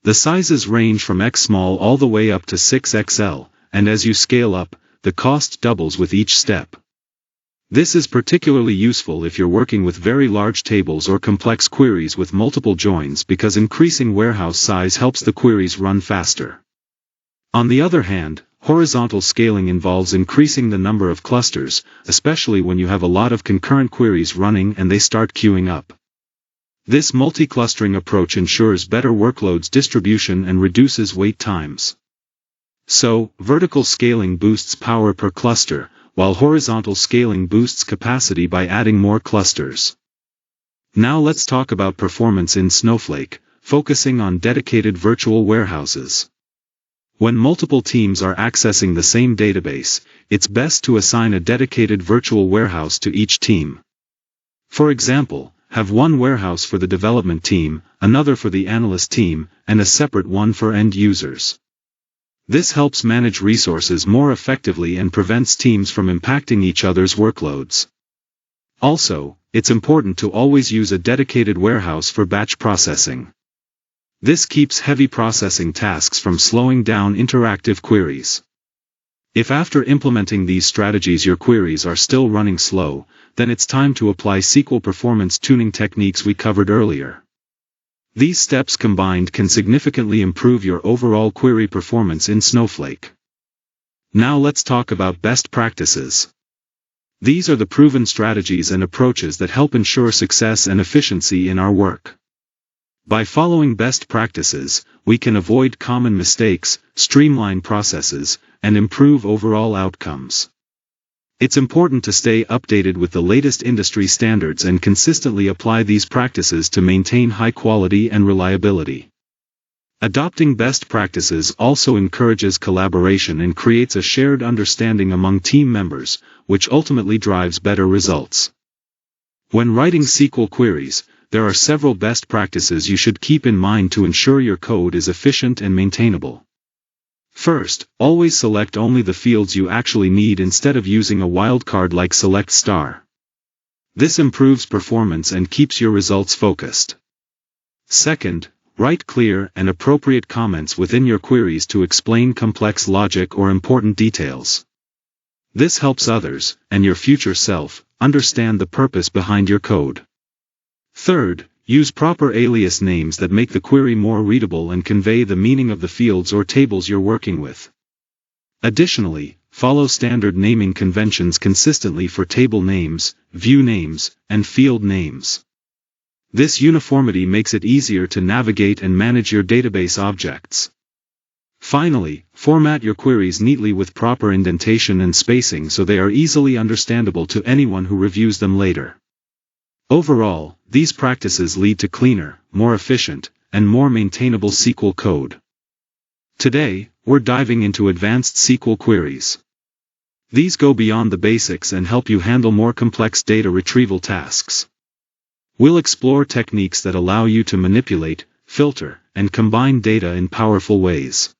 S1: The sizes range from X small all the way up to 6XL, and as you scale up, the cost doubles with each step. This is particularly useful if you're working with very large tables or complex queries with multiple joins because increasing warehouse size helps the queries run faster. On the other hand, horizontal scaling involves increasing the number of clusters, especially when you have a lot of concurrent queries running and they start queuing up. This multi-clustering approach ensures better workloads distribution and reduces wait times. So, vertical scaling boosts power per cluster, while horizontal scaling boosts capacity by adding more clusters. Now let's talk about performance in Snowflake, focusing on dedicated virtual warehouses. When multiple teams are accessing the same database, it's best to assign a dedicated virtual warehouse to each team. For example, have one warehouse for the development team, another for the analyst team, and a separate one for end users. This helps manage resources more effectively and prevents teams from impacting each other's workloads. Also, it's important to always use a dedicated warehouse for batch processing. This keeps heavy processing tasks from slowing down interactive queries. If after implementing these strategies your queries are still running slow, then it's time to apply SQL performance tuning techniques we covered earlier. These steps combined can significantly improve your overall query performance in Snowflake. Now let's talk about best practices. These are the proven strategies and approaches that help ensure success and efficiency in our work. By following best practices, we can avoid common mistakes, streamline processes, and improve overall outcomes. It's important to stay updated with the latest industry standards and consistently apply these practices to maintain high quality and reliability. Adopting best practices also encourages collaboration and creates a shared understanding among team members, which ultimately drives better results. When writing SQL queries, there are several best practices you should keep in mind to ensure your code is efficient and maintainable. First, always select only the fields you actually need instead of using a wildcard like select star. This improves performance and keeps your results focused. Second, write clear and appropriate comments within your queries to explain complex logic or important details. This helps others, and your future self, understand the purpose behind your code. Third, use proper alias names that make the query more readable and convey the meaning of the fields or tables you're working with. Additionally, follow standard naming conventions consistently for table names, view names, and field names. This uniformity makes it easier to navigate and manage your database objects. Finally, format your queries neatly with proper indentation and spacing so they are easily understandable to anyone who reviews them later. Overall, these practices lead to cleaner, more efficient, and more maintainable SQL code. Today, we're diving into advanced SQL queries. These go beyond the basics and help you handle more complex data retrieval tasks. We'll explore techniques that allow you to manipulate, filter, and combine data in powerful ways.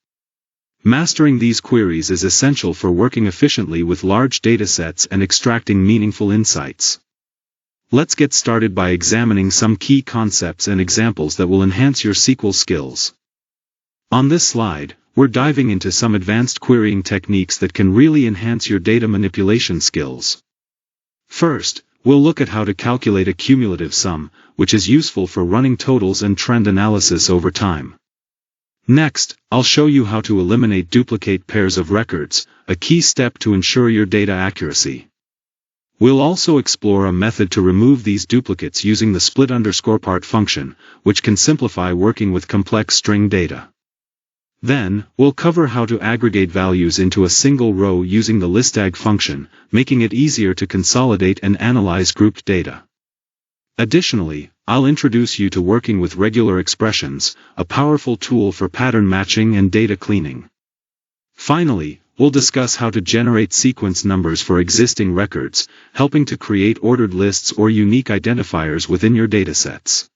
S1: Mastering these queries is essential for working efficiently with large datasets and extracting meaningful insights. Let's get started by examining some key concepts and examples that will enhance your SQL skills. On this slide, we're diving into some advanced querying techniques that can really enhance your data manipulation skills. First, we'll look at how to calculate a cumulative sum, which is useful for running totals and trend analysis over time. Next, I'll show you how to eliminate duplicate pairs of records, a key step to ensure your data accuracy. We'll also explore a method to remove these duplicates using the split_part function, which can simplify working with complex string data. Then, we'll cover how to aggregate values into a single row using the listag function, making it easier to consolidate and analyze grouped data. Additionally, I'll introduce you to working with regular expressions, a powerful tool for pattern matching and data cleaning. Finally, we'll discuss how to generate sequence numbers for existing records, helping to create ordered lists or unique identifiers within your datasets.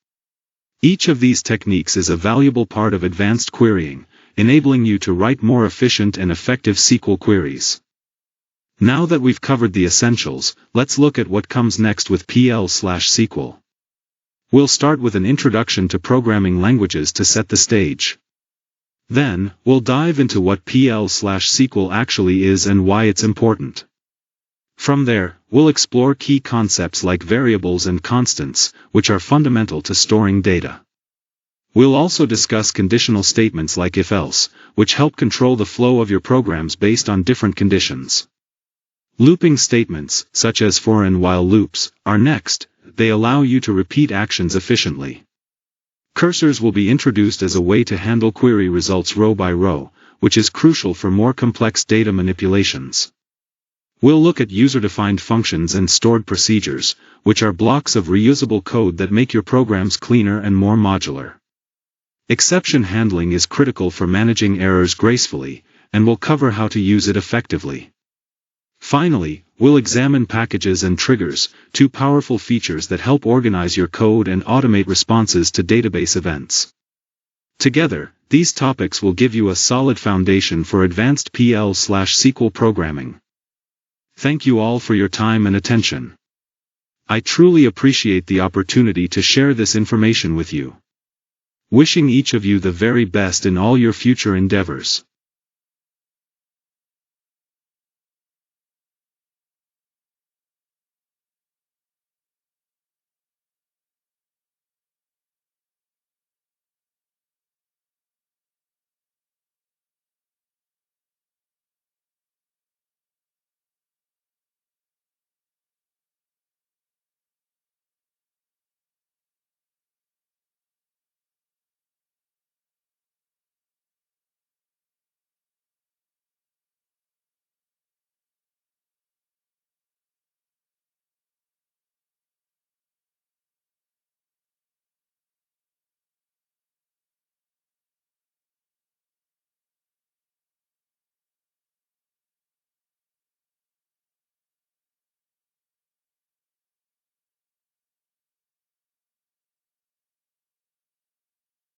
S1: Each of these techniques is a valuable part of advanced querying, enabling you to write more efficient and effective SQL queries. Now that we've covered the essentials, let's look at what comes next with PL/SQL. We'll start with an introduction to programming languages to set the stage. Then, we'll dive into what PL/SQL actually is and why it's important. From there, we'll explore key concepts like variables and constants, which are fundamental to storing data. We'll also discuss conditional statements like if-else, which help control the flow of your programs based on different conditions. Looping statements, such as for and while loops, are next. They allow you to repeat actions efficiently. Cursors will be introduced as a way to handle query results row by row, which is crucial for more complex data manipulations. We'll look at user-defined functions and stored procedures, which are blocks of reusable code that make your programs cleaner and more modular. Exception handling is critical for managing errors gracefully, and we'll cover how to use it effectively. Finally, we'll examine packages and triggers, two powerful features that help organize your code and automate responses to database events. Together, these topics will give you a solid foundation for advanced PL/SQL programming. Thank you all for your time and attention. I truly appreciate the opportunity to share this information with you. Wishing each of you the very best in all your future endeavors.